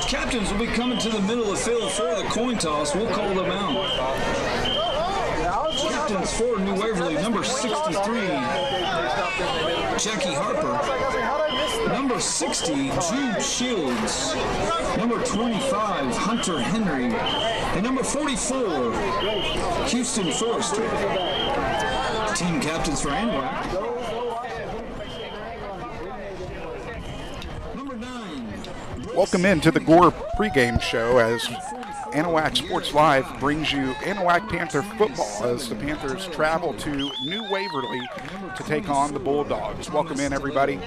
Captains will be coming to the middle of the field for the coin toss. We'll call them out. Captains for New Waverly, number 63, Jackie Harper. Number 60, Jude Shields. Number 25, Hunter Henry. And number 44, Houston Forrester. Team captains for Anahuac. Number 9. Welcome into the Gore pregame show as Anahuac Sports Live brings you Anahuac Panther football as the Panthers travel to New Waverly to take on the Bulldogs. Welcome in, everybody.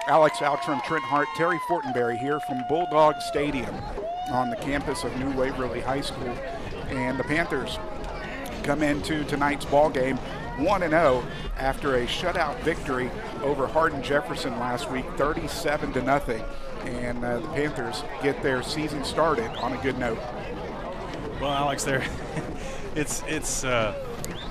Alex Outram, Trent Hart, Terry Fortenberry here from Bulldog Stadium on the campus of New Waverly High School. And the Panthers come into tonight's ball game 1-0 after a shutout victory over Hardin Jefferson last week, 37-0. And the Panthers get their season started on a good note. Well, Alex, it's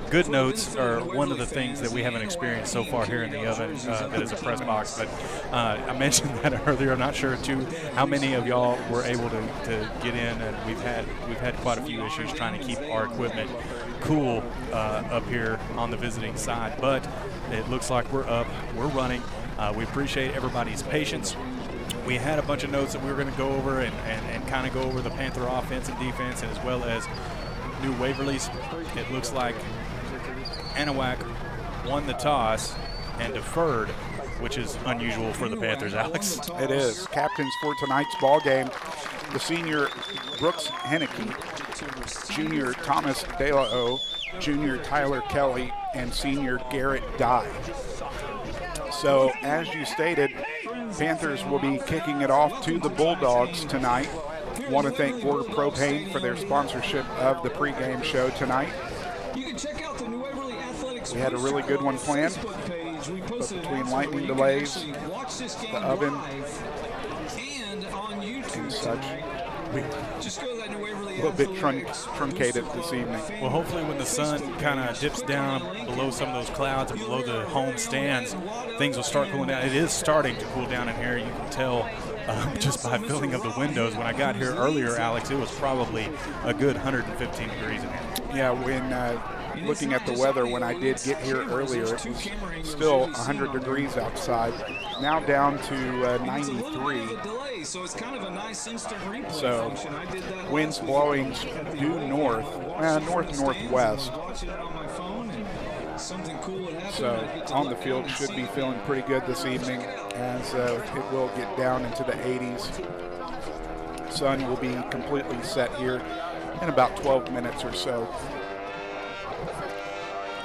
good notes are one of the things that we haven't experienced so far here in the oven that is a press box. But I mentioned that earlier. I'm not sure, too, how many of y'all were able to get in. And we've had quite a few issues trying to keep our equipment cool up here on the visiting side. But it looks like we're up. We're running. We appreciate everybody's patience. We had a bunch of notes that we were going to go over and kind of go over the Panther offense and defense, and as well as New Waverly's. It looks like Anahuac won the toss and deferred, which is unusual for the Panthers, Alex. It is. Captains for tonight's ball game, the senior Brooks Henneke, junior Thomas De La O, junior Tyler Kelly, and senior Garrett Dye. So, as you stated, Panthers will be kicking it off to the Bulldogs tonight. Want to thank Gore Propane for their sponsorship of the pregame show tonight. We had a really good one planned, but between lightning delays, the oven, and such, we a little bit truncated this evening. Well, hopefully when the sun kind of dips down below some of those clouds and below the home stands, things will start cooling down. It is starting to cool down in here. You can tell just by filling of the windows. When I got here earlier, Alex, it was probably a good 115 degrees in here. Yeah, when looking at the weather, when I did get here earlier, it was still 100 degrees outside. Now down to 93. So it's kind of a nice instant replay. So winds blowing due north, northwest. So on the field should be feeling pretty good this evening, as it will get down into the 80s. Sun will be completely set here in about 12 minutes or so.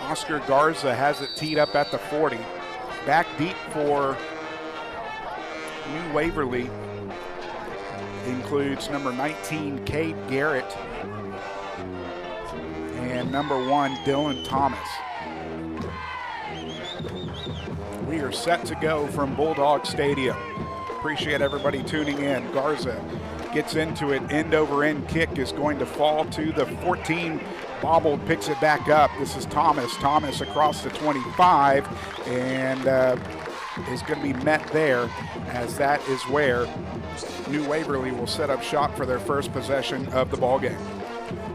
Oscar Garza has it teed up at the 40. Back deep for New Waverly includes number 19, Cade Garrett, and number 1, Dylan Thomas. We are set to go from Bulldog Stadium. Appreciate everybody tuning in. Garza gets into it. End over end kick is going to fall to the 14. Bobbled, picks it back up. This is Thomas. Thomas across the 25, and is going to be met there, as that is where New Waverly will set up shop for their first possession of the ball game.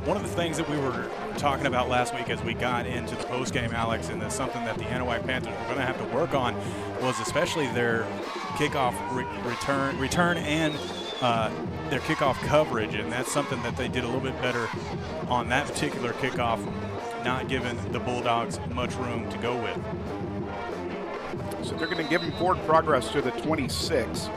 One of the things that we were talking about last week as we got into the postgame, Alex, and that's something that the Anahuac Panthers were going to have to work on, was especially their kickoff return and their kickoff coverage, and that's something that they did a little bit better on that particular kickoff, not giving the Bulldogs much room to go with. So they're going to give them forward progress to the 26.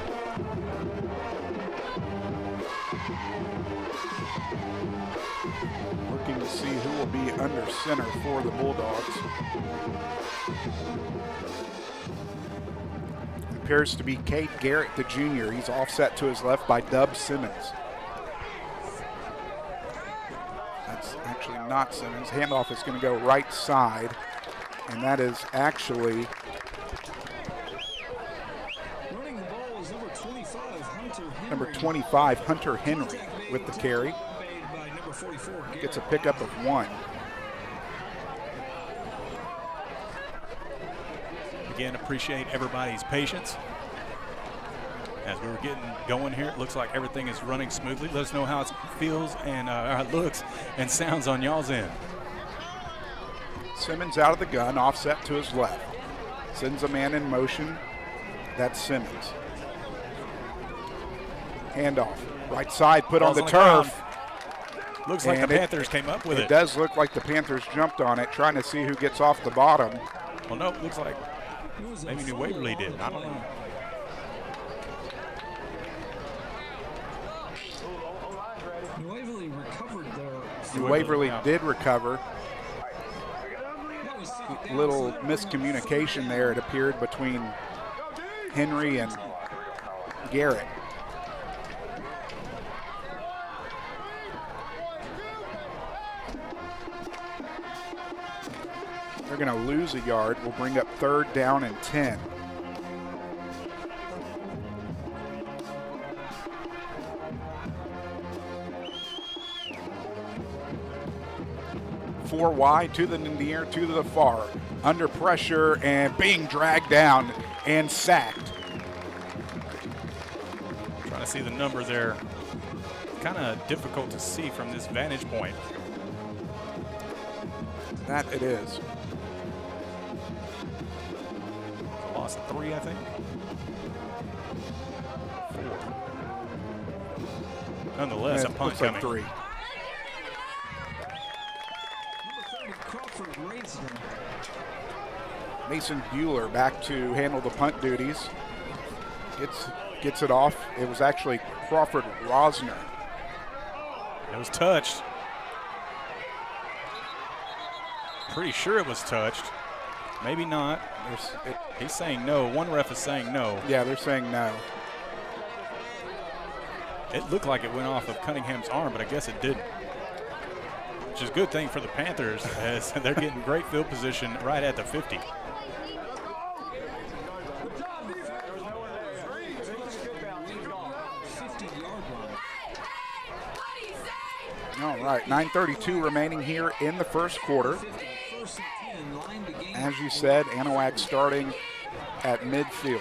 Looking to see who will be under center for the Bulldogs. It appears to be Cade Garrett, the junior. He's offset to his left by Dub Simmons. That's actually not Simmons. Handoff is going to go right side, and that is actually number 25, Hunter Henry, with the carry. Gets a pickup of 1. Again, appreciate everybody's patience. as we were getting going here. It looks like everything is running smoothly. Let us know how it feels and looks and sounds on y'all's end. Simmons out of the gun, offset to his left. Sends a man in motion. That's Simmons. Handoff. Right side, put on the turf. Looks like the Panthers came up with it. It does look like the Panthers jumped on it, trying to see who gets off the bottom. Well, no, it looks like maybe New Waverly did. I don't know. New Waverly recovered there. New Waverly did recover. Little miscommunication there, it appeared, between Henry and Garrett. They're going to lose a yard. We'll bring up 3rd down and 10. Four wide to the near, to the far. Under pressure and being dragged down and sacked. Trying to see the number there. Kind of difficult to see from this vantage point. That it is. Loss of 3, I think. 4. Nonetheless, a punt coming. Like 3. Mason Bueller back to handle the punt duties. Gets it off. It was actually Crawford Rosner. It was touched. Pretty sure it was touched. Maybe not. He's saying no. One ref is saying no. Yeah, they're saying no. It looked like it went off of Cunningham's arm, but I guess it didn't. Which is a good thing for the Panthers, as they're getting great field position right at the 50. All right, 9:32 remaining here in the first quarter. As you said, Anahuac starting at midfield.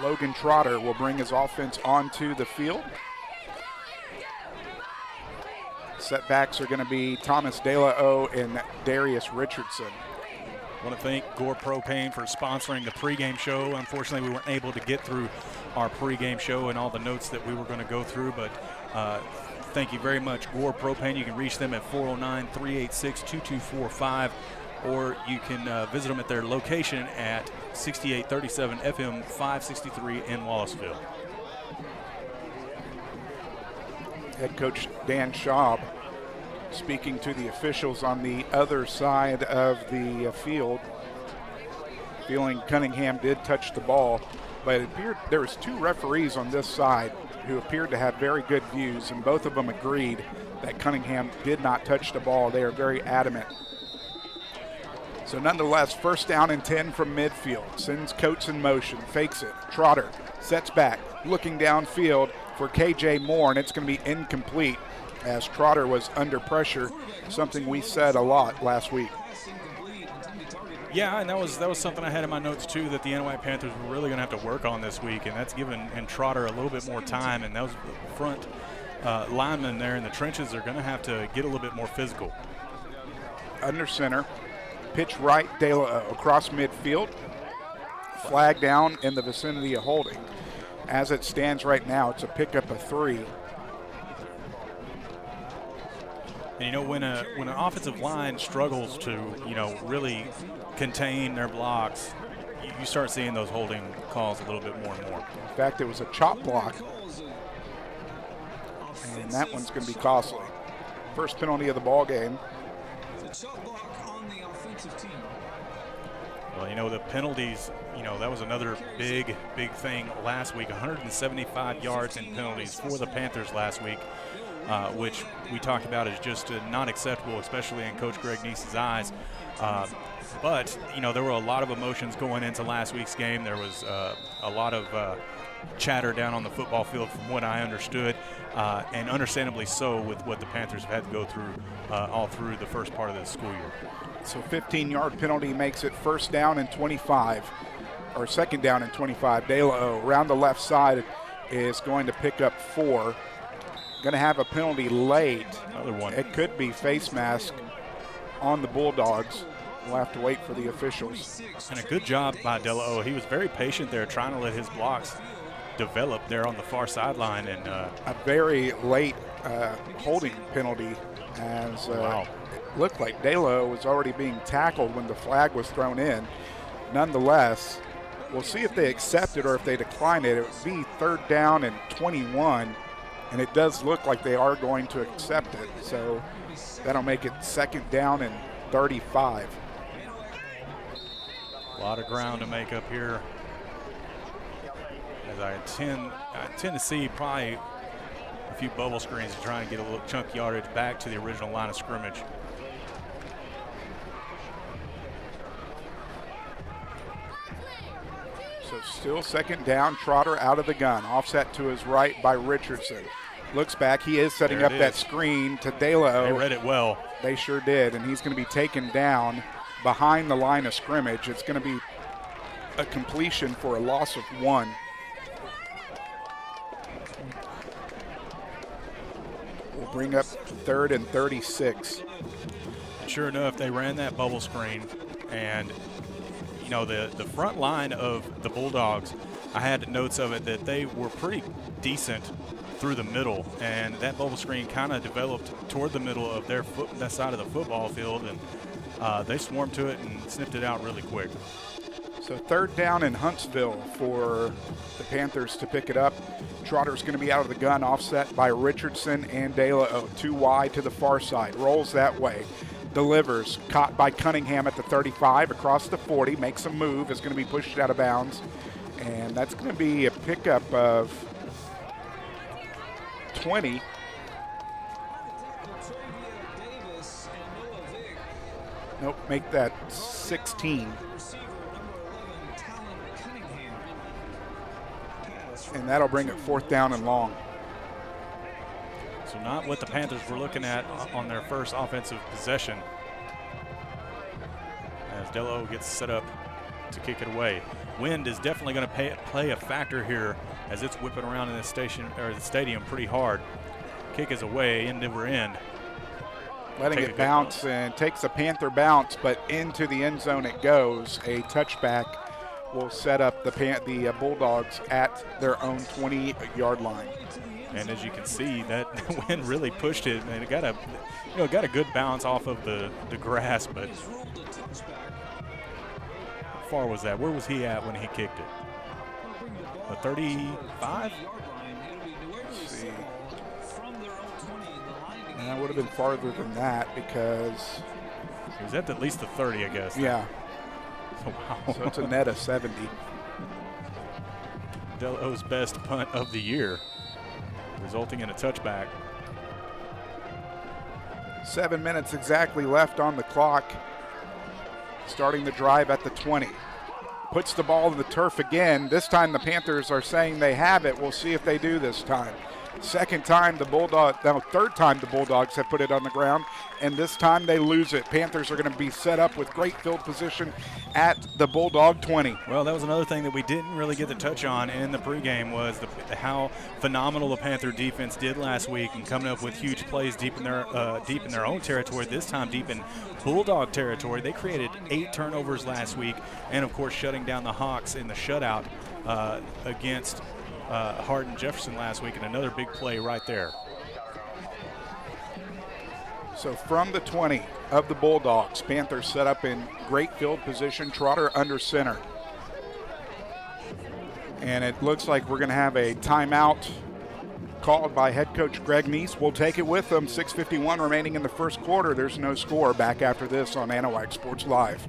Logan Trotter will bring his offense onto the field. Setbacks are going to be Thomas De La O and Darius Richardson. I want to thank Gore Propane for sponsoring the pregame show. Unfortunately, we weren't able to get through our pregame show and all the notes that we were going to go through, but thank you very much, Gore Propane. You can reach them at 409-386-2245, or you can visit them at their location at 6837 FM 563 in Wallaceville. Head coach Dan Schaub speaking to the officials on the other side of the field, feeling Cunningham did touch the ball, but it appeared there was 2 referees on this side who appeared to have very good views, and both of them agreed that Cunningham did not touch the ball. They are very adamant. So nonetheless, 1st down and 10 from midfield. Sends Coates in motion, fakes it. Trotter sets back, looking downfield for KJ Moore, and it's going to be incomplete as Trotter was under pressure, something we said a lot last week. Yeah, and that was something I had in my notes too, that the Anahuac Panthers were really going to have to work on this week, and that's given Trotter a little bit more time, and those front linemen there in the trenches are going to have to get a little bit more physical. Under center, pitch right, De La O across midfield, flag down in the vicinity of holding. As it stands right now, it's a pickup of 3. And you know, when an offensive line struggles to, really contain their blocks, you start seeing those holding calls a little bit more and more. In fact, it was a chop block, and that one's going to be costly. First penalty of the ball game. It's a chop block on the offensive team. Well, the penalties, that was another big thing last week. 175 yards in penalties for the Panthers last week, which we talked about as just not acceptable, especially in Coach Greg Neese's eyes. But, there were a lot of emotions going into last week's game. There was a lot of chatter down on the football field from what I understood, and understandably so with what the Panthers have had to go through all through the first part of the school year. So 15-yard penalty makes it 1st down and 25. or second down and 25. De La O around the left side is going to pick up 4. Going to have a penalty late. Another one. It could be face mask on the Bulldogs. We'll have to wait for the officials. And a good job by De La O. He was very patient there, trying to let his blocks develop there on the far sideline. And a very late holding penalty, as it looked like De La O was already being tackled when the flag was thrown in. Nonetheless, we'll see if they accept it or if they decline it. It would be 3rd down and 21, and it does look like they are going to accept it. So that'll make it 2nd down and 35. A lot of ground to make up here. As I tend to see probably a few bubble screens to try and get a little chunk yardage back to the original line of scrimmage. So still 2nd down. Trotter out of the gun. Offset to his right by Richardson. Looks back. He is setting up that screen to De La O. They read it well. They sure did, and he's going to be taken down behind the line of scrimmage. It's going to be a completion for a loss of 1. We'll bring up 3rd and 36. Sure enough, they ran that bubble screen, and you know, the front line of the Bulldogs, I had notes of it that they were pretty decent through the middle, and that bubble screen kind of developed toward the middle of that side of the football field, and they swarmed to it and sniffed it out really quick. So 3rd down in Huntsville for the Panthers to pick it up. Trotter's going to be out of the gun, offset by Richardson and De La O. 2 wide to the far side, rolls that way. Delivers, caught by Cunningham at the 35, across the 40, makes a move, is going to be pushed out of bounds. And that's going to be a pickup of 20. Nope, make that 16. And that'll bring it 4th down and long. So not what the Panthers were looking at on their first offensive possession, as De La O gets set up to kick it away. Wind is definitely going to play a factor here as it's whipping around in the stadium pretty hard. Kick is away, end over end. Letting it bounce, and takes a Panther bounce, but into the end zone it goes. A touchback will set up the Bulldogs at their own 20-yard line. And as you can see, that wind really pushed it, and it got a good bounce off of the grass. But how far was that? Where was he at when he kicked it? A 35? Let's see. That would have been farther than that because it was at least the 30, I guess. Yeah. Oh, wow. So it's a net of 70. De La O's best punt of the year, resulting in a touchback. 7 minutes exactly left on the clock. Starting the drive at the 20. Puts the ball in the turf again. This time the Panthers are saying they have it. We'll see if they do this time. Third time the Bulldogs have put it on the ground, and this time they lose it. Panthers are going to be set up with great field position at the Bulldog 20. Well, that was another thing that we didn't really get to touch on in the pregame was how phenomenal the Panther defense did last week and coming up with huge plays deep in their own territory, this time deep in Bulldog territory. They created 8 turnovers last week, and of course shutting down the Hawks in the shutout against Hardin Jefferson last week, and another big play right there. So from the 20 of the Bulldogs, Panthers set up in great field position. Trotter under center. And it looks like we're going to have a timeout called by head coach Greg Neese. We'll take it with them. 6:51 remaining in the first quarter. There's no score. Back after this on Anahuac Sports Live.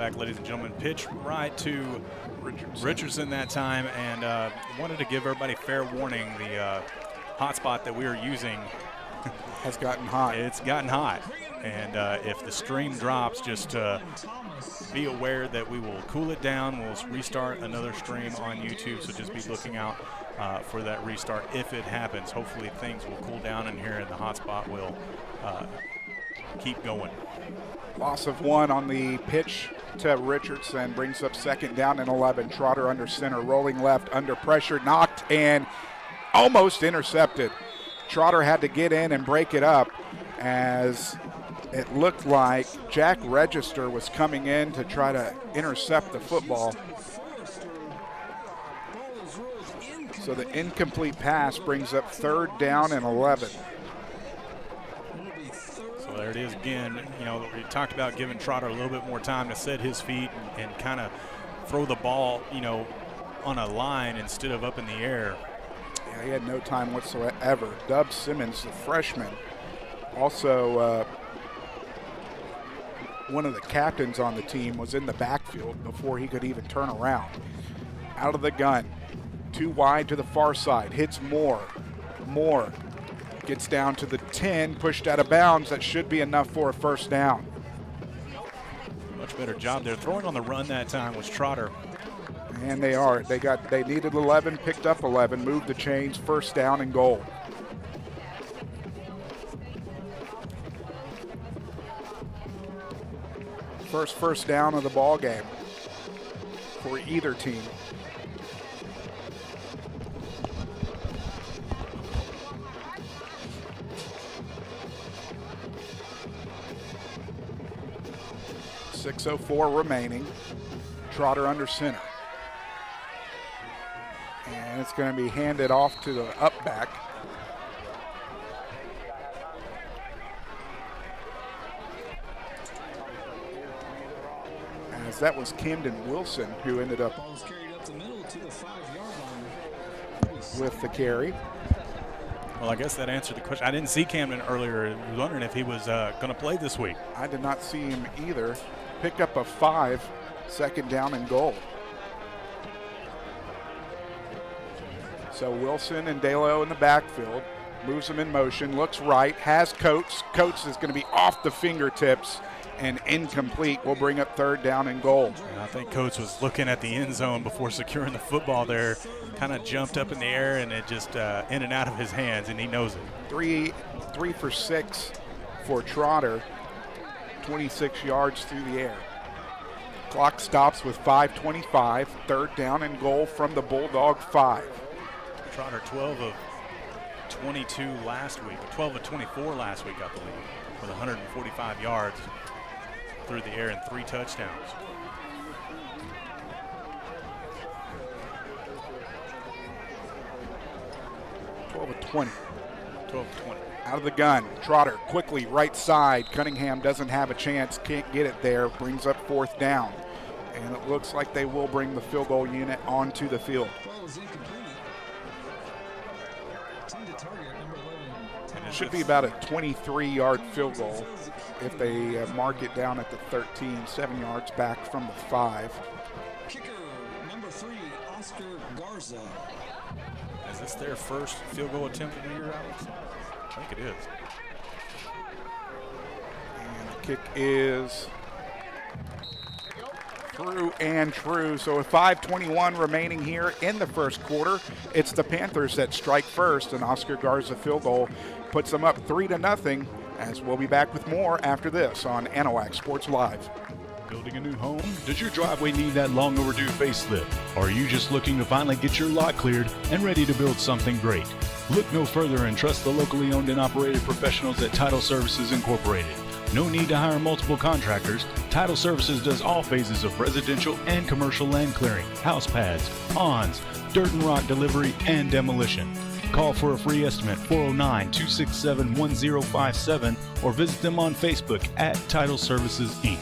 back, ladies and gentlemen. Pitch right to Richardson that time, and wanted to give everybody fair warning. The hotspot that we are using has gotten hot. It's gotten hot, and if the stream drops, just be aware that we will cool it down. We'll restart another stream on YouTube, so just be looking out for that restart if it happens. Hopefully things will cool down in here and the hotspot will keep going. Loss of 1 on the pitch to Richardson brings up 2nd down and 11. Trotter under center, rolling left, under pressure, knocked and almost intercepted. Trotter had to get in and break it up as it looked like Jack Register was coming in to try to intercept the football. So the incomplete pass brings up 3rd down and 11. So there it is again. You know, we talked about giving Trotter a little bit more time to set his feet and kind of throw the ball, you know, on a line instead of up in the air. Yeah, he had no time whatsoever. Dub Simmons, the freshman, also one of the captains on the team, was in the backfield before he could even turn around. Out of the gun, 2 wide to the far side, hits Moore. Moore gets down to the 10, pushed out of bounds. That should be enough for a 1st down. Much better job there. Throwing on the run that time was Trotter. And they are. They needed 11, picked up 11, moved the chains, 1st down and goal. First down of the ball game for either team. .604 remaining. Trotter under center. And it's going to be handed off to the up back. As that was Camden Wilson who ended up with the carry. Well, I guess that answered the question. I didn't see Camden earlier. I was wondering if he was going to play this week. I did not see him either. Pick up a 5, 2nd down and goal. So Wilson and DeLo in the backfield, moves them in motion, looks right, has Coates. Coates is going to be off the fingertips and incomplete. Will bring up 3rd down and goal. And I think Coates was looking at the end zone before securing the football there, kind of jumped up in the air and it just in and out of his hands, and he knows it. 3 for 6 for Trotter, 26 yards through the air. Clock stops with 5:25, 3rd down and goal from the Bulldog 5. Trotter 12 of 22 last week, 12 of 24 last week, I believe, with 145 yards through the air and 3 touchdowns. Twelve of 20. Out of the gun, Trotter quickly right side. Cunningham doesn't have a chance, can't get it there, brings up 4th down. And it looks like they will bring the field goal unit onto the field. Should be about a 23-yard field goal if they mark it down at the 13, 7 yards back from the 5. Kicker number 3, Oscar Garza. Is this their first field goal attempt of the year, Alex? I think it is. And the kick is through and true. So with 5:21 remaining here in the first quarter, it's the Panthers that strike first, and Oscar Garza field goal puts them up 3-0, as we'll be back with more after this on Anahuac Sports Live. Building a new home? Does your driveway need that long overdue facelift? Or are you just looking to finally get your lot cleared and ready to build something great? Look no further and trust the locally owned and operated professionals at Title Services Incorporated. No need to hire multiple contractors. Title Services does all phases of residential and commercial land clearing, house pads, ponds, dirt and rock delivery, and demolition. Call for a free estimate, 409-267-1057, or visit them on Facebook at Title Services, Inc.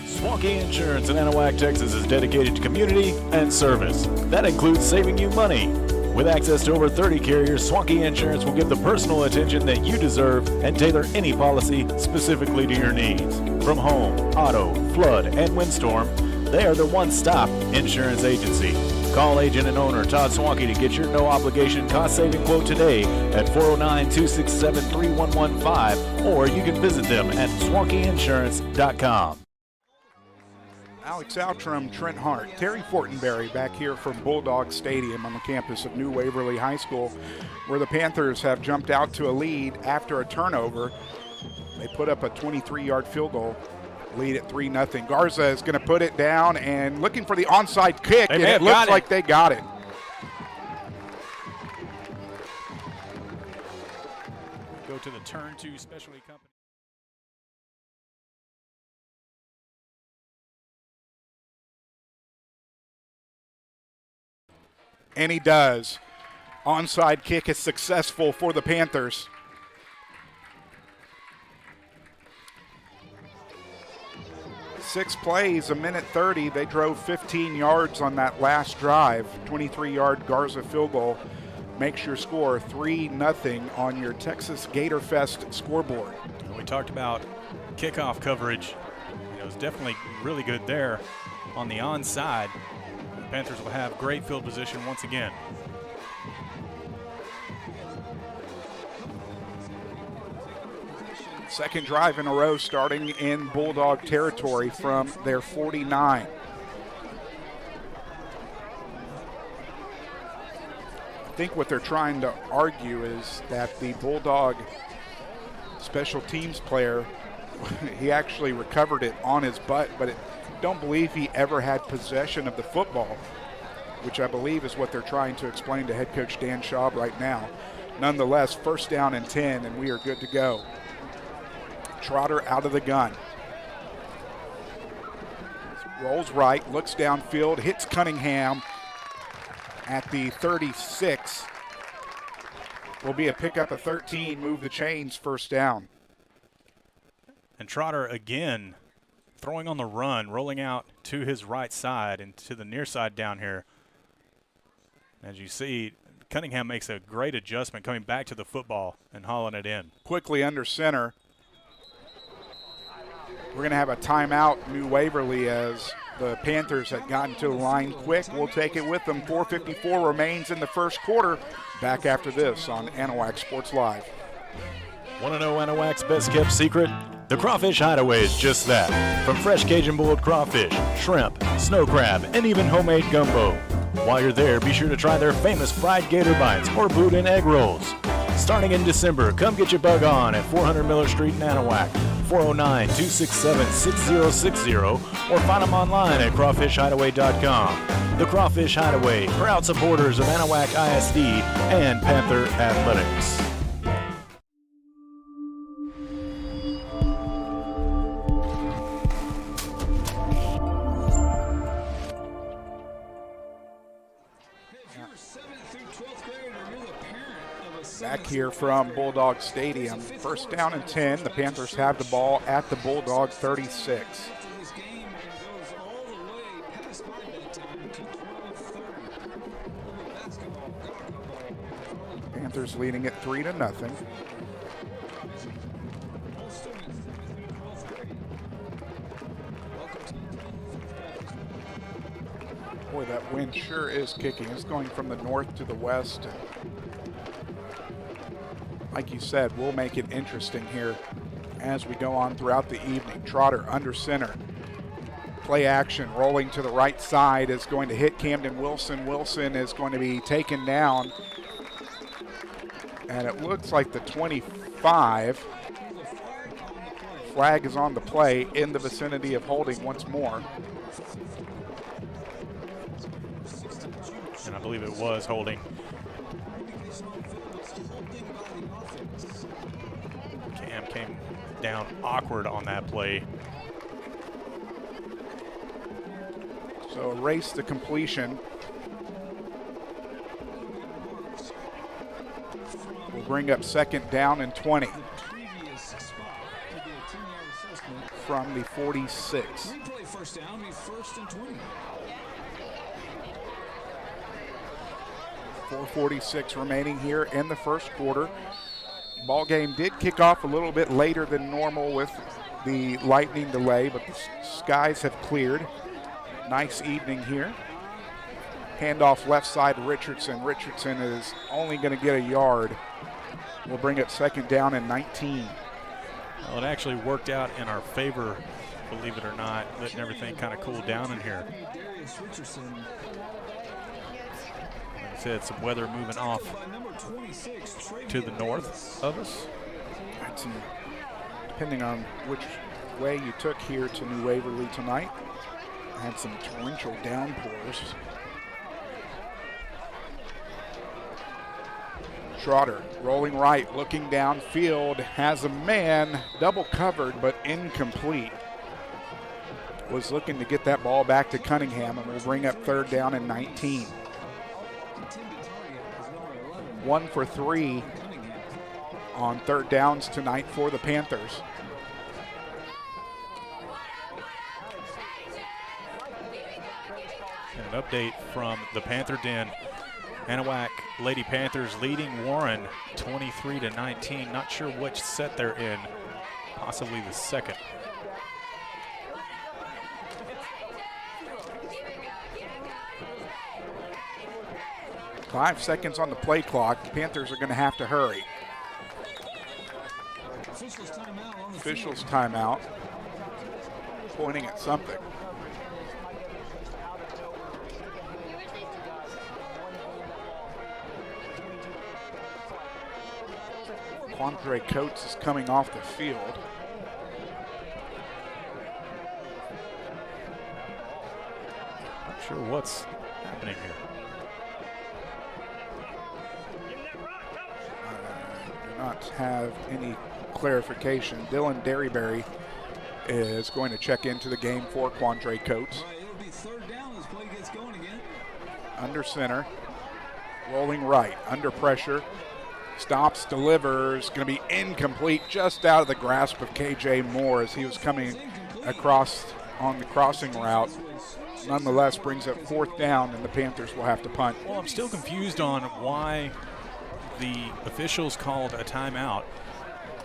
Swanky Insurance in Anahuac, Texas is dedicated to community and service. That includes saving you money. With access to over 30 carriers, Swanky Insurance will give the personal attention that you deserve and tailor any policy specifically to your needs. From home, auto, flood, and windstorm, they are the one-stop insurance agency. Call agent and owner Todd Swanky to get your no-obligation cost-saving quote today at 409-267-3115, or you can visit them at swankyinsurance.com. Alex Outram, Trent Hart, Terry Fortenberry back here from Bulldogs Stadium on the campus of New Waverly High School, where the Panthers have jumped out to a lead after a turnover. They put up a 23-yard field goal, lead at 3-0. Garza is going to put it down and looking for the onside kick, and it looks like they got it. Go to the turn two specialty company. And he does. Onside kick is successful for the Panthers. Six plays, a minute 30. They drove 15 yards on that last drive. 23-yard Garza field goal makes your score 3-0 on your Texas Gator Fest scoreboard. We talked about kickoff coverage. It was definitely really good there on the onside. The Panthers will have great field position once again. Second drive in a row starting in Bulldog territory from their 49. I think what they're trying to argue is that the Bulldog special teams player, he actually recovered it on his butt, but I don't believe he ever had possession of the football, which I believe is what they're trying to explain to head coach Dan Schaub right now. Nonetheless, first down and 10, and we are good to go. Trotter out of the gun. Rolls right, looks downfield, hits Cunningham at the 36. Will be a pickup of 13, move the chains, first down. And Trotter again throwing on the run, rolling out to his right side and to the near side down here. As you see, Cunningham makes a great adjustment coming back to the football and hauling it in. Quickly under center. We're going to have a timeout, New Waverly, as the Panthers had gotten to the line quick. We'll take it with them. 4:54 remains in the first quarter. Back after this on Anahuac Sports Live. Want to know Anahuac's best-kept secret? The Crawfish Hideaway is just that. From fresh Cajun-boiled crawfish, shrimp, snow crab, and even homemade gumbo. While you're there, be sure to try their famous fried gator bites or boudin egg rolls. Starting in December, come get your bug on at 400 Miller Street in Anahuac, 409-267-6060, or find them online at crawfishhideaway.com. The Crawfish Hideaway, proud supporters of Anahuac ISD and Panther Athletics. Back here from Bulldog Stadium. First down and 10. The Panthers have the ball at the Bulldog 36. Panthers leading it 3-0. Boy, that wind sure is kicking. It's going from the north to the west. Like you said, we'll make it interesting here as we go on throughout the evening. Trotter under center. Play action, rolling to the right side, is going to hit Camden Wilson. Wilson is going to be taken down. And it looks like the 25. Flag is on the play in the vicinity of holding once more. And I believe it was holding. Cam came down awkward on that play. So a race to completion. We'll bring up second down and 20 from the 46. First down, first and 20. 4:46 remaining here in the first quarter. Ball game did kick off a little bit later than normal with the lightning delay, but the skies have cleared. Nice evening here. Handoff left side to Richardson. Richardson is only going to get a yard. We'll bring it second down and 19. Well, it actually worked out in our favor, believe it or not, letting everything kind of cool down in here. Like I said, some weather moving off to the north of us. Depending on which way you took here to New Waverly tonight, had some torrential downpours. Schroeder rolling right, looking downfield, has a man double covered but incomplete. Was looking to get that ball back to Cunningham, and will bring up third down and 19. 1 for 3 on third downs tonight for the Panthers. And an update from the Panther Den. Anahuac Lady Panthers leading Warren 23-19. Not sure which set they're in, possibly the second. Five seconds on the play clock. The Panthers are going to have to hurry. Officials timeout. Pointing at something. Quandre Coates is coming off the field. Not sure what's happening here. Do not have any clarification. Dylan Derryberry is going to check into the game for Quandre Coates. It'll be third down as play gets going again. Under center, rolling right, under pressure. Stops, delivers, going to be incomplete, just out of the grasp of KJ Moore as he was coming across on the crossing route. Nonetheless, brings up fourth down, and the Panthers will have to punt. Well, I'm still confused on why the officials called a timeout,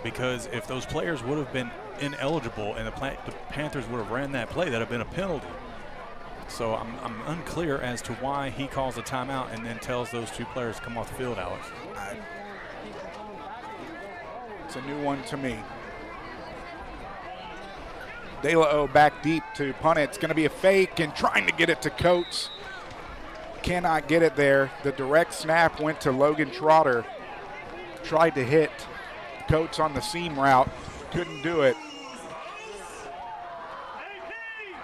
because if those players would have been ineligible and the Panthers would have ran that play, that would have been a penalty. So I'm unclear as to why he calls a timeout and then tells those two players to come off the field, Alex. It's a new one to me. De La O back deep to punt it. It's going to be a fake and trying to get it to Coates. Cannot get it there. The direct snap went to Logan Trotter. Tried to hit Coates on the seam route. Couldn't do it.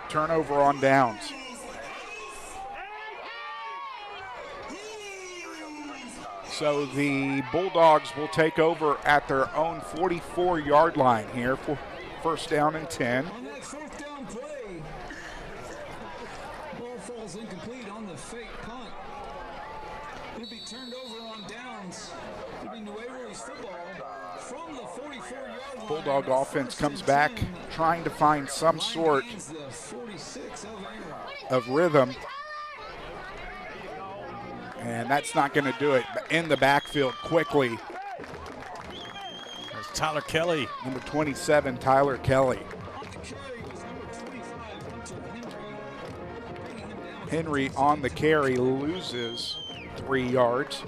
Turnover on downs. So the Bulldogs will take over at their own 44-yard line here for first down and 10. On that fourth down play, ball falls incomplete on the fake punt. It'll be turned over on downs. It'll be New Waverly's football from the 44-yard line. Bulldog offense comes back, trying to find some sort of rhythm. And that's not going to do it. In the backfield quickly. There's Tyler Kelly. Number 27, Tyler Kelly. Henry on the carry loses 3 yards.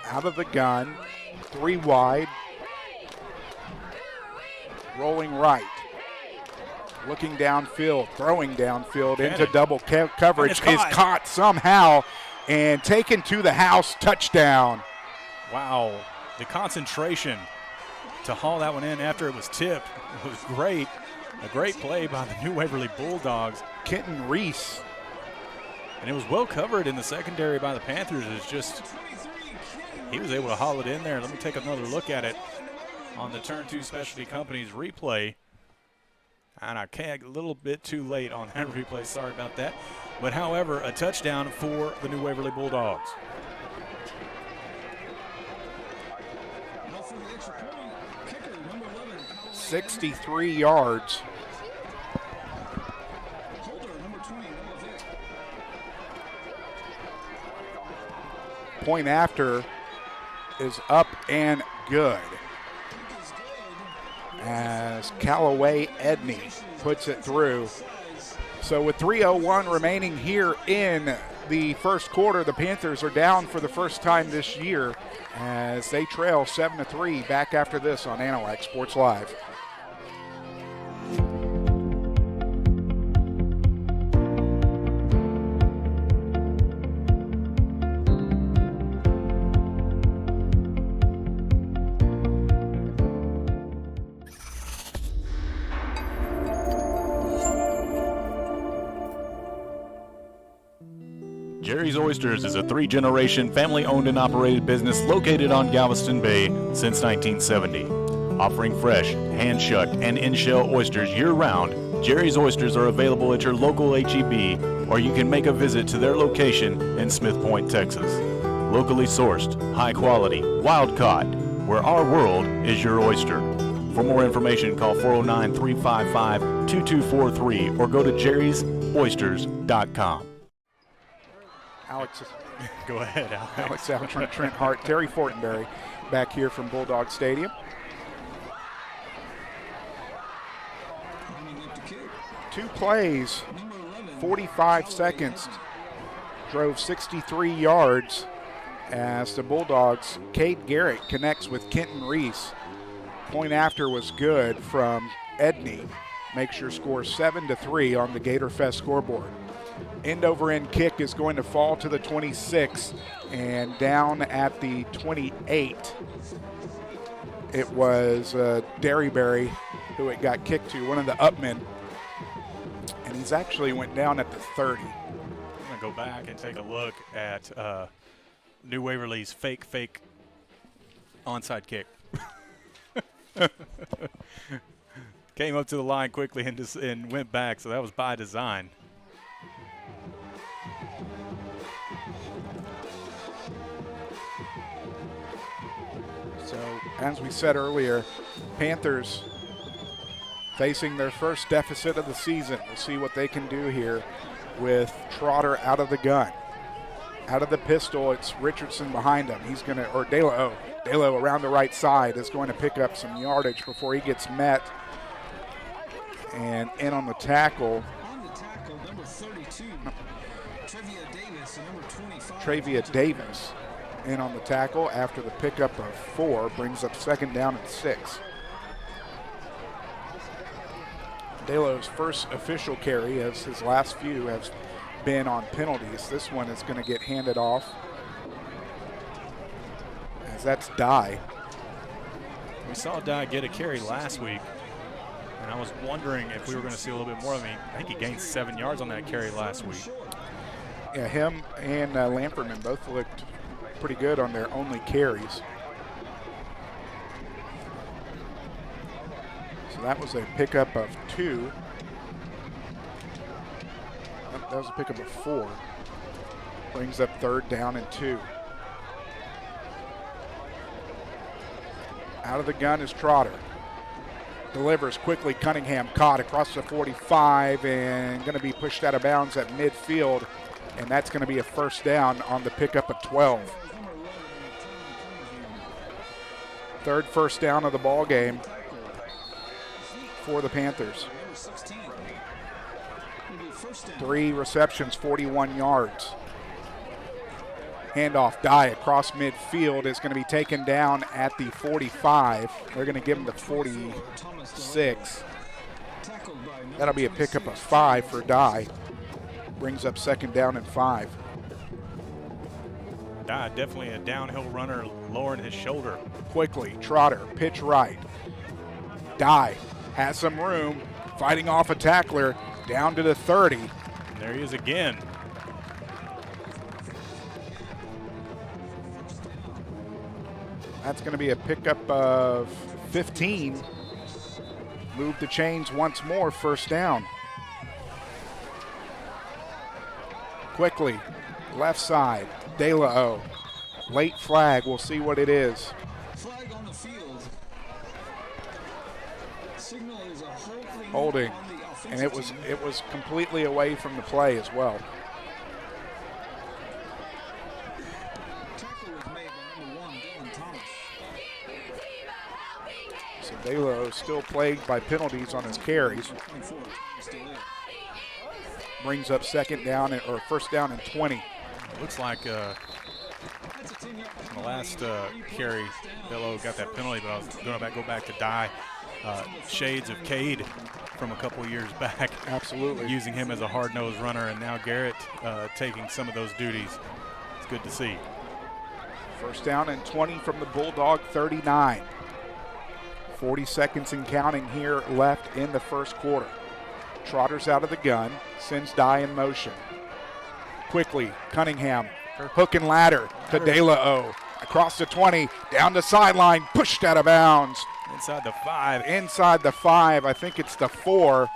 Out of the gun, 3 wide, rolling right, looking downfield, throwing downfield into double coverage, is caught somehow and taken to the house, touchdown. Wow, the concentration to haul that one in after it was tipped was great. A great play by the New Waverly Bulldogs. Kenton Reese. And it was well covered in the secondary by the Panthers. It's just, he was able to haul it in there. Let me take another look at it on the Turn 2 Specialty Companies replay. And I came a little bit too late on that replay. Sorry about that. But however, a touchdown for the New Waverly Bulldogs. Kicker, number 11. 63 yards. Holder, number 20. That was it. Point after is up and good as Callaway Edney puts it through. So with 3:01 remaining here in the first quarter, the Panthers are down for the first time this year as they trail 7-3. Back after this on Anahuac Sports Live. Jerry's Oysters is a 3-generation family-owned and operated business located on Galveston Bay since 1970. Offering fresh, hand-shucked, and in-shell oysters year-round, Jerry's Oysters are available at your local H-E-B, or you can make a visit to their location in Smith Point, Texas. Locally sourced, high-quality, wild-caught, where our world is your oyster. For more information, call 409-355-2243 or go to jerrysoysters.com. Alex, Go ahead, Alex. Alex Altron, Trent Hart, Terry Fortenberry back here from Bulldog Stadium. Lining up to kick. 2 plays, Number 11. 45 seconds, drove 63 yards as the Bulldogs, Cade Garrett connects with Kenton Reese. Point after was good from Edney. Makes your score 7-3 on the Gator Fest scoreboard. End-over-end kick is going to fall to the 26 and down at the 28. It was Derryberry who it got kicked to, one of the upmen. And he's actually went down at the 30. I'm going to go back and take a look at New Waverly's fake onside kick. Came up to the line quickly and went back, so that was by design. So, as we said earlier, Panthers facing their first deficit of the season. We'll see what they can do here with Trotter out of the gun. Out of the pistol, it's Richardson behind him. He's going to, or Delo around the right side is going to pick up some yardage before he gets met. And in on the tackle. On the tackle, number 32. Trevia Davis, and number 25. Travia Davis in on the tackle after the pickup of 4, brings up second down and 6. Delo's first official carry, as his last few have been on penalties. This one is going to get handed off, as that's Dye. We saw Dye get a carry last week, and I was wondering if we were going to see a little bit more of him. I think he gained 7 yards on that carry last week. Yeah, him and Lamperman both looked pretty good on their only carries. So that was a pickup of 2. That was a pickup of 4. Brings up third down and 2. Out of the gun is Trotter. Delivers quickly. Cunningham caught across the 45 and going to be pushed out of bounds at midfield. And that's going to be a first down on the pickup of 12. Third first down of the ball game for the Panthers. 3 receptions, 41 yards. Handoff, Dye across midfield is going to be taken down at the 45. They're going to give him the 46. That'll be a pickup of 5 for Dye. Brings up second down and 5. Dye, definitely a downhill runner, lowering his shoulder. Quickly, Trotter, pitch right. Dye has some room, fighting off a tackler, down to the 30. And there he is again. That's going to be a pickup of 15. Move the chains once more, first down. Quickly, left side, De La O. Late flag, we'll see what it is. Flag on the field. signal is a Holding. on the offensive And team. it was completely away from the play as well. Tackle was made by number 1, Dylan Thomas. So Dalo still plagued by penalties on his carries. 24, still there. Brings up first down and 20. Looks like That's a 10-yard the last carry, Bello got that penalty, but I was going to go back to Dye. Shades of Cade from a couple years back. Absolutely. Using him as a hard-nosed runner, and now Garrett taking some of those duties. It's good to see. First down and 20 from the Bulldog 39. 40 seconds and counting here left in the first quarter. Trotter's out of the gun, sends Dye in motion. Quickly, Cunningham, hook and ladder to De La O. Across the 20, down the sideline, pushed out of bounds. Inside the 5. Inside the 5, I think it's the 4.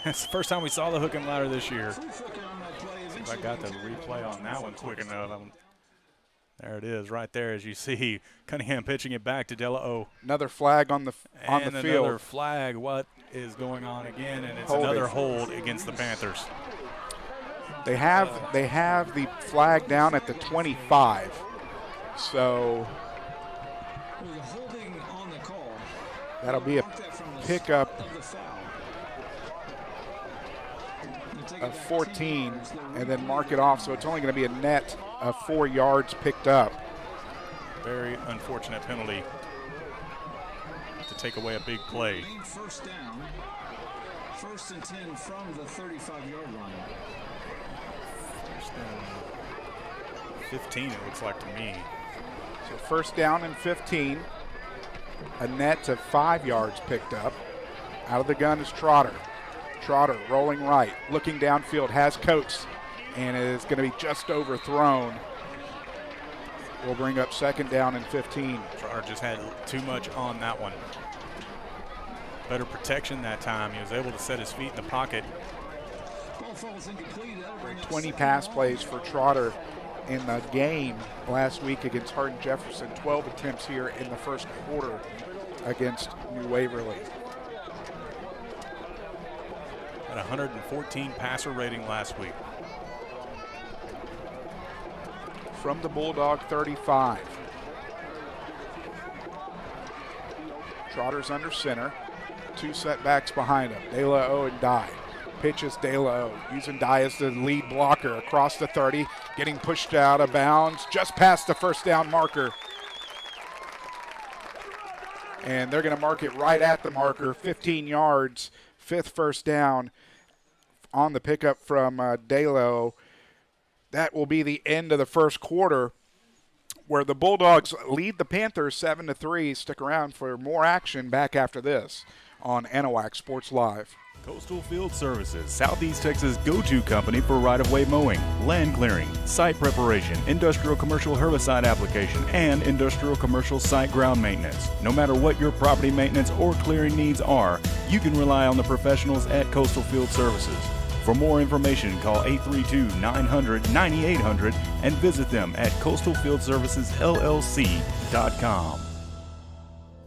It's the first time we saw the hook and ladder this year. True flicker on that play. If I got the replay on that one quick enough. There it is right there as you see Cunningham pitching it back to De La O. Another flag on the And field. another flag. What is going on again? And it's Holding. another hold against the Panthers. They have the flag down at the 25. So There was a holding on the call. that'll be a Mark that from the pickup start of the foul. They'll take it of back 14 yards. and then mark it off. So it's only going to be a net of 4 yards picked up. Very unfortunate penalty to take away a big play. Main first down. First and 10 from the 35-yard line. First down 15, it looks like to me. So first down and 15. A net of 5 yards picked up. Out of the gun is Trotter. Trotter rolling right, looking downfield, has Coates, and it is going to be just overthrown. We'll bring up second down and 15. Trotter just had too much on that one. Better protection that time. He was able to set his feet in the pocket. Ball falls incomplete. That'll bring up 20 second pass and plays for Trotter in the game last week against Hardin Jefferson. 12 attempts here in the first quarter against New Waverly. Had 114 passer rating last week. From the Bulldog 35. Trotter's under center. 2 setbacks behind him. De La O and Dye. Pitches De La O, using Dye as the lead blocker across the 30, getting pushed out of bounds, just past the first down marker. And they're going to mark it right at the marker, 15 yards, 5th first down on the pickup from De La O. That will be the end of the first quarter, where the Bulldogs lead the Panthers 7-3. Stick around for more action back after this on Anahuac Sports Live. Coastal Field Services, Southeast Texas' go-to company for right-of-way mowing, land clearing, site preparation, industrial commercial herbicide application, and industrial commercial site ground maintenance. No matter what your property maintenance or clearing needs are, you can rely on the professionals at Coastal Field Services. For more information, call 832-900-9800 and visit them at coastalfieldservicesllc.com.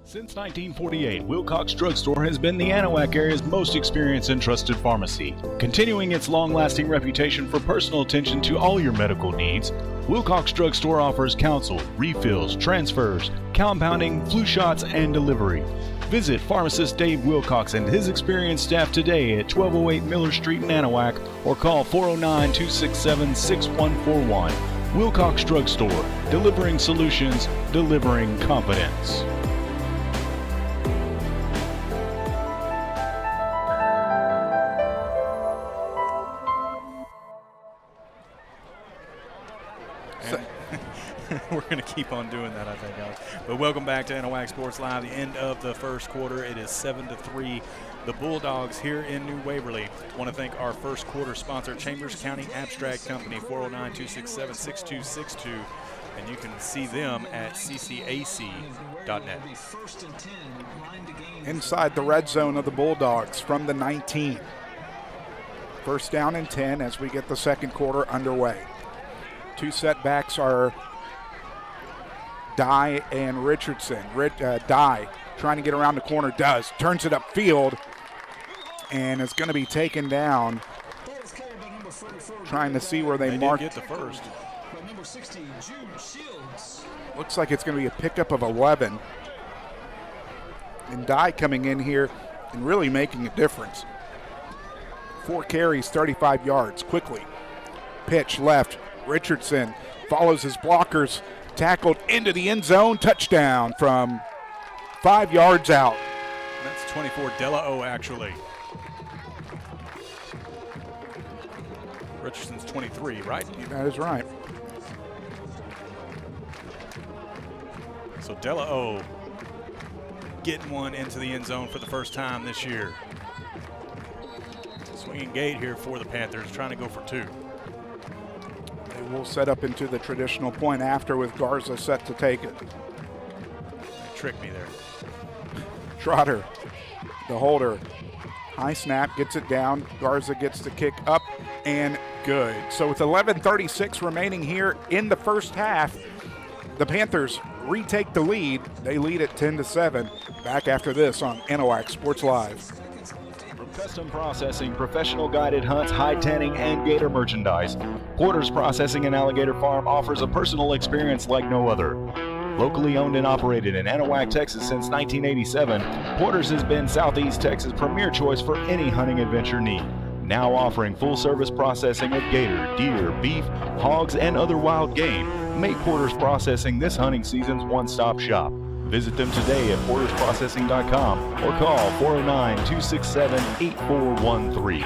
Since 1948, Wilcox Drug Store has been the Anahuac area's most experienced and trusted pharmacy. Continuing its long-lasting reputation for personal attention to all your medical needs, Wilcox Drug Store offers counsel, refills, transfers, compounding, flu shots, and delivery. Visit pharmacist Dave Wilcox and his experienced staff today at 1208 Miller Street in Anahuac or call 409-267-6141. Wilcox Drug Store, delivering solutions, delivering confidence. We're going to keep on doing that, I think, Alex. But welcome back to Anahuac Sports Live, the end of the first quarter. It is 7-3. The Bulldogs here in New Waverly. Want to thank our first quarter sponsor, Chambers County Abstract Company, 409-267-6262. And you can see them at ccac.net. First and 10, line to gain. Inside the red zone of the Bulldogs from the 19. First down and 10 as we get the second quarter underway. 2 setbacks are Dye and Richardson. Dye trying to get around the corner, does. Turns it upfield, and it's going to be taken down. Trying to see where they marked. Get the first. Number 60, Jude Shields. Looks like it's going to be a pickup of 11. And Dye coming in here and really making a difference. 4 carries, 35 yards, quickly. Pitch left, Richardson follows his blockers, tackled into the end zone, touchdown from 5 yards out. That's 24 Dela-O, actually. Richardson's 23, right? That is right. So Dela-O getting one into the end zone for the first time this year. Swinging gate here for the Panthers, trying to go for 2. They will set up into the traditional point after with Garza set to take it. They tricked me there. Trotter, the holder. High snap, gets it down. Garza gets the kick up and good. So with 11:36 remaining here in the first half, the Panthers retake the lead. They lead at 10-7. Back after this on Anahuac Sports Live. From custom processing, professional guided hunts, hide tanning, and gator merchandise, Porter's Processing and Alligator Farm offers a personal experience like no other. Locally owned and operated in Anahuac, Texas since 1987, Porter's has been Southeast Texas' premier choice for any hunting adventure need. Now offering full-service processing of gator, deer, beef, hogs, and other wild game. Make Porter's Processing this hunting season's one-stop shop. Visit them today at portersprocessing.com or call 409-267-8413.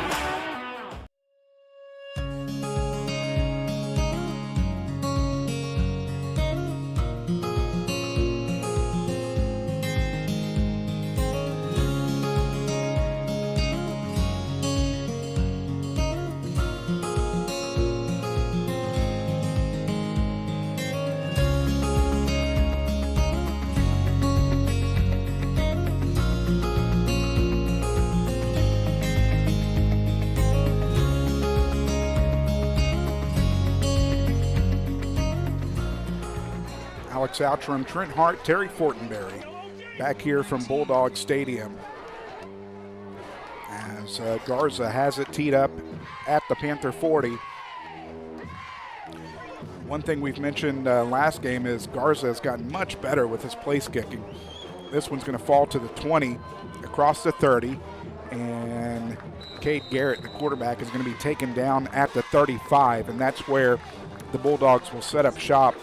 Alex Outram, Trent Hart, Terry Fortenberry back here from Bulldog Stadium as Garza has it teed up at the Panther 40. One thing we've mentioned last game is Garza has gotten much better with his place kicking. This one's going to fall to the 20, across the 30, and Cade Garrett, the quarterback, is going to be taken down at the 35, and that's where the Bulldogs will set up shop.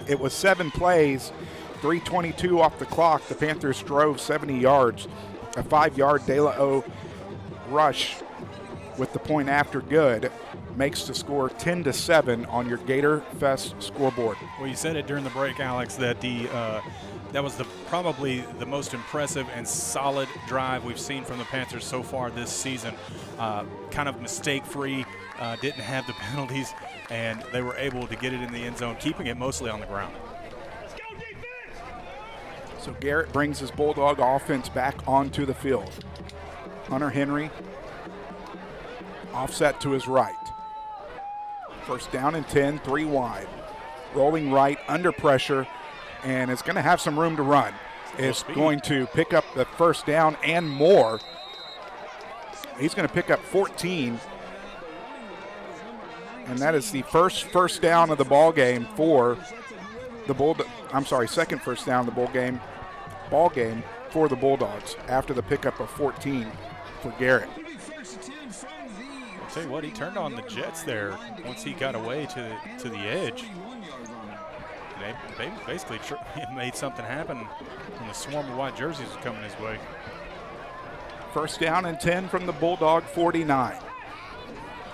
It was 7 plays, 3:22 off the clock. The Panthers drove 70 yards, a 5-yard Dela-O rush with the point after good makes the score 10-7 on your Gator Fest scoreboard. Well, you said it during the break, Alex, that that was probably the most impressive and solid drive we've seen from the Panthers so far this season. Kind of mistake-free, didn't have the penalties, and they were able to get it in the end zone, keeping it mostly on the ground. So Garrett brings his Bulldog offense back onto the field. Hunter Henry, offset to his right. First down and 10, 3 wide. Rolling right, under pressure, and it's going to have some room to run. It's going to pick up the first down and more. He's going to pick up 14. And that is the first down of the ball game for the second first down of the ball game for the Bulldogs after the pickup of 14 for Garrett. I'll tell you what, he turned on the Jets there once he got away to the edge. They basically made something happen when the swarm of white jerseys was coming his way. First down and 10 from the Bulldog 49.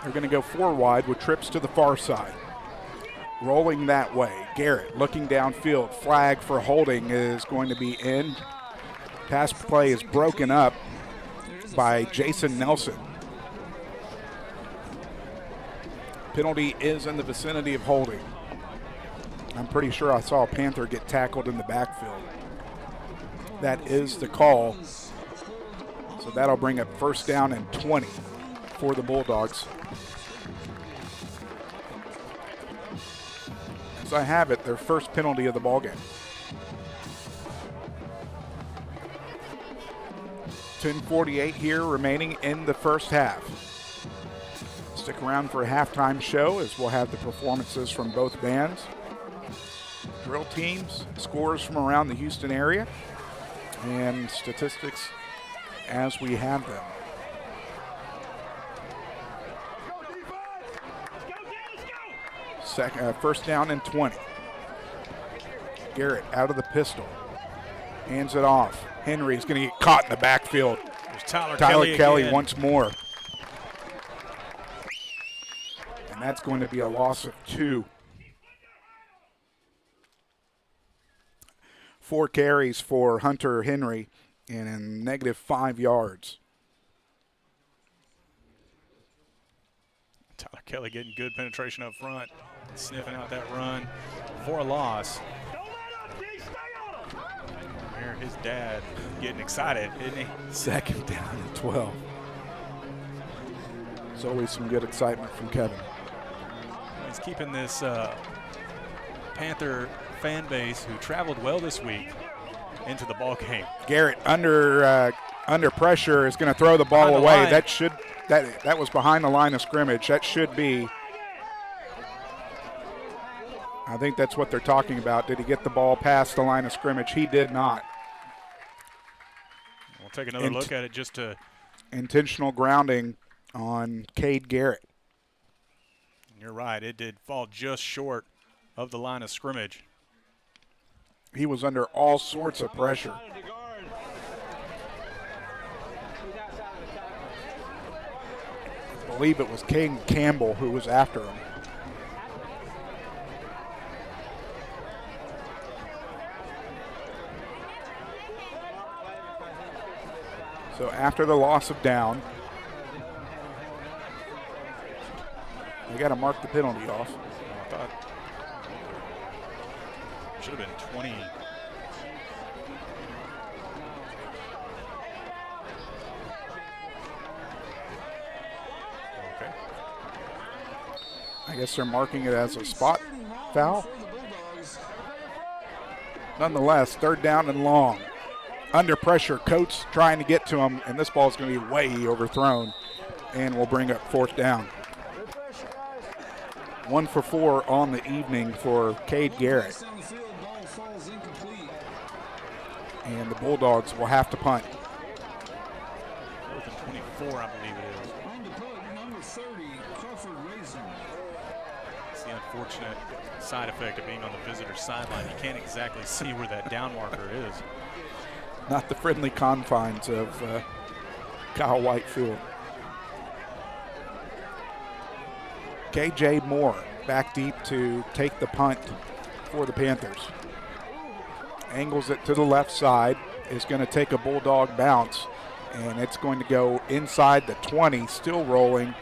They're going to go 4 wide with trips to the far side. Rolling that way. Garrett looking downfield. Flag for holding is going to be in. Pass play is broken up by Jason Nelson. Penalty is in the vicinity of holding. I'm pretty sure I saw a Panther get tackled in the backfield. That is the call. So that'll bring up first down and 20 for the Bulldogs. As I have it, their first penalty of the ballgame. 10:48 here remaining in the first half. Stick around for a halftime show as we'll have the performances from both bands, drill teams, scores from around the Houston area, and statistics as we have them. First down and 20. Garrett out of the pistol. Hands it off. Henry's going to get caught in the backfield. There's Tyler Kelly again. once more. And that's going to be a loss of 2. 4 carries for Hunter Henry and a negative 5 yards. Tyler Kelly getting good penetration up front, sniffing out that run for a loss. Here, his dad getting excited, isn't he? Second down and 12. There's always some good excitement from Kevin. He's keeping this Panther fan base who traveled well this week into the ball game. Garrett under pressure is going to throw the ball away. That was behind the line of scrimmage. That should be. I think that's what they're talking about. Did he get the ball past the line of scrimmage? He did not. We'll take another look at it just to. Intentional grounding on Cade Garrett. You're right. It did fall just short of the line of scrimmage. He was under all sorts of pressure. I believe it was Caden Campbell who was after him. So after the loss of down, they got to mark the penalty off. I thought it should have been 20. Okay. I guess they're marking it as a spot foul. Nonetheless, third down and long. Under pressure, Coates trying to get to him, and this ball is going to be way overthrown, and will bring up fourth down. 1 for 4 on the evening for Cade Garrett. And the Bulldogs will have to punt. 4th and 24, I believe it is. It's the unfortunate side effect of being on the visitor sideline. You can't exactly see where that down marker is. Not the friendly confines of Kyle White Field. KJ Moore back deep to take the punt for the Panthers. Angles it to the left side, is going to take a Bulldog bounce, and it's going to go inside the 20, still rolling.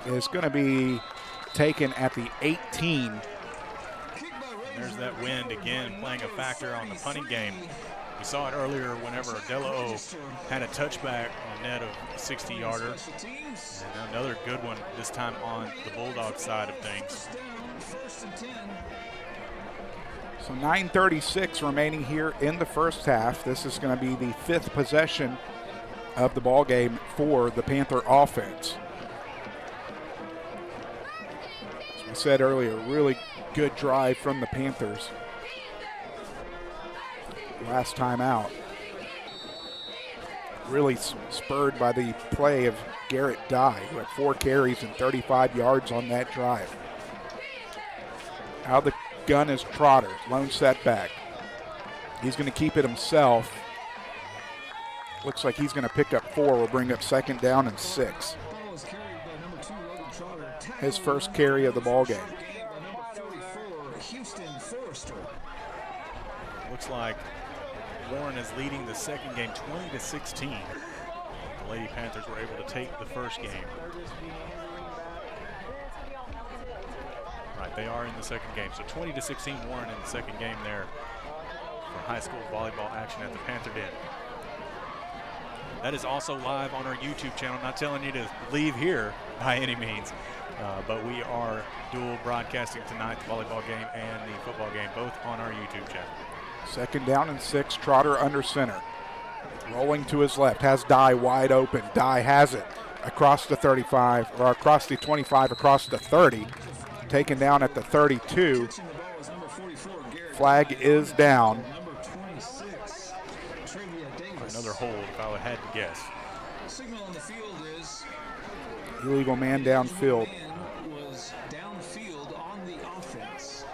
It's going to be taken at the 18. And there's that wind again playing a factor on the punting game. We saw it earlier whenever Delo had a touchback on a net of a 60-yarder. And another good one this time on the Bulldog side of things. So 9:36 remaining here in the first half. This is going to be the 5th possession of the ball game for the Panther offense. As we said earlier, really good drive from the Panthers. Last time out. Really spurred by the play of Garrett Dye, who had 4 carries and 35 yards on that drive. Out of the gun is Trotter, lone setback. He's going to keep it himself. Looks like he's going to pick up 4. Will bring up 2nd down and 6. His first carry of the ball game. Looks like Warren is leading the second game 20-16. The Lady Panthers were able to take the first game. Right, they are in the second game. So 20-16 Warren in the second game there for high school volleyball action at the Panther Den. That is also live on our YouTube channel. Not telling you to leave here by any means, but we are dual broadcasting tonight, the volleyball game and the football game, both on our YouTube channel. 2nd down and 6, Trotter under center. Rolling to his left, has Dye wide open. Dye has it across the 35, or across the 25, across the 30. Taken down at the 32. Flag is down. Another hold, if I had to guess. Signal on the field is Illegal man downfield. was downfield on the offense.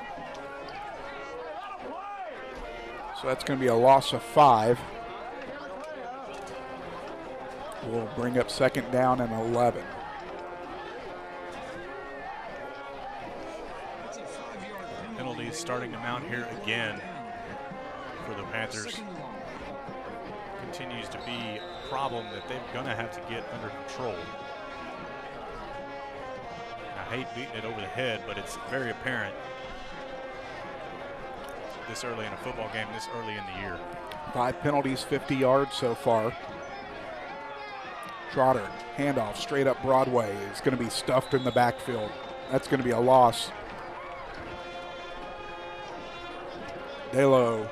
So that's going to be a loss of 5. We'll bring up second down and 11. Penalties starting to mount here again for the Panthers. Continues to be a problem that they're going to have to get under control. I hate beating it over the head, but it's very apparent this early in a football game, this early in the year. 5 penalties, 50 yards so far. Trotter, handoff, straight up Broadway. Is going to be stuffed in the backfield. That's going to be a loss. Delo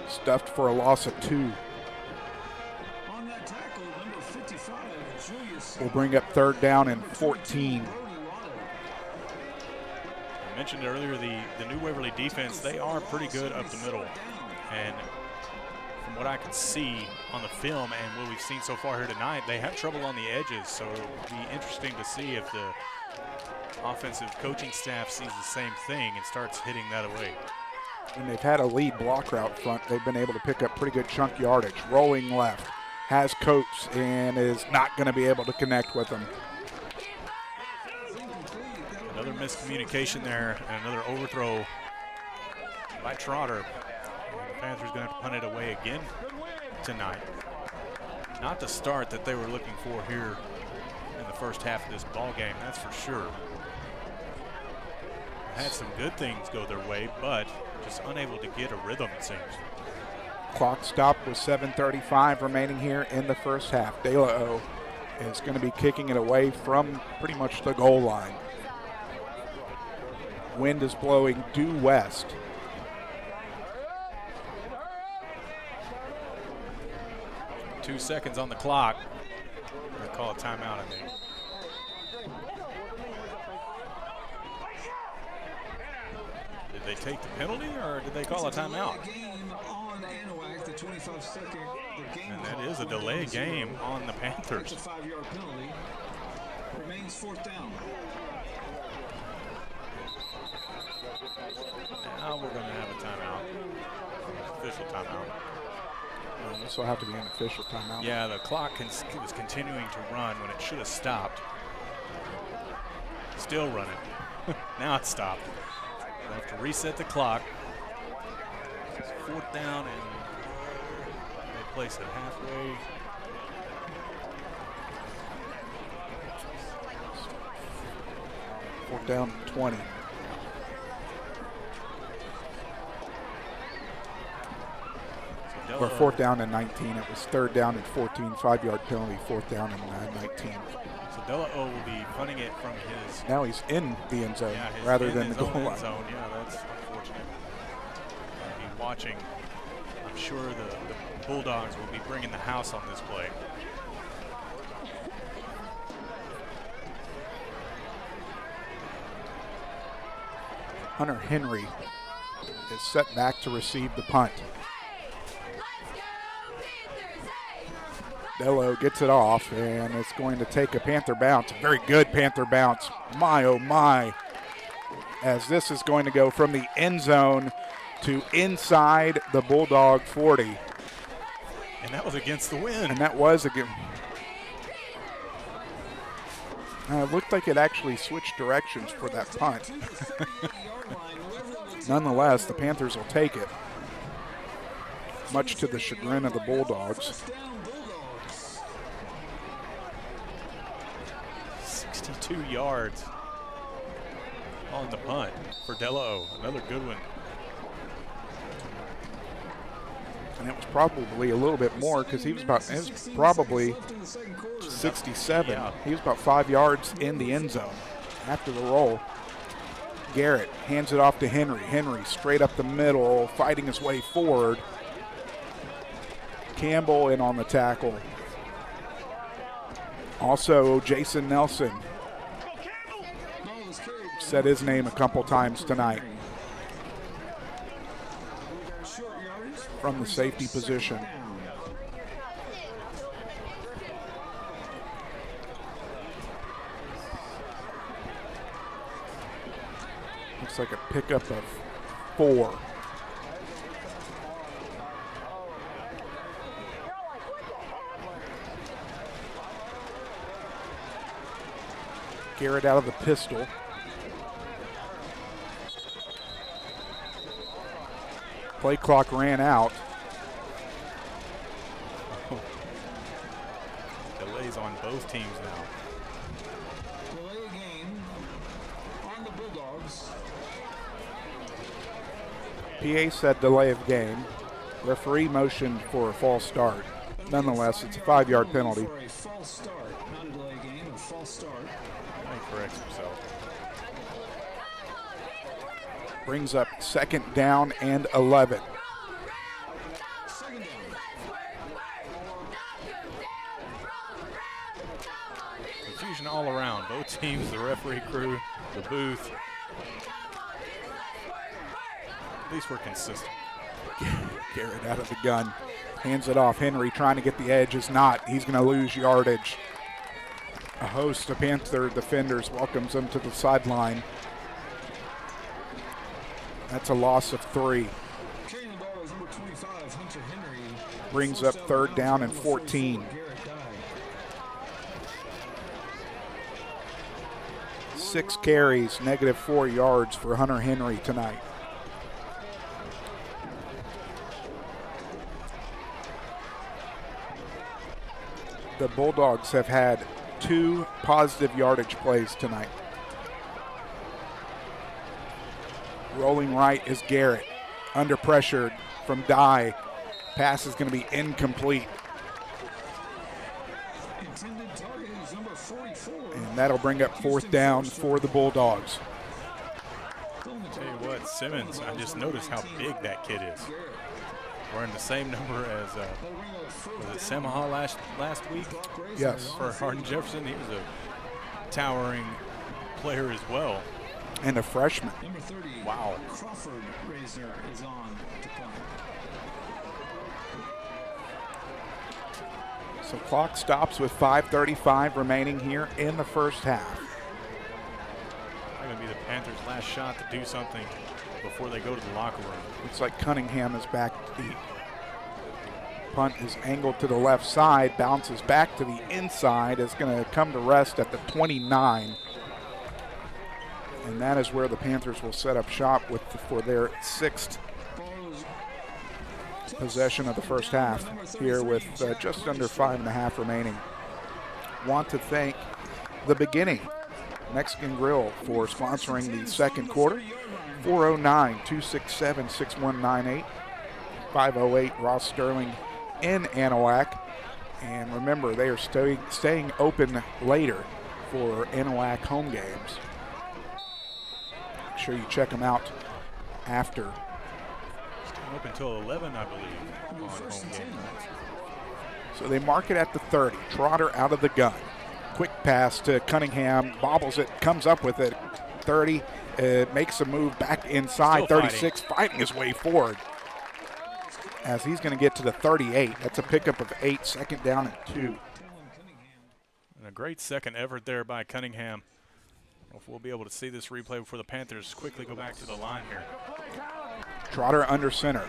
stuffed for a loss of 2. On that tackle, number 55, Julius. We'll bring up third down and 14. I mentioned earlier the new Waverly defense, they are pretty good up the middle. And from what I can see on the film and what we've seen so far here tonight, they have trouble on the edges. So it'll be interesting to see if the offensive coaching staff sees the same thing and starts hitting that away. When they've had a lead blocker out front, they've been able to pick up pretty good chunk yardage. Rolling left, has Coates and is not going to be able to connect with him. Another miscommunication there and another overthrow by Trotter. And the Panthers going to have to punt it away again tonight. Not the start that they were looking for here in the first half of this ball game, that's for sure. Had some good things go their way, but just unable to get a rhythm, it seems. Clock stopped with 7:35 remaining here in the first half. De La O is going to be kicking it away from pretty much the goal line. Wind is blowing due west. Two seconds on the clock. They call a timeout, I think. Did they take the penalty or did they call a timeout? And that is a delay game on the Panthers. It's a 5-yard penalty. Remains fourth down. Now we're going to have a timeout. Official timeout. This will have to be an official timeout. Yeah, the clock was continuing to run when it should have stopped. Still running. Now it's stopped. We'll have to reset the clock. It's fourth down and they place it halfway. Fourth down 20. Or fourth down and 19. It was third down and 14, 5-yard penalty, fourth down and 19. So De La O will be punting it from his. Now he's in the end zone Yeah, rather than the goal line. Zone. Yeah, that's unfortunate. I'll be watching. I'm sure the Bulldogs will be bringing the house on this play. Hunter Henry is set back to receive the punt. Delo gets it off, and it's going to take a Panther bounce. A very good Panther bounce. My, oh my. As this is going to go from the end zone to inside the Bulldog 40. And that was against the wind. And that was again. It looked like it actually switched directions for that punt. Nonetheless, the Panthers will take it, much to the chagrin of the Bulldogs. 62 yards on the punt for De La O. Another good one. And it was probably a little bit more because it was probably 67. Yeah. He was about 5 yards in the end zone after the roll. Garrett hands it off to Henry. Henry straight up the middle, fighting his way forward. Campbell in on the tackle. Also, Jason Nelson said his name a couple times tonight from the safety position. Looks like a pickup of 4. Garrett out of the pistol. Play clock ran out. Delays on both teams now. Delay a game on the Bulldogs. PA said delay of game. Referee motioned for a false start. Nonetheless, it's a 5-yard penalty. For a false start, not a delay game, a false start. He corrects himself. Brings up 2nd down and 11. Second down. Confusion all around. Both teams, the referee crew, the booth. At least we're consistent. Garrett out of the gun. Hands it off. Henry trying to get the edge. Is not. He's going to lose yardage. A host of Panther defenders welcomes him to the sideline. That's a loss of 3. Carrying the ball is number 25, Hunter Henry. Brings up 3rd down and 14. 6 carries, -4 yards for Hunter Henry tonight. The Bulldogs have had 2 positive yardage plays tonight. Rolling right is Garrett. Under pressure from Dye. Pass is going to be incomplete. Intended target is number 44. And that'll bring up 4th down for the Bulldogs. Tell you what, Simmons, I just noticed how big that kid is. Wearing the same number as was it Samaha last week? Yes. For Hardin Jefferson, he was a towering player as well. And a freshman. Number 30. Wow. Crawford Razor is on to punt. So clock stops with 5:35 remaining here in the first half. That's going to be the Panthers' last shot to do something before they go to the locker room. Looks like Cunningham is back deep. Punt is angled to the left side, bounces back to the inside, is going to come to rest at the 29. And that is where the Panthers will set up shop for their 6th possession of the first half here with just under 5.5 remaining. Want to thank The Beginning Mexican Grill for sponsoring the second quarter. 409-267-6198. 508 Ross Sterling in Anahuac. And remember, they are staying open later for Anahuac home games. Make sure you check them out after. Staying open until 11, I believe, on home game nights. So they mark it at the 30. Trotter out of the gun. Quick pass to Cunningham, bobbles it, comes up with it. 30, makes a move back inside. Still 36, fighting his way forward. As he's going to get to the 38. That's a pickup of 8, 2nd down and 2. And a great second effort there by Cunningham. If we'll be able to see this replay before the Panthers quickly go back to the line here. Trotter under center.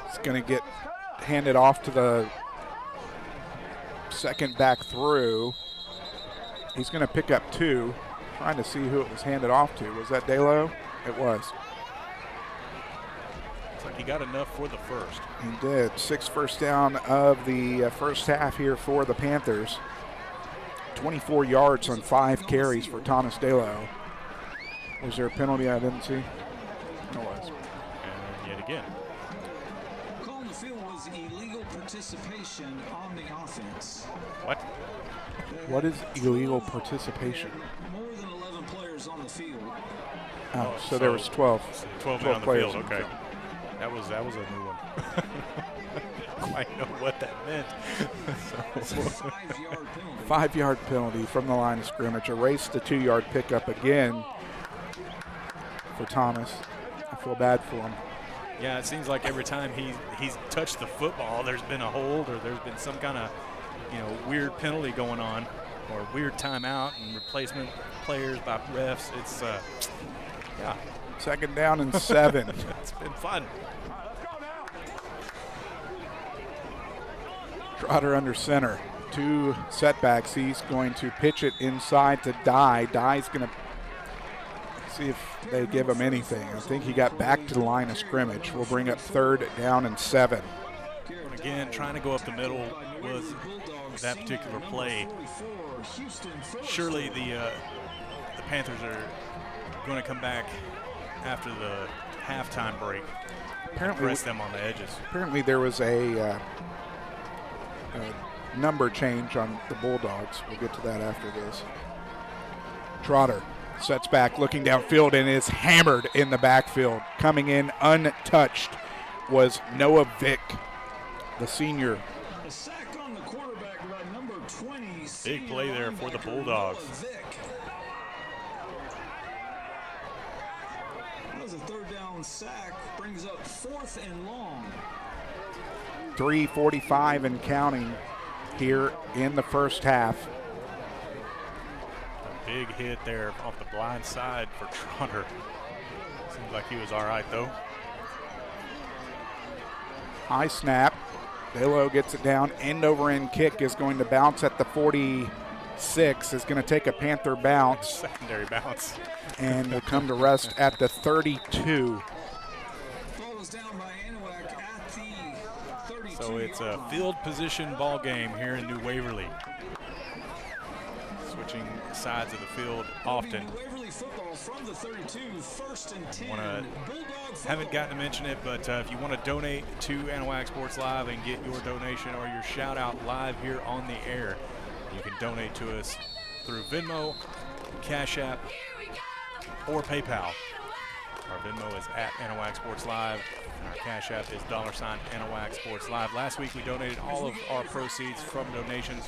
It's going to get handed off to the second back through. He's going to pick up 2. Trying to see who it was handed off to. Was that Delo? It was. Looks like he got enough for the first. He did. 6th first down of the first half here for the Panthers. 24 yards on 5 carries for Thomas Delo. Was there a penalty I didn't see? There was. And yet again. Call on the field was illegal participation on the offense. What? What is illegal participation? More than 11 players on the field. Oh, so there was 12. 12 men on the players field, on the okay. field. That was a new one. quite know what that meant. It's a 5-yard penalty. 5-yard penalty from the line of scrimmage. Erase the 2-yard pickup again for Thomas. I feel bad for him. Yeah, it seems like every time he's touched the football, there's been a hold or there's been some kind of, weird penalty going on or weird timeout and replacement players by refs. It's, yeah. 2nd down and 7. It's been fun. Trotter under center. 2 setbacks. He's going to pitch it inside to Dye. Dye's going to see if they give him anything. I think he got back to the line of scrimmage. We'll bring up 3rd down and 7. Again, trying to go up the middle was that particular play. Surely the Panthers are going to come back after the halftime break. Apparently, press them on the edges. Apparently there was a number change on the Bulldogs. We'll get to that after this. Trotter sets back, looking downfield, and is hammered in the backfield. Coming in untouched was Noah Vick, the senior. A sack on the quarterback by number 20. Big play there for the Bulldogs. That was a 3rd down sack. Brings up 4th and long. 3:45 and counting here in the first half. A big hit there off the blind side for Trotter. Seems like he was all right, though. High snap. Belo gets it down. End over end kick is going to bounce at the 46. Is going to take a Panther bounce. Secondary bounce. And will come to rest at the 32. Ball was down by Anahuac at the 32. So it's a field position ball game here in New Waverly. Switching sides of the field often. Waverly football from the 32, 1st and 10. Haven't gotten to mention it, but if you want to donate to Anahuac Sports Live and get your donation or your shout out live here on the air, you can donate to us through Venmo, CashApp, or PayPal. Our Venmo is at AnahuacSportsLive. Our Cash App is $AnahuacSportsLive. Last week we donated all of our proceeds from donations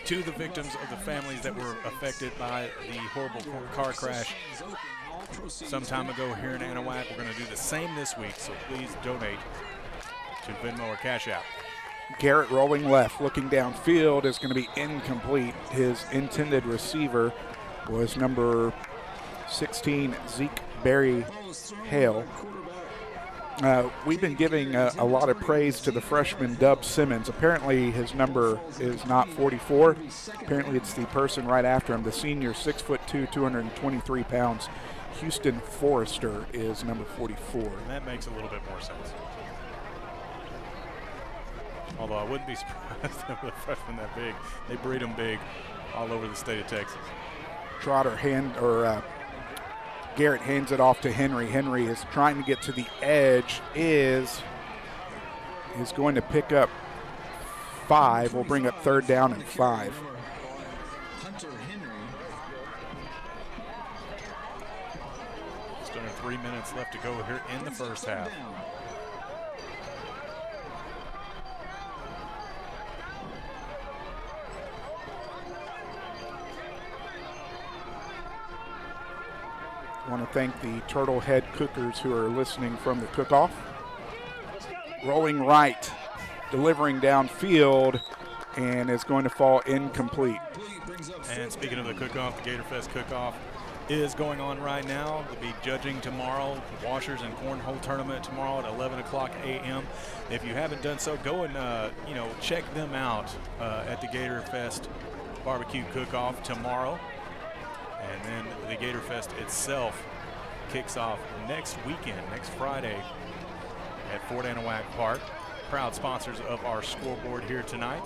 to the victims of the families that were affected by the horrible car crash some time ago here in Anahuac. We're going to do the same this week, so please donate to Venmo or Cash App. Garrett rolling left, looking downfield, is going to be incomplete. His intended receiver was number 16, Zeke Barry Hale. We've been giving a lot of praise to the freshman Dub Simmons. Apparently his number is not 44. Apparently it's the person right after him, the senior, 6'2", 223 pounds. Houston Forrester is number 44. And that makes a little bit more sense. Although I wouldn't be surprised if a freshman that big. They breed them big all over the state of Texas. Trotter Garrett hands it off to Henry. Henry is trying to get to the edge, is going to pick up 5. We'll bring up 3rd down and 5. Hunter Henry. Just under 3 minutes left to go here in the first half. I want to thank the Turtle Head cookers who are listening from the cook-off. Rolling right, delivering downfield, and is going to fall incomplete. And speaking of the cook-off, the GatorFest cook-off is going on right now. They'll be judging tomorrow, Washers and Cornhole Tournament tomorrow at 11 o'clock a.m. If you haven't done so, go and check them out at the GatorFest barbecue cook-off tomorrow. And then the GatorFest itself kicks off next weekend, next Friday at Fort Anahuac Park. Proud sponsors of our scoreboard here tonight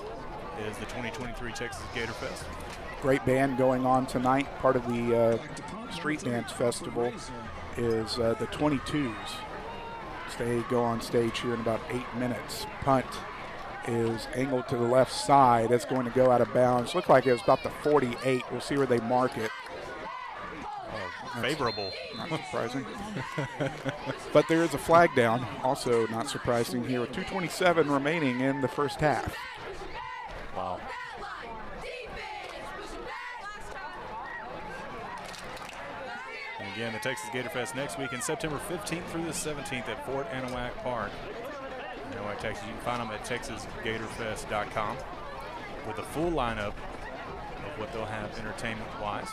is the 2023 Texas GatorFest. Great band going on tonight. Part of the Street Dance Festival is the 22s. They go on stage here in about 8 minutes. Punt is angled to the left side. It's going to go out of bounds. Looked like it was about the 48. We'll see where they mark it. favorable. Not surprising. But there is a flag down, also not surprising here with 2:27 remaining in the first half. Wow. And again, the Texas Gator Fest next week in September 15th through the 17th at Fort Anahuac Park. Anahuac, Texas. You can find them at texasgatorfest.com with a full lineup of what they'll have entertainment-wise.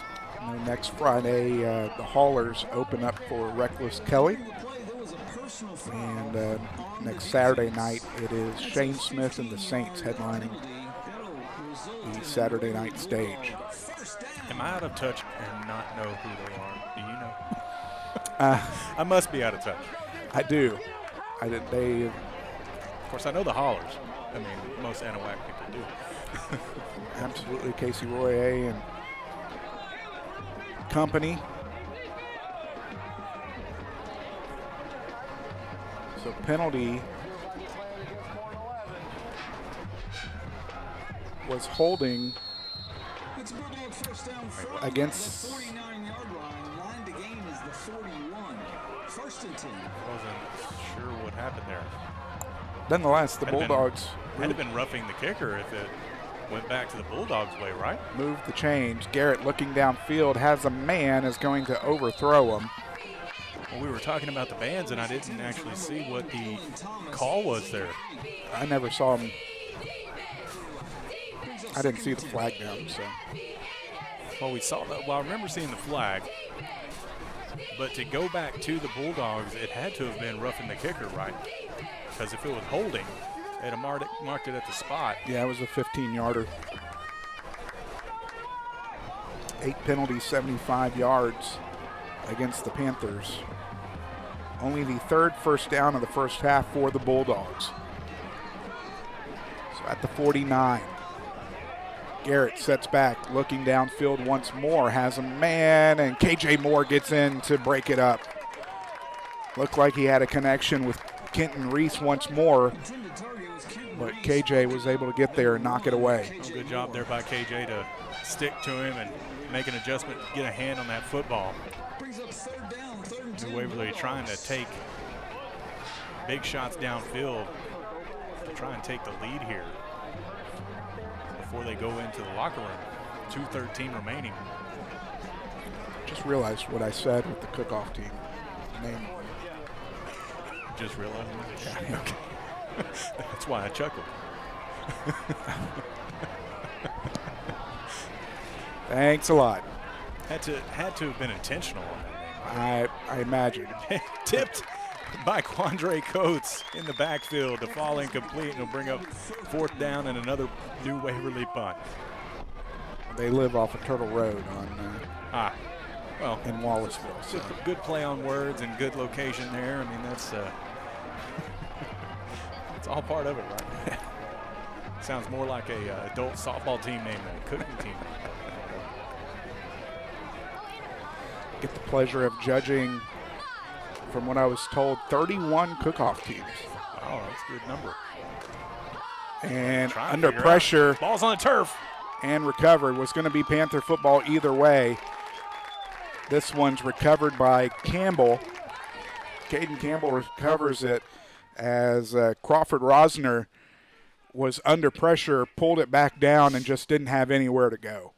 Next Friday, the Haulers open up for Reckless Kelly. And next Saturday night, it is Shane Smith and the Saints headlining the Saturday night stage. Am I out of touch and not know who they are? Do you know? I must be out of touch. I do. They. Of course, I know the Haulers. I mean, most Anahuac people do. Absolutely, Casey Royer and company. So penalty was holding against 49-yard line. Line to gain is the 41. First and 10. Wasn't sure what happened there. Nonetheless, the Bulldogs Had been roughing the kicker if it went back to the Bulldogs' way, right? moved the change. Garrett looking downfield, has a man, is going to overthrow him. Well, we were talking about the bands, and I didn't actually see what the call was there. I never saw him. I didn't see the flag down, so. Well, we saw that. Well, I remember seeing the flag, but to go back to the Bulldogs, it had to have been roughing the kicker, right? Because if it was holding, they'd have marked it at the spot. Yeah, it was a 15-yarder. 8 penalties, 75 yards against the Panthers. Only the third first down of the first half for the Bulldogs. So at the 49, Garrett sets back, looking downfield once more, has a man, and KJ Moore gets in to break it up. Looked like he had a connection with Kenton Reese once more, but KJ was able to get there and knock it away. Oh, good job there by KJ to stick to him and make an adjustment, get a hand on that football. New Waverly trying to take big shots downfield to try and take the lead here before they go into the locker room. 2:13 remaining. Just realized what I said with the Kickoff team name. Just realized. Yeah, okay. That's why I chuckled. Thanks a lot. Had to have been intentional on that. I imagine. Tipped by Quandre Coates in the backfield to fall incomplete, and will bring up 4th down and another New Waverly punt. They live off of Turtle Road in Wallaceville. So. Good play on words and good location there. I mean, that's it's all part of it, right? Sounds more like a adult softball team name than a cooking team. Get the pleasure of judging, from what I was told, 31 Kickoff teams. Oh, that's a good number. And under pressure. Ball's on the turf. And recovered. Was going to be Panther football either way. This one's recovered by Campbell. Caden Campbell recovers it as Crawford Rosner was under pressure, pulled it back down, and just didn't have anywhere to go.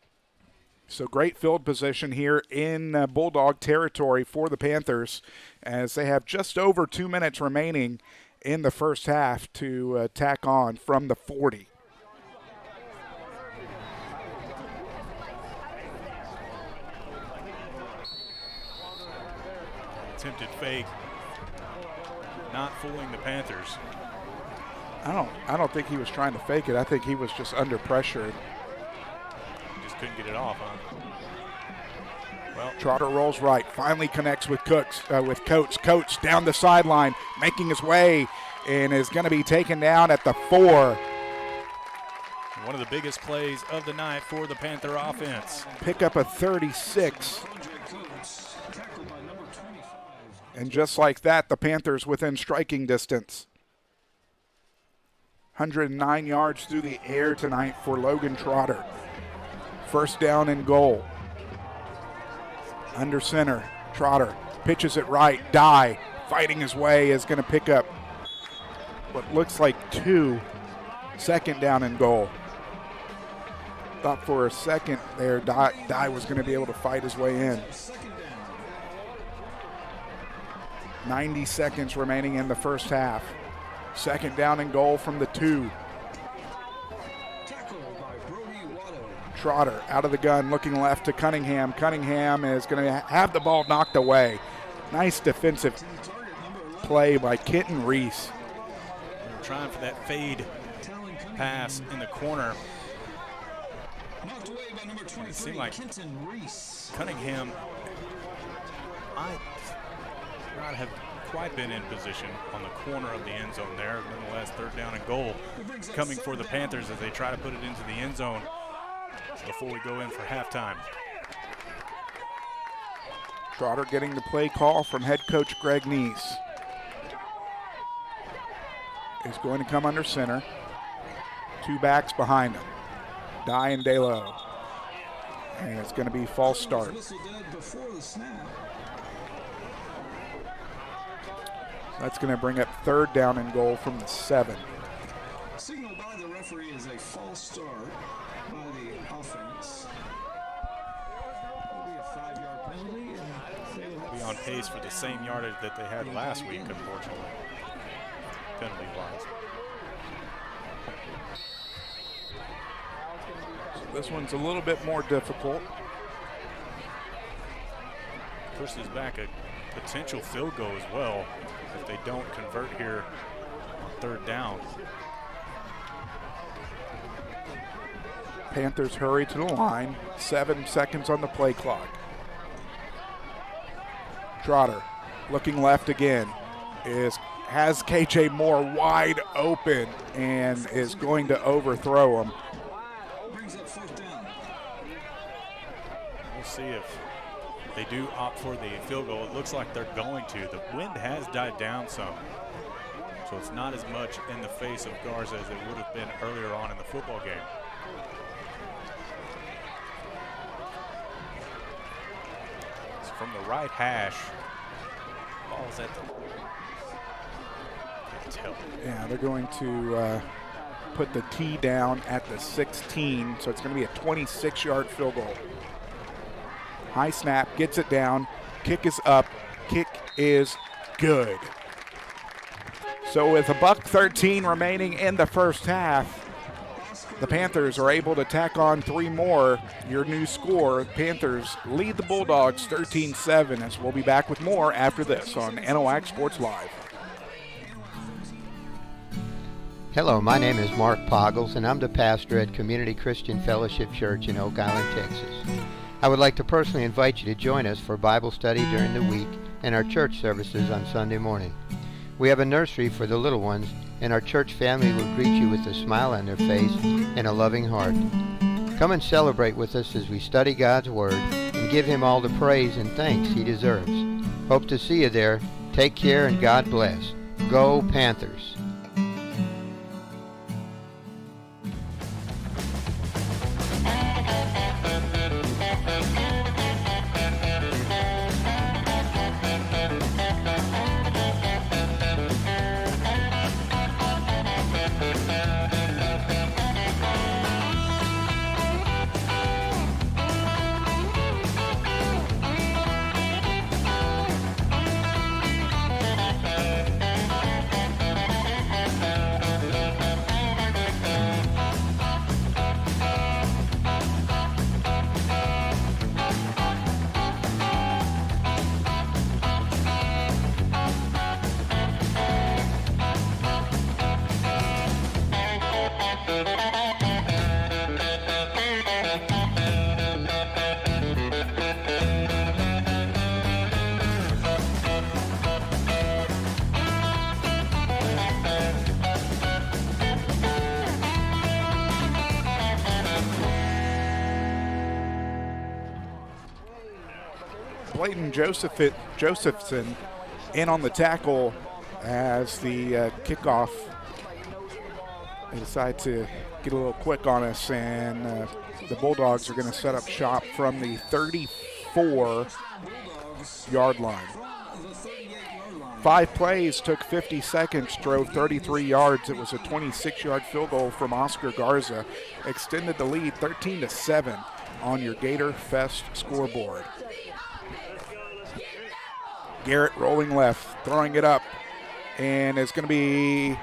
So great field position here in Bulldog territory for the Panthers, as they have just over 2 minutes remaining in the first half to tack on from the 40. Attempted fake, not fooling the Panthers. I don't think he was trying to fake it. I think he was just under pressure. Just couldn't get it off, huh? Well, Trotter rolls right, finally connects with Coates. Coates down the sideline, making his way, and is going to be taken down at the 4. One of the biggest plays of the night for the Panther offense. Pick up a 36. And just like that, the Panthers within striking distance. 109 yards through the air tonight for Logan Trotter. First down and goal. Under center, Trotter pitches it right. Dye, fighting his way, is going to pick up what looks like 2. Second down and goal. Thought for a second there Dye was going to be able to fight his way in. 90 seconds remaining in the first half. Second down and goal from the 2. Trotter out of the gun, looking left to Cunningham. Cunningham is going to have the ball knocked away. Nice defensive play by Kenton Reese. They're trying for that fade pass in the corner. It seemed like Cunningham might not have quite been in position on the corner of the end zone there. Nonetheless, third down and goal coming for the Panthers as they try to put it into the end zone before we go in for halftime. Trotter getting the play call from head coach Greg Neese. Is going to come under center. 2 backs behind him. Dye and DeLo. And it's going to be false start. That's going to bring up third down and goal from the 7. Signal by the referee is a false start by the offense. It'll be a 5-yard penalty. And be on pace for the same yardage that they had last week, unfortunately, penalty-wise. This one's a little bit more difficult. Pushes back a potential field goal as well if they don't convert here on third down. Panthers hurry to the line. 7 seconds on the play clock. Trotter looking left again. Has KJ Moore wide open and is going to overthrow him. We'll see if they do opt for the field goal. It looks like they're going to. The wind has died down some, so it's not as much in the face of Garza as it would have been earlier on in the football game. So from the right hash, ball's at the tail. Yeah, they're going to put the tee down at the 16, so it's going to be a 26-yard field goal. High snap, gets it down, kick is up, kick is good. So with $1:13 remaining in the first half, the Panthers are able to tack on 3 more. Your new score, Panthers lead the Bulldogs 13-7, as we'll be back with more after this on Anahuac Sports Live. Hello, my name is Mark Poggles, and I'm the pastor at Community Christian Fellowship Church in Oak Island, Texas. I would like to personally invite you to join us for Bible study during the week and our church services on Sunday morning. We have a nursery for the little ones, and our church family will greet you with a smile on their face and a loving heart. Come and celebrate with us as we study God's Word and give Him all the praise and thanks He deserves. Hope to see you there. Take care and God bless. Go Panthers! Josephson in on the tackle as the kickoff. They decide to get a little quick on us, and the Bulldogs are going to set up shop from the 35 34-yard line. 5 plays, took 50 seconds, drove 33 yards. It was a 26-yard field goal from Oscar Garza. Extended the lead 13-7 on your Gator Fest scoreboard. Garrett rolling left, throwing it up, and it's going to be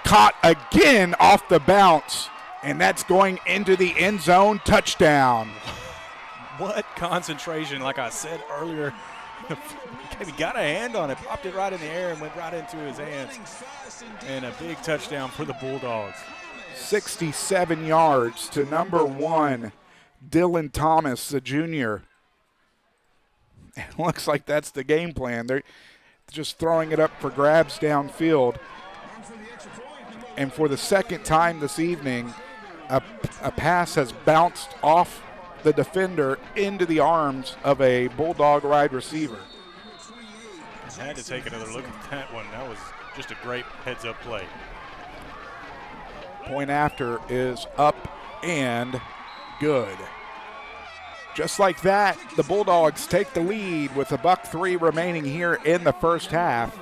caught again off the bounce, and that's going into the end zone. Touchdown. What concentration, like I said earlier. He got a hand on it, popped it right in the air and went right into his hands. And a big touchdown for the Bulldogs. 67 yards to number 1, Dylan Thomas, the junior. It looks like that's the game plan. They're just throwing it up for grabs downfield. And for the second time this evening, a pass has bounced off the defender into the arms of a Bulldog wide receiver. I had to take another look at that one. That was just a great heads-up play. Point after is up and good. Just like that, the Bulldogs take the lead with $1:03 remaining here in the first half.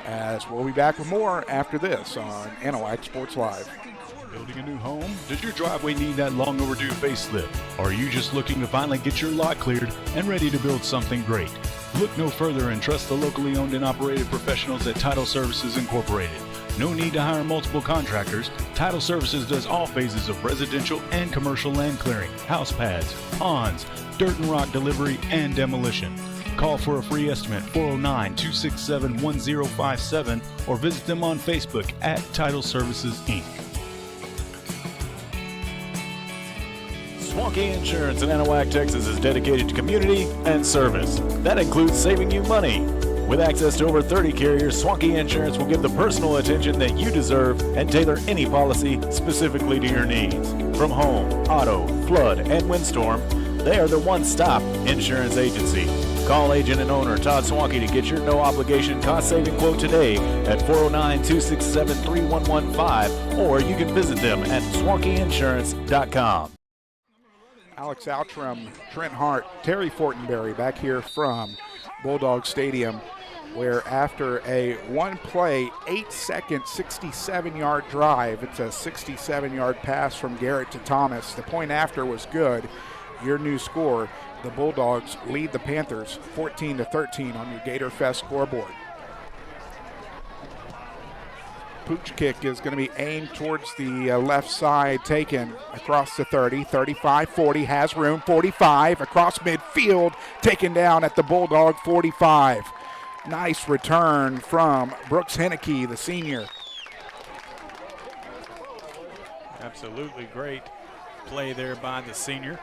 As we'll be back with more after this on Anahuac Sports Live. Building a new home? Does your driveway need that long overdue facelift? Or are you just looking to finally get your lot cleared and ready to build something great? Look no further and trust the locally owned and operated professionals at Title Services Incorporated. No need to hire multiple contractors. Title Services does all phases of residential and commercial land clearing, house pads, ponds, dirt and rock delivery, and demolition. Call for a free estimate, 409-267-1057, or visit them on Facebook at Title Services, Inc. Swanky Insurance in Anahuac, Texas is dedicated to community and service. That includes saving you money. With access to over 30 carriers, Swanky Insurance will give the personal attention that you deserve and tailor any policy specifically to your needs. From home, auto, flood, and windstorm, they are the one-stop insurance agency. Call agent and owner Todd Swanky to get your no-obligation cost-saving quote today at 409-267-3115, or you can visit them at swankyinsurance.com. Alex Outram, Trent Hart, Terry Fortenberry back here from Bulldog Stadium, where after a one-play, 8-second, 67-yard drive, it's a 67-yard pass from Garrett to Thomas. The point after was good. Your new score, the Bulldogs lead the Panthers 14-13 on your Gator Fest scoreboard. Pooch kick is going to be aimed towards the left side, taken across the 30, 35, 40, has room, 45, across midfield, taken down at the Bulldog 45. Nice return from Brooks Henneke, the senior. Absolutely great play there by the senior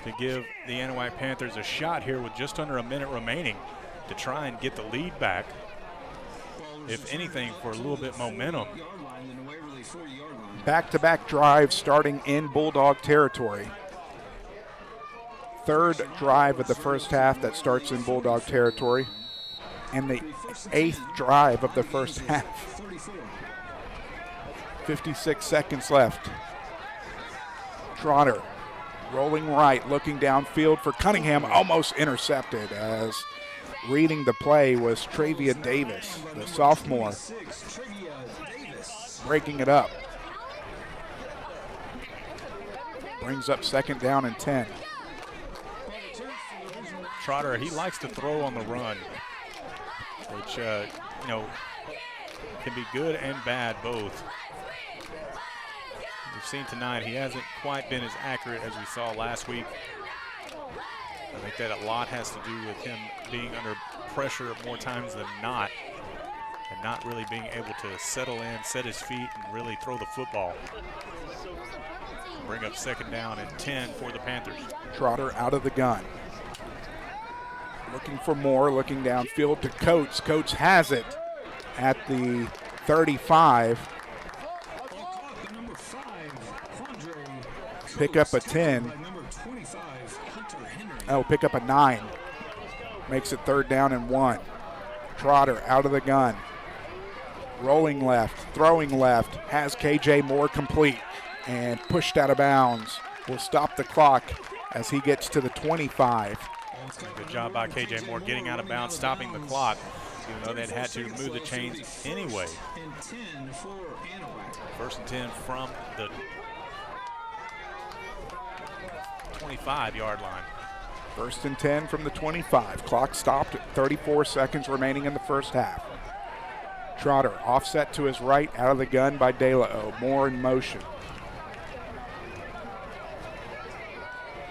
to give the Anahuac Panthers a shot here with just under a minute remaining to try and get the lead back. If anything, for a little bit momentum. Back-to-back drives starting in Bulldog territory. Third drive of the first half that starts in Bulldog territory, and the 8th drive of the first half. 56 seconds left. Trotter rolling right, looking downfield for Cunningham, almost intercepted as reading the play was Travia Davis, the sophomore, breaking it up. Brings up second down and 10. Trotter, he likes to throw on the run, which, can be good and bad both. We've seen tonight he hasn't quite been as accurate as we saw last week. I think that a lot has to do with him being under pressure more times than not and not really being able to settle in, set his feet, and really throw the football. Bring up second down and 10 for the Panthers. Trotter out of the gun. Looking for more, looking downfield to Coates. Coates has it at the 35. Pick up a 10. Pick up a 9. Makes it third down and 1. Trotter out of the gun. Rolling left, throwing left, has KJ Moore complete and pushed out of bounds. Will stop the clock as he gets to the 25. Good job by KJ Moore getting out of bounds, stopping the clock, even though they'd had to move the chains anyway. First and 10 from the 25-yard line. First and 10 from the 25. Clock stopped at 34 seconds remaining in the first half. Trotter offset to his right, out of the gun by De La O. Moore in motion.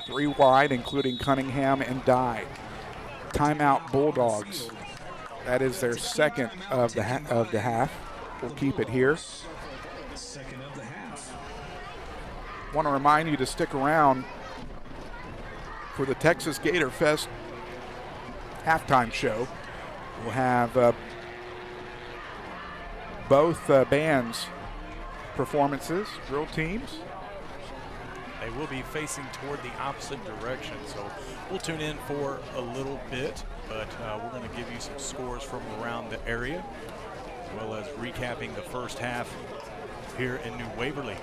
3 wide, including Cunningham and Dye. Timeout Bulldogs. That is their second of the half. We'll keep it here. Want to remind you to stick around for the Texas Gator Fest halftime show. We'll have both bands' performances, drill teams. They will be facing toward the opposite direction, so we'll tune in for a little bit, but we're going to give you some scores from around the area, as well as recapping the first half here in New Waverly.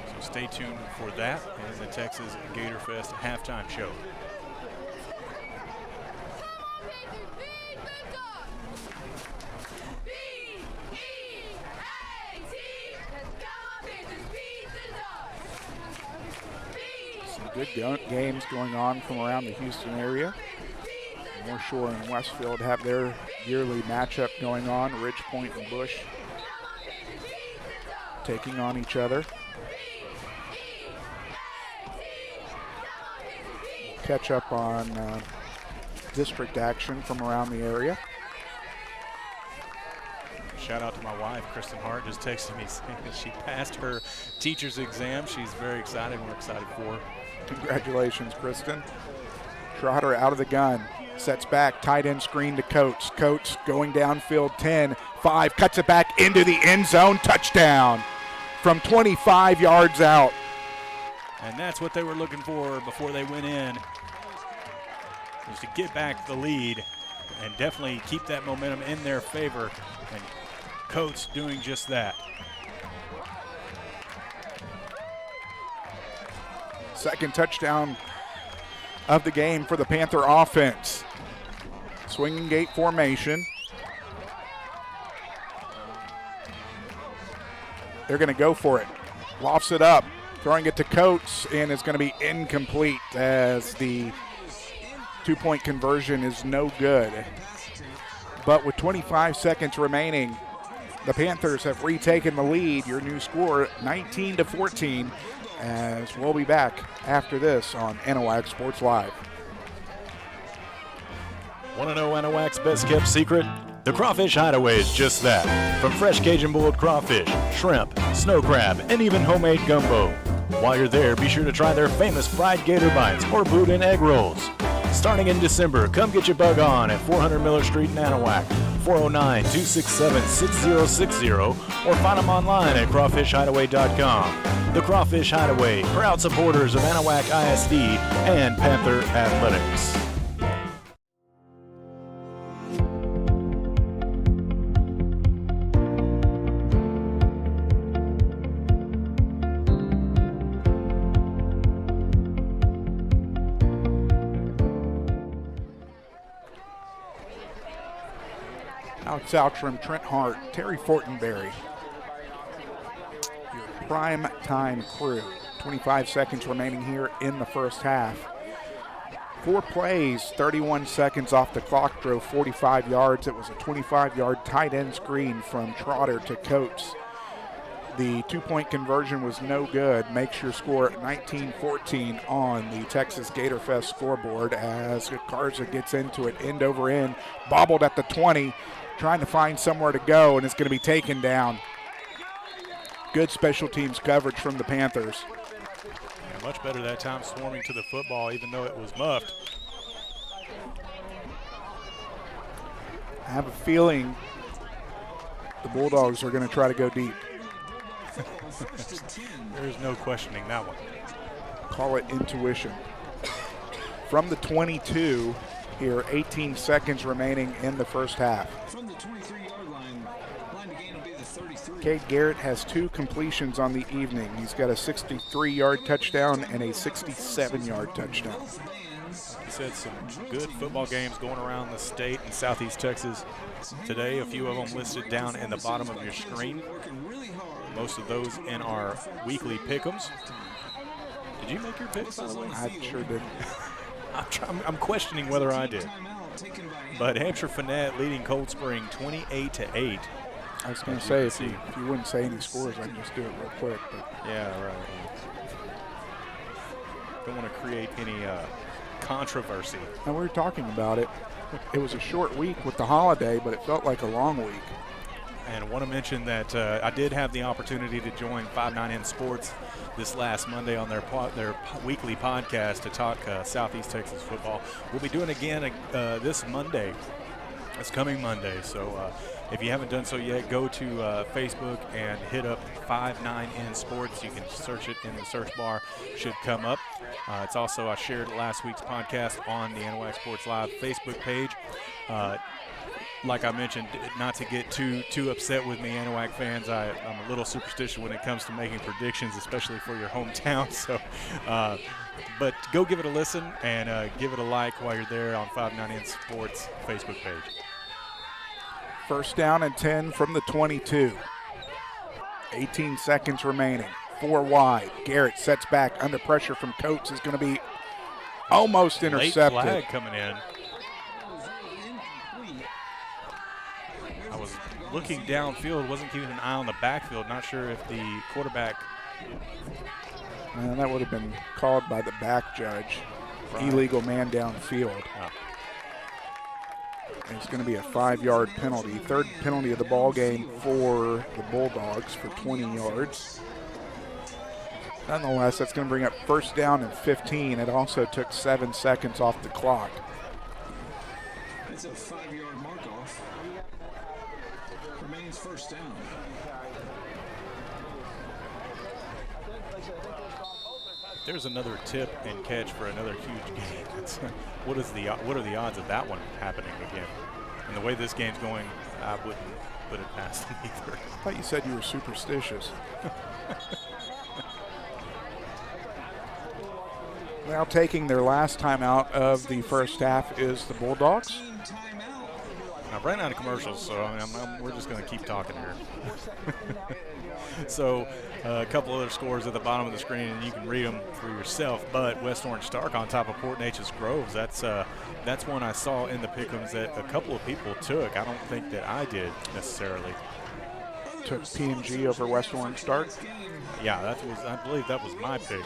So stay tuned for that in the Texas Gator Fest halftime show. Good games going on from around the Houston area. North Shore and Westfield have their yearly matchup going on. Ridge Point and Bush taking on each other. Catch up on district action from around the area. Shout out to my wife, Kristen Hart, just texted me saying that she passed her teacher's exam. She's very excited. We're excited for her. Congratulations, Kristen. Trotter out of the gun. Sets back, tight end screen to Coates. Coates going downfield 10, 5, cuts it back into the end zone. Touchdown from 25 yards out. And that's what they were looking for before they went in, was to get back the lead and definitely keep that momentum in their favor. And Coates doing just that. Second touchdown of the game for the Panther offense. Swinging gate formation. They're going to go for it. Lofts it up, throwing it to Coates, and it's going to be incomplete as the 2-point conversion is no good. But with 25 seconds remaining, the Panthers have retaken the lead. Your new score, 19-14. As we'll be back after this on Anahuac Sports Live. Want to know Anahuac's best kept secret? The Crawfish Hideaway is just that. From fresh Cajun boiled crawfish, shrimp, snow crab, and even homemade gumbo. While you're there, be sure to try their famous fried gator bites or boudin egg rolls. Starting in December, come get your bug on at 400 Miller Street in Anahuac, 409-267-6060, or find them online at crawfishhideaway.com. The Crawfish Hideaway, proud supporters of Anahuac ISD and Panther Athletics. Alex Outram, Trent Hart, Terry Fortenberry. Your prime time crew. 25 seconds remaining here in the first half. 4 plays, 31 seconds off the clock, drove 45 yards. It was a 25-yard tight end screen from Trotter to Coates. The 2-point conversion was no good. Makes your score 19-14 on the Texas Gator Fest scoreboard as Garza gets into it end over end, bobbled at the 20, trying to find somewhere to go, and it's going to be taken down. Good special teams coverage from the Panthers. Yeah, much better that time, swarming to the football, even though it was muffed. I have a feeling the Bulldogs are going to try to go deep. There's no questioning that one. Call it intuition. From the 22 here, 18 seconds remaining in the first half. From the 23-yard line to gain will be the 33. Cade Garrett has 2 completions on the evening. He's got a 63-yard touchdown and a 67-yard touchdown. He said some good football games going around the state in Southeast Texas today. A few of them listed down in the bottom of your screen. Most of those in our weekly pick'ems. Did you make your picks, by the way? I sure did. I'm questioning whether I did. But Hampshire Finette leading Cold Spring 28-8. I was going to say, if you wouldn't say any scores, I'd just do it real quick. But. Yeah, right. Don't want to create any controversy. And we were talking about it. It was a short week with the holiday, but it felt like a long week. And I want to mention that I did have the opportunity to join 5-9 Sports this last Monday on their weekly podcast to talk Southeast Texas football. We'll be doing it again this Monday. It's coming Monday. So if you haven't done so yet, go to Facebook and hit up 5-9 Sports. You can search it in the search bar. Should come up. It's also, I shared last week's podcast on the Anahuac Sports Live Facebook page. Like I mentioned, not to get too upset with me, Anahuac fans. I'm a little superstitious when it comes to making predictions, especially for your hometown. So, but go give it a listen and give it a like while you're there on 5-9 Sports Facebook page. First down and 10 from the 22. 18 seconds remaining. 4 wide. Garrett sets back under pressure from Coates. Is going to be almost intercepted. Late flag coming in. I was looking downfield, wasn't keeping an eye on the backfield. Not sure if the quarterback. Man, that would have been called by the back judge. Right. Illegal man downfield. Oh. It's going to be a 5-yard penalty. Third penalty of the ball game for the Bulldogs for 20 yards. Nonetheless, that's going to bring up first down and 15. It also took 7 seconds off the clock. That's a 5-yard mark off. Remains first down. There's another tip and catch for another huge game. What are the odds of that one happening again? And the way this game's going, I wouldn't put it past them either. I thought you said you were superstitious. Now taking their last timeout of the first half is the Bulldogs. I ran out of commercials, so we're just going to keep talking here. So a couple other scores at the bottom of the screen, and you can read them for yourself. But West Orange Stark on top of Port Neches Groves. That's one I saw in the pick'ems that a couple of people took. I don't think that I did necessarily. Took P&G over West Orange Stark. Yeah, I believe that was my pick.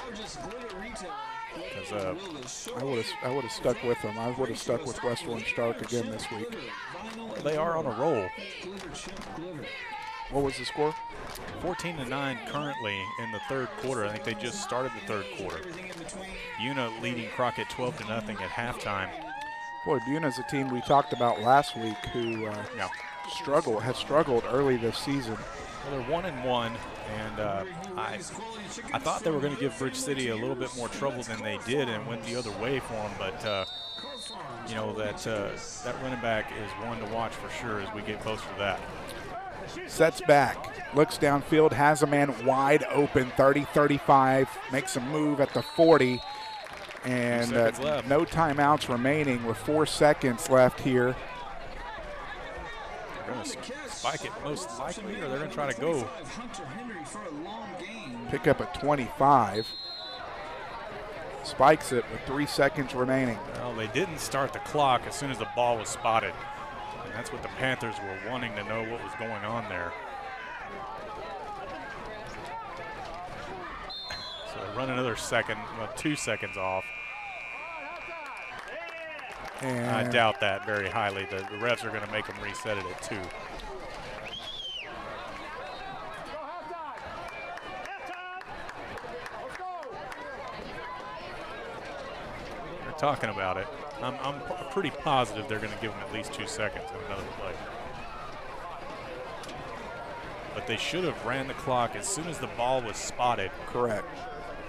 I would have stuck with them. I would have stuck with West Orange Stark again this week. They are on a roll. What was the score? 14-9 currently in the third quarter. I think they just started the third quarter. Buna leading Crockett 12-0 at halftime. Boy, Buna's a team we talked about last week who has struggled early this season. Well, they're 1-1, and I thought they were going to give Bridge City a little bit more trouble than they did, and went the other way for them. But you know that running back is one to watch for sure as we get closer to that. Sets back, looks downfield, has a man wide open, 30-35, makes a move at the 40, and no timeouts remaining with 4 seconds left here. They're going to spike it most likely, or they're going to try to go. Pick up a 25. Spikes it with 3 seconds remaining. Well, they didn't start the clock as soon as the ball was spotted. And that's what the Panthers were wanting to know what was going on there. So they run another 2 seconds off. And I doubt that very highly. The refs are going to make them reset it at 2. They're talking about it. I'm pretty positive they're going to give them at least 2 seconds in another play. But they should have ran the clock as soon as the ball was spotted. Correct.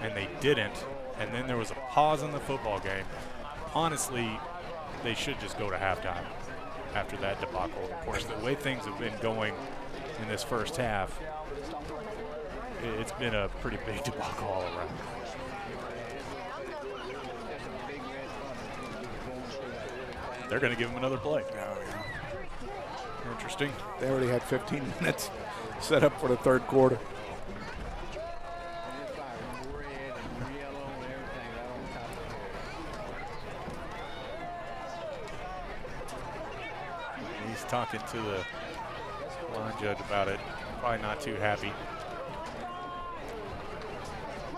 And they didn't. And then there was a pause in the football game. Honestly, they should just go to halftime after that debacle. Of course, the way things have been going in this first half. It's been a pretty big debacle all around. They're going to give him another play. Oh, yeah. Interesting. They already had 15 minutes set up for the third quarter. He's talking to the line judge about it. Probably not too happy.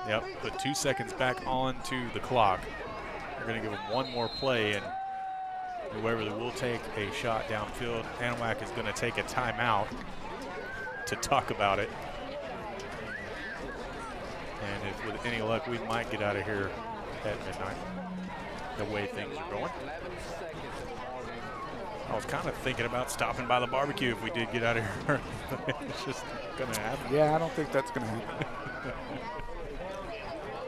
Yep, put 2 seconds back onto the clock. They're going to give him one more play, and Waverly will take a shot downfield. Anahuac is going to take a timeout to talk about it. And if with any luck, we might get out of here at midnight, the way things are going. I was kind of thinking about stopping by the barbecue if we did get out of here. It's just going to happen. Yeah, I don't think that's going to happen.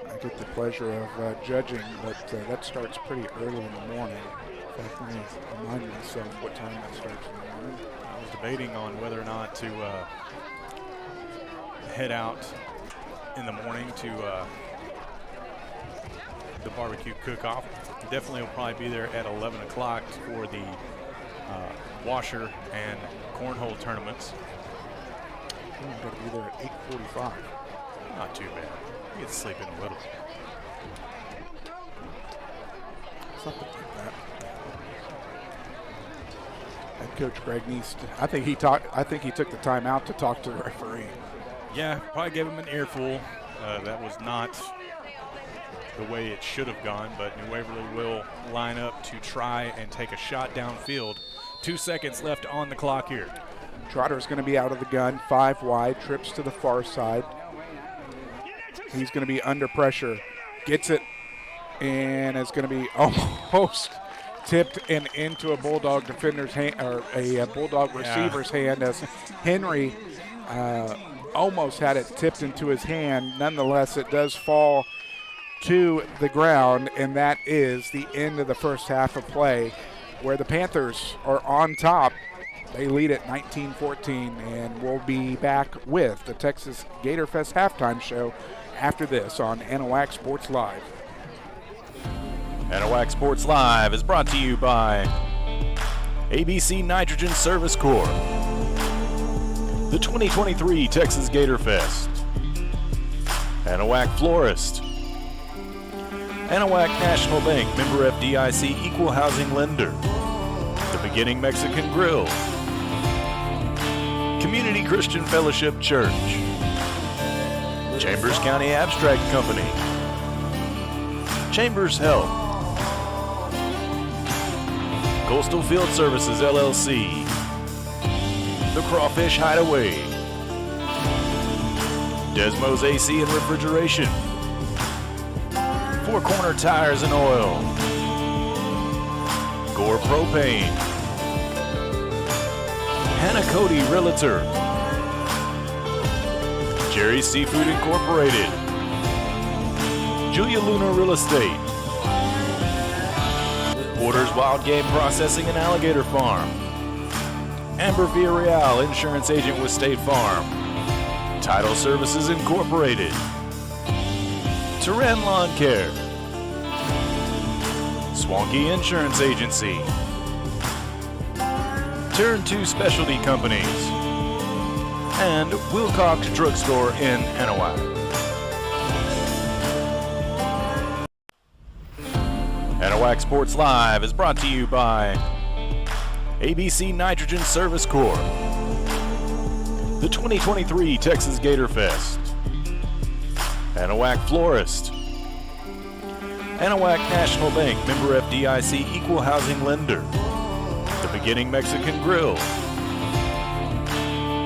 I get the pleasure of judging, but that starts pretty early in the morning. In fact, let me remind myself what time that starts in the morning. I was debating on whether or not to head out in the morning to the barbecue cook-off. Definitely will probably be there at 11 o'clock for the washer and cornhole tournaments. I'm going to be there at 8:45. Not too bad. You get to sleep in a little. Something like that. Head coach Greg Neist, I think he took the time out to talk to the referee. Yeah, probably gave him an earful. That was not the way it should have gone, but New Waverly will line up to try and take a shot downfield. 2 seconds left on the clock here. Trotter's going to be out of the gun, 5 wide, trips to the far side. He's going to be under pressure, gets it, and it's going to be almost tipped and into a Bulldog defender's hand, or a Bulldog receiver's hand, as Henry almost had it tipped into his hand. Nonetheless, it does fall to the ground, and that is the end of the first half of play, where the Panthers are on top. They lead at 19-14, and we'll be back with the Texas Gator Fest halftime show after this on Anahuac Sports Live. Anahuac Sports Live is brought to you by ABC Nitrogen Service Corps, the 2023 Texas Gator Fest, Anahuac Florist, Anahuac National Bank, member FDIC, equal housing lender, The Beginning Mexican Grill, Community Christian Fellowship Church, Chambers County Abstract Company, Chambers Health, Coastal Field Services LLC, The Crawfish Hideaway, Desmo's AC and Refrigeration, Four Corner Tires and Oil, Gore Propane, Hannah Cody Realtor, Jerry's Seafood Incorporated, Julia Luna Real Estate, Porter's Wild Game Processing and Alligator Farm, Amber Villarreal, Insurance Agent with State Farm, Title Services Incorporated, Turan Lawn Care, Swanky Insurance Agency, Turn 2 Specialty Companies, and Wilcox Drugstore in Anahuac. Anahuac Sports Live is brought to you by ABC Nitrogen Service Corps, the 2023 Texas Gator Fest, Anahuac Florist, Anahuac National Bank, member FDIC, equal housing lender, The Beginning Mexican Grill,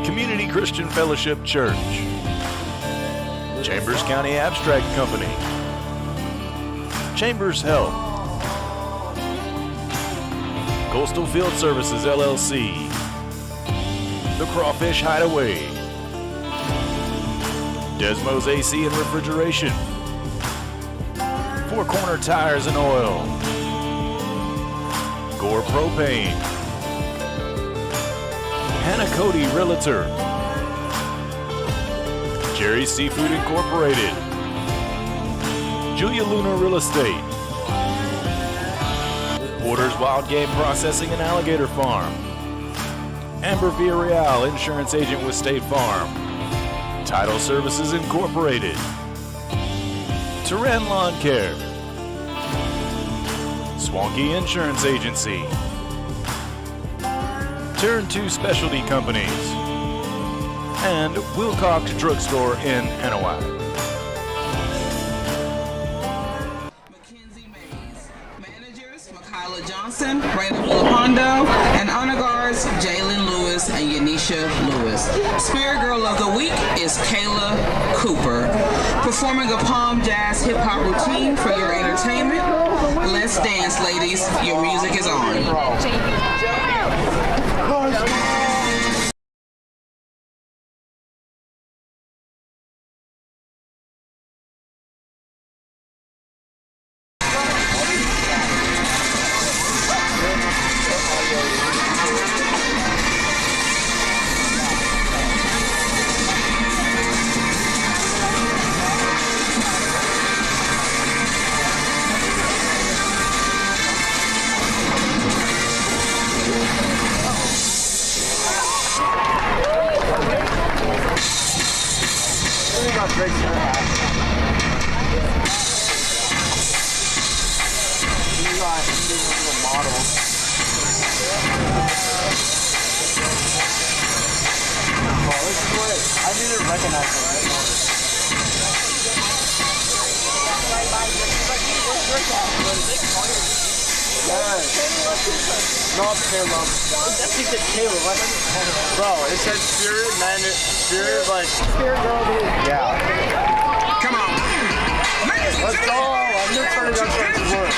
Community Christian Fellowship Church, Chambers County Abstract Company, Chambers Health, Coastal Field Services LLC, The Crawfish Hideaway, Desmo's AC and Refrigeration, Four Corner Tires and Oil, Gore Propane, Hannah Cody Realtor, Cherry Seafood Incorporated, Julia Luna Real Estate, Porter's Wild Game Processing and Alligator Farm, Amber Villarreal, insurance agent with State Farm, Title Services Incorporated, Turan Lawn Care, Swanky Insurance Agency, Turn 2 Specialty Companies, and Wilcox Drugstore in Anahuac. Johnson, Raina Villapando, and honor guards Jalen Lewis and Yanisha Lewis. Spirit Girl of the Week is Kayla Cooper. Performing a palm jazz hip hop routine for your entertainment. Let's dance, ladies. Your music is on. Bro, it said Spirit, man. Spirit, like. Spirit Girl, dude. Yeah. Come on. Let's go. I'm just trying to go to work.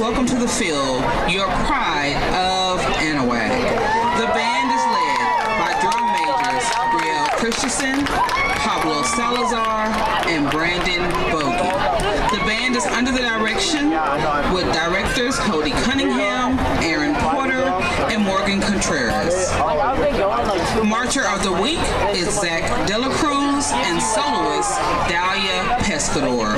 welcome to the field, your pride of Anahuac. The band is led by drum majors Brielle Christensen, Pablo Salazar, and Brandon Bogey. The band is under the direction with directors Cody Cunningham, Aaron Porter, and Morgan Contreras. Marcher of the Week is Zach Delacruz and soloist Dahlia Pescador.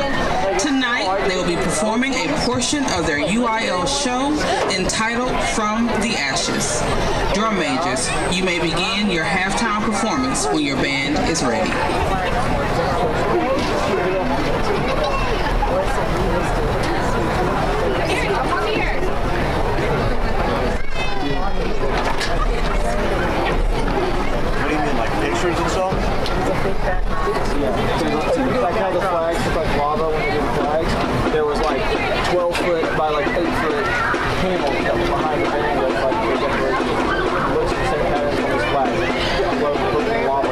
Tonight, they will be performing a portion of their UIL show entitled From the Ashes. Drum majors, you may begin your halftime performance when your band is ready. 12-foot by like 8-foot camel coming behind the band with like the decoration. Looks the same pattern as this flag. Looking lava.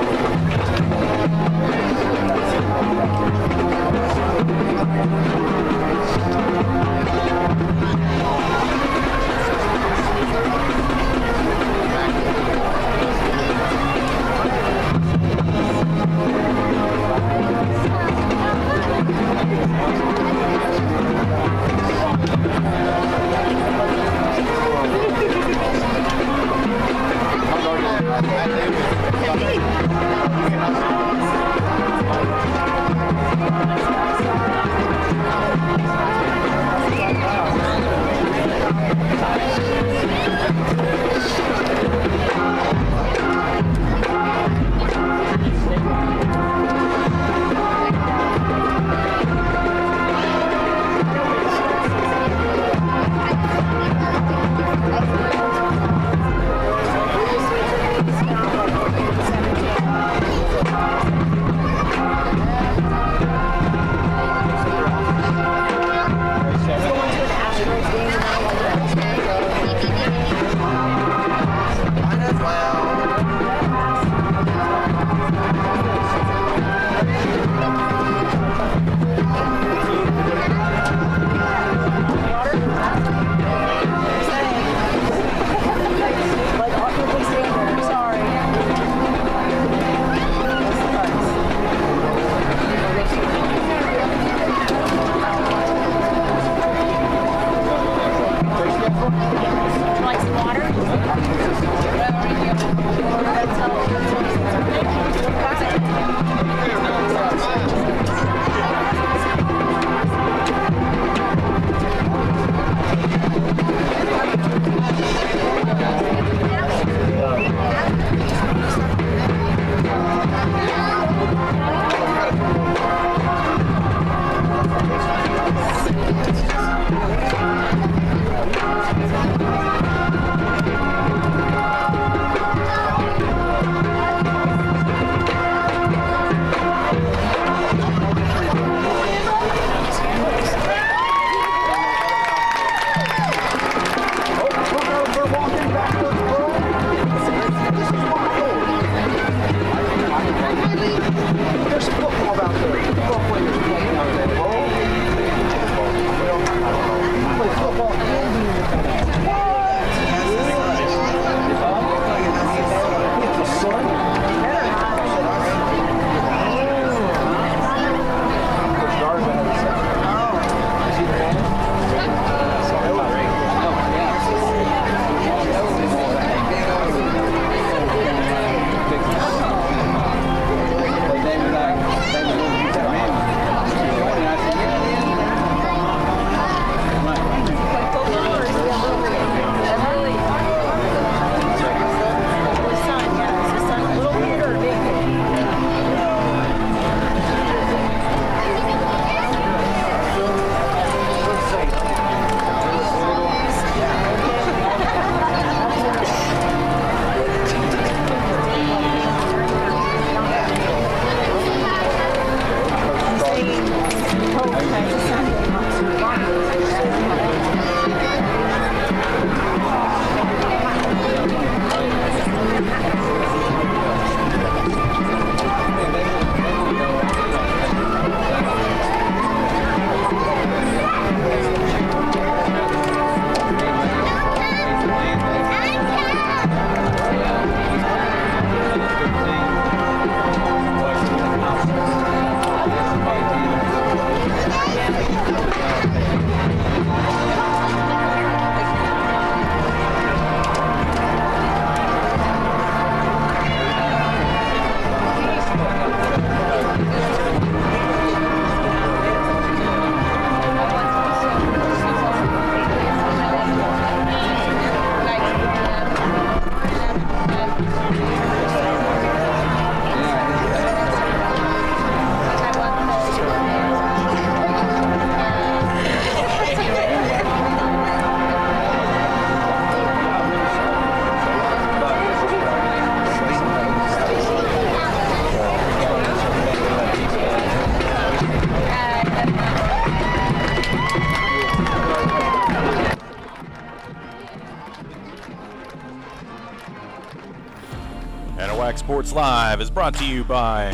Anahuac Sports Live is brought to you by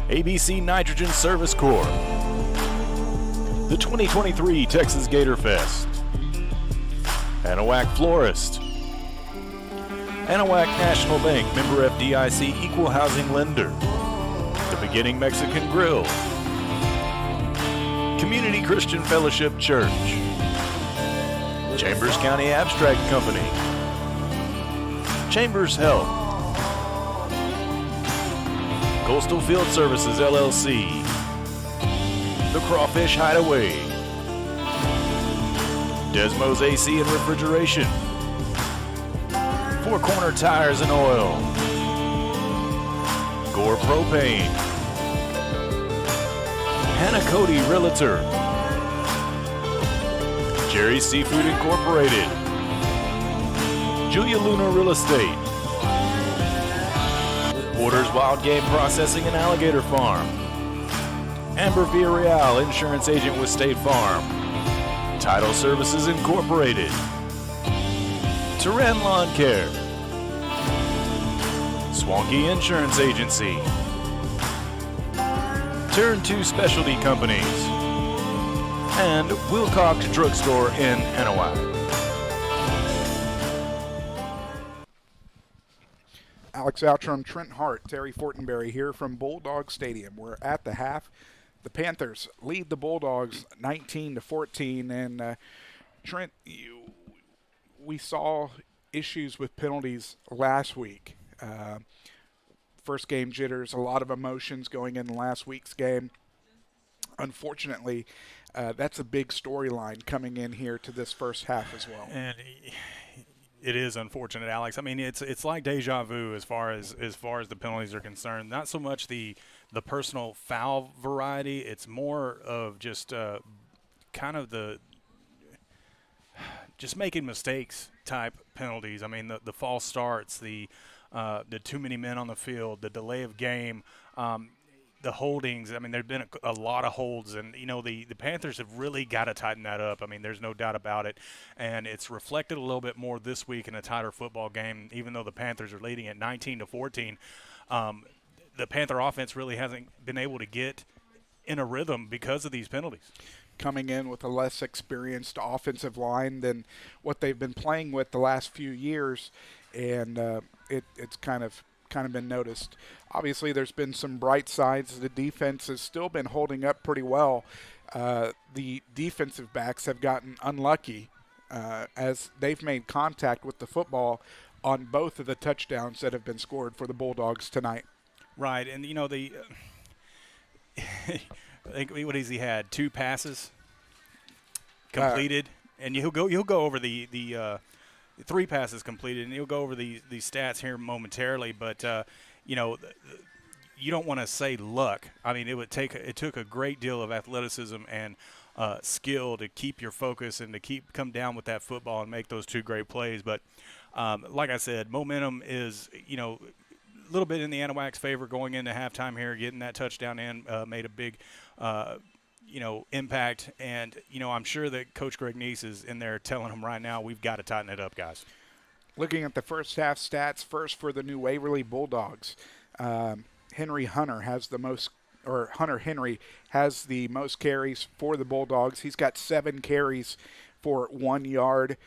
ABC Nitrogen Service Corps, the 2023 Texas Gator Fest, Anahuac Florist, Anahuac National Bank, member FDIC, equal housing lender, the Beginning Mexican Grill, Community Christian Fellowship Church, Chambers County Abstract Company, Chambers Health, Coastal Field Services LLC, The Crawfish Hideaway, Desmo's AC and Refrigeration, Four Corner Tires and Oil, Gore Propane, Hannah Cody Realtor, Jerry's Seafood Incorporated, Julia Luna Real Estate, Porter's Wild Game Processing and Alligator Farm, Amber Villarreal, Insurance Agent with State Farm, Title Services Incorporated, Turan Lawn Care, Swanky Insurance Agency, Turn 2 Specialty Companies, and Wilcox Drugstore in Anahuac. Alex Outram, Trent Hart, Terry Fortenberry here from Bulldog Stadium. We're at the half. The Panthers lead the Bulldogs 19-14, and Trent, we saw issues with penalties last week. First game jitters, a lot of emotions going in last week's game. Unfortunately, that's a big storyline coming in here to this first half as well. And it is unfortunate, Alex. I mean, it's like deja vu as far as the penalties are concerned. Not so much the personal foul variety. It's more of just kind of the just making mistakes type penalties. I mean, the false starts, the too many men on the field, the delay of game, the holdings. I mean, there've been a lot of holds, and the Panthers have really got to tighten that up. I mean, there's no doubt about it, and it's reflected a little bit more this week in a tighter football game. Even though the Panthers are leading at 19-14, the Panther offense really hasn't been able to get in a rhythm because of these penalties. Coming in with a less experienced offensive line than what they've been playing with the last few years, and it's kind of been noticed. Obviously, there's been some bright sides. The defense has still been holding up pretty well. The defensive backs have gotten unlucky as they've made contact with the football on both of the touchdowns that have been scored for the Bulldogs tonight. Right, and I think what has he had? 2 passes completed, and he'll go over the 3 passes completed, and he'll go over the stats here momentarily. But you don't want to say luck. I mean, it took a great deal of athleticism and skill to keep your focus and to come down with that football and make those 2 great plays. But like I said, momentum is a little bit in the Anahuac's favor going into halftime here. Getting that touchdown in made a big impact, and I'm sure that Coach Greg Neese is in there telling them right now, we've got to tighten it up, guys. Looking at the first half stats, first for the New Waverly Bulldogs, Hunter Henry has the most carries for the Bulldogs. He's got 7 carries for 1 yard.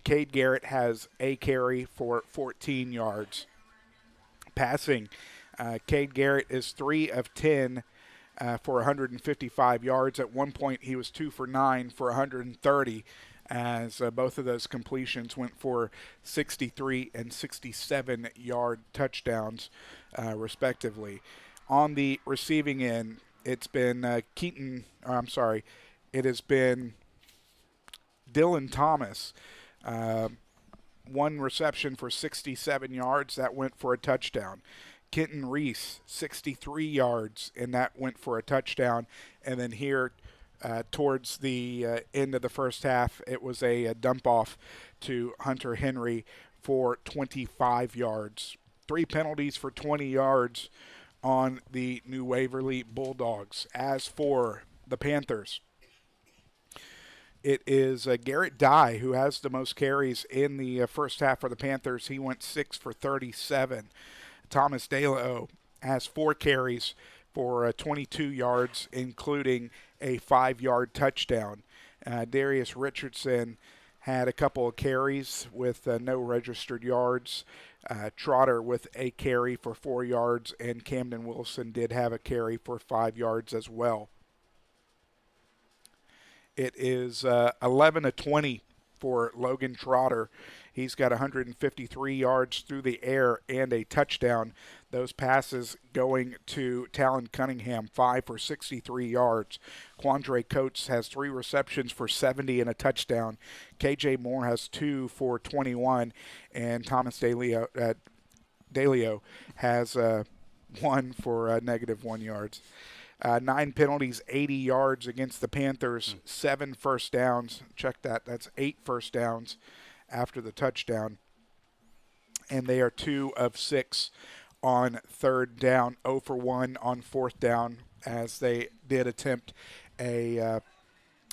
Cade Garrett has a carry for 14 yards. Passing, Cade Garrett is 3 of 10 for 155 yards. At one point, he was 2 for 9 for 130, as both of those completions went for 63 and 67-yard touchdowns, respectively. On the receiving end, it's been it has been Dylan Thomas. 1 reception for 67 yards. That went for a touchdown. Kenton Reese, 63 yards, and that went for a touchdown. And then here towards the end of the first half, it was a dump-off to Hunter Henry for 25 yards. 3 penalties for 20 yards on the New Waverly Bulldogs. As for the Panthers, it is Garrett Dye who has the most carries in the first half for the Panthers. He went 6 for 37. Thomas DeLeo has 4 carries for 22 yards, including a 5-yard touchdown. Darius Richardson had a couple of carries with no registered yards. Trotter with a carry for 4 yards, and Camden Wilson did have a carry for 5 yards as well. It is 11-20 for Logan Trotter. He's got 153 yards through the air and a touchdown. Those passes going to Talon Cunningham, 5 for 63 yards. Quandre Coates has 3 receptions for 70 and a touchdown. KJ Moore has 2 for 21, and Thomas DeLeo has 1 for -1 yards. 9 penalties, 80 yards against the Panthers, 7 first downs. Check that. That's 8 first downs after the touchdown. And they are 2 of 6 on third down, 0 for 1 on fourth down, as they did attempt a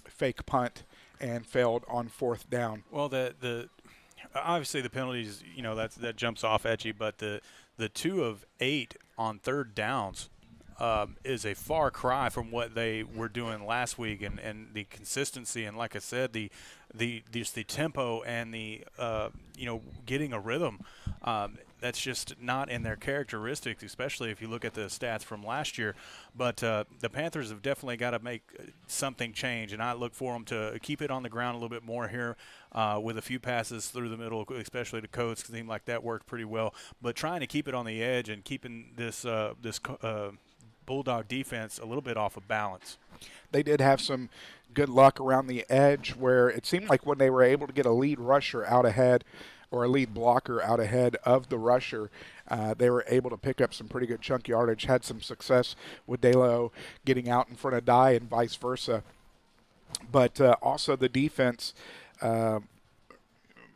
fake punt and failed on fourth down. Well, the obviously the penalties, that jumps off at you, but the 2 of 8 on third downs is a far cry from what they were doing last week, and the consistency, and like I said, the tempo and the getting a rhythm. That's just not in their characteristics, especially if you look at the stats from last year. But the Panthers have definitely got to make something change, and I look for them to keep it on the ground a little bit more here with a few passes through the middle, especially to Coates. It seemed like that worked pretty well. But trying to keep it on the edge and keeping this Bulldog defense a little bit off of balance. They did have some good luck around the edge where it seemed like when they were able to get a lead rusher out ahead or a lead blocker out ahead of the rusher, they were able to pick up some pretty good chunk yardage, had some success with DeLeo getting out in front of Dye and vice versa. But also the defense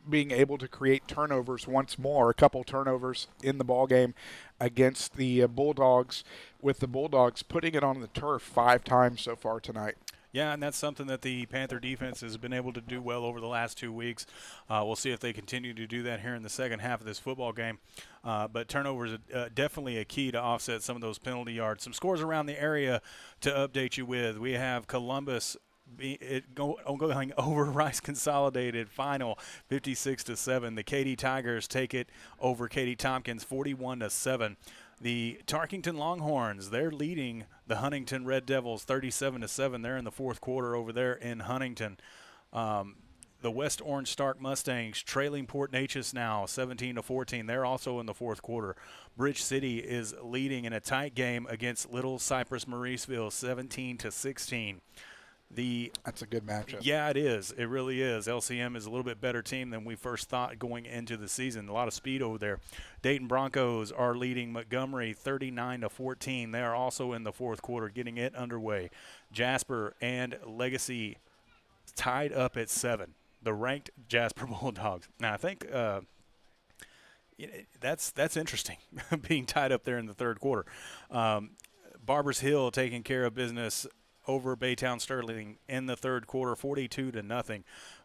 being able to create turnovers once more, a couple turnovers in the ballgame against the Bulldogs, with the Bulldogs putting it on the turf 5 times so far tonight. Yeah, and that's something that the Panther defense has been able to do well over the last 2 weeks. We'll see if they continue to do that here in the second half of this football game. But turnovers are definitely a key to offset some of those penalty yards. Some scores around the area to update you with. We have Columbus going over Rice Consolidated, final 56-7. The Katy Tigers take it over Katy Tompkins 41-7. The Tarkington Longhorns, they're leading the Huntington Red Devils 37-7. They're in the fourth quarter over there in Huntington. The West Orange Stark Mustangs trailing Port Neches now 17-14. They're also in the fourth quarter. Bridge City is leading in a tight game against Little Cypress Mauriceville 17-16. That's a good matchup. Yeah, it is. It really is. LCM is a little bit better team than we first thought going into the season. A lot of speed over there. Dayton Broncos are leading Montgomery 39-14. They are also in the fourth quarter, getting it underway. Jasper and Legacy tied up at 7. The ranked Jasper Bulldogs. Now, I think that's interesting, being tied up there in the third quarter. Barbers Hill taking care of business over Baytown Sterling in the third quarter, 42-0.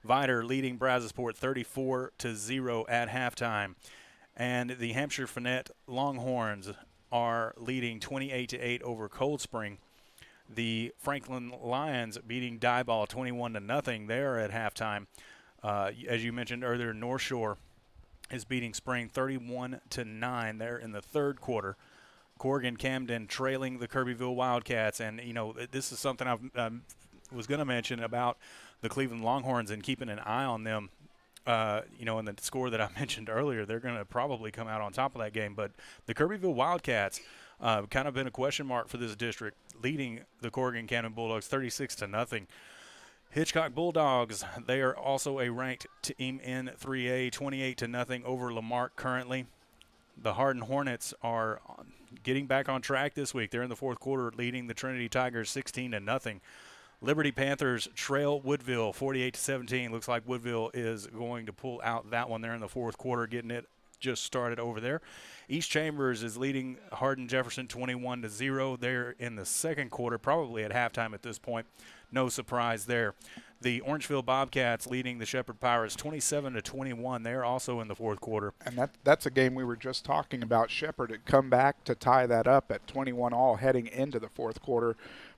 Vider leading Brazosport 34-0 at halftime. And the Hampshire Finette Longhorns are leading 28-8 over Cold Spring. The Franklin Lions beating Diboll 21-0. They are at halftime. As you mentioned earlier, North Shore is beating Spring 31-9. They're in the third quarter. Corrigan Camden trailing the Kirbyville Wildcats. And, this is something I was going to mention about the Cleveland Longhorns and keeping an eye on them. In the score that I mentioned earlier, they're going to probably come out on top of that game. But the Kirbyville Wildcats kind of been a question mark for this district, leading the Corrigan Camden Bulldogs 36-0. Hitchcock Bulldogs, they are also a ranked team in 3A, 28-0 over Lamarck currently. The Hardin Hornets are getting back on track this week. They're in the fourth quarter, leading the Trinity Tigers 16-0. Liberty Panthers trail Woodville 48-17. Looks like Woodville is going to pull out that one there in the fourth quarter, getting it just started over there. East Chambers is leading Hardin Jefferson 21-0. They're in the second quarter, probably at halftime at this point. No surprise there. the Orangefield Bobcats leading the Shepherd Pirates 27-21. They're also in the fourth quarter. And that's a game we were just talking about. Shepherd had come back to tie that up at 21-all heading into the fourth quarter,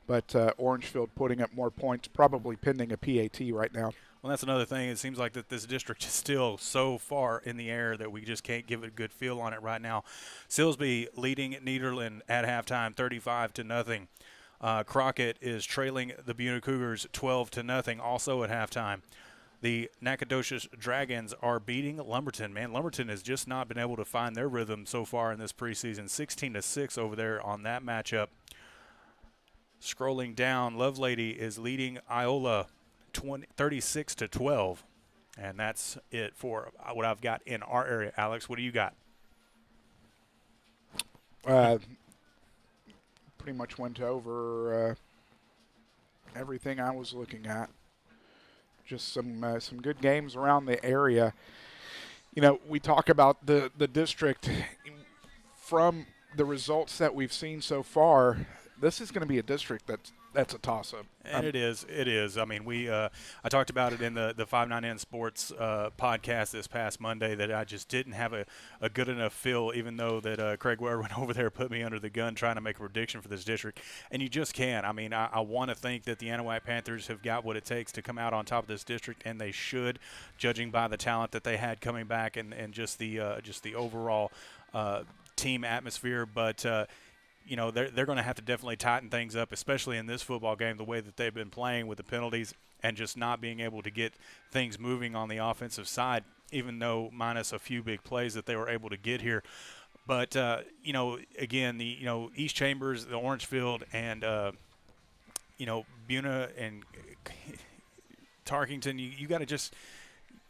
but Orangefield putting up more points, probably pending a PAT right now. Well, that's another thing. It seems like that this district is still so far in the air that we just can't give it a good feel on it right now. Silsbee leading Nederland at halftime 35-0. Crockett is trailing the Buena Cougars 12-0 also at halftime. The Nacogdoches Dragons are beating Lumberton. Man, Lumberton has just not been able to find their rhythm so far in this preseason. 16-6 over there on that matchup. Scrolling down, Lovelady is leading Iola 36-12. And that's it for what I've got in our area. Alex, what do you got? Pretty much went over everything I was looking at. Just some good games around the area. You know, we talk about the district. From the results that we've seen so far, this is going to be a district that's a toss-up. And it is. I mean, I talked about it in the 5-9N Sports podcast this past Monday that I just didn't have a good enough feel, even though that Craig Ware went over there and put me under the gun trying to make a prediction for this district. And you just can't. I mean, I want to think that the Anahuac Panthers have got what it takes to come out on top of this district, and they should, judging by the talent that they had coming back and just the overall team atmosphere. But you know, they're going to have to definitely tighten things up, especially in this football game, the way that they've been playing with the penalties and just not being able to get things moving on the offensive side, even though minus a few big plays that they were able to get here. But, you know, again, East Chambers, the Orangefield, and, Buena and Tarkington, you got to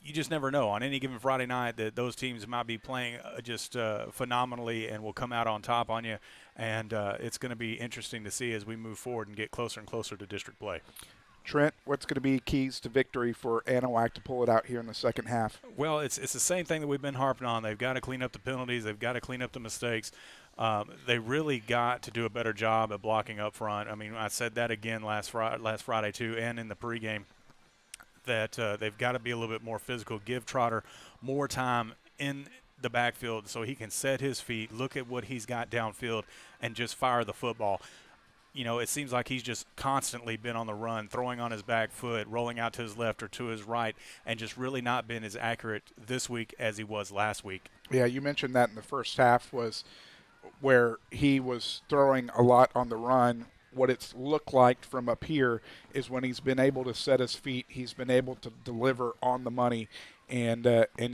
you just never know. On any given Friday night that those teams might be playing just phenomenally and will come out on top on you. And it's going to be interesting to see as we move forward and get closer and closer to district play. Trent, what's going to be keys to victory for Anahuac to pull it out here in the second half? Well, it's the same thing that we've been harping on. They've got to clean up the penalties. They've got to clean up the mistakes. They really got to do a better job at blocking up front. I mean, I said that again last Friday too, and in the pregame, that they've got to be a little bit more physical, give Trotter more time in the backfield so he can set his feet, look at what he's got downfield, and just fire the football. You know, it seems like he's just constantly been on the run, throwing on his back foot, rolling out to his left or to his right, and just really not been as accurate this week as he was last week. Yeah, you mentioned that in the first half was where he was throwing a lot on the run. What it's looked like from up here is when he's been able to set his feet, he's been able to deliver on the money and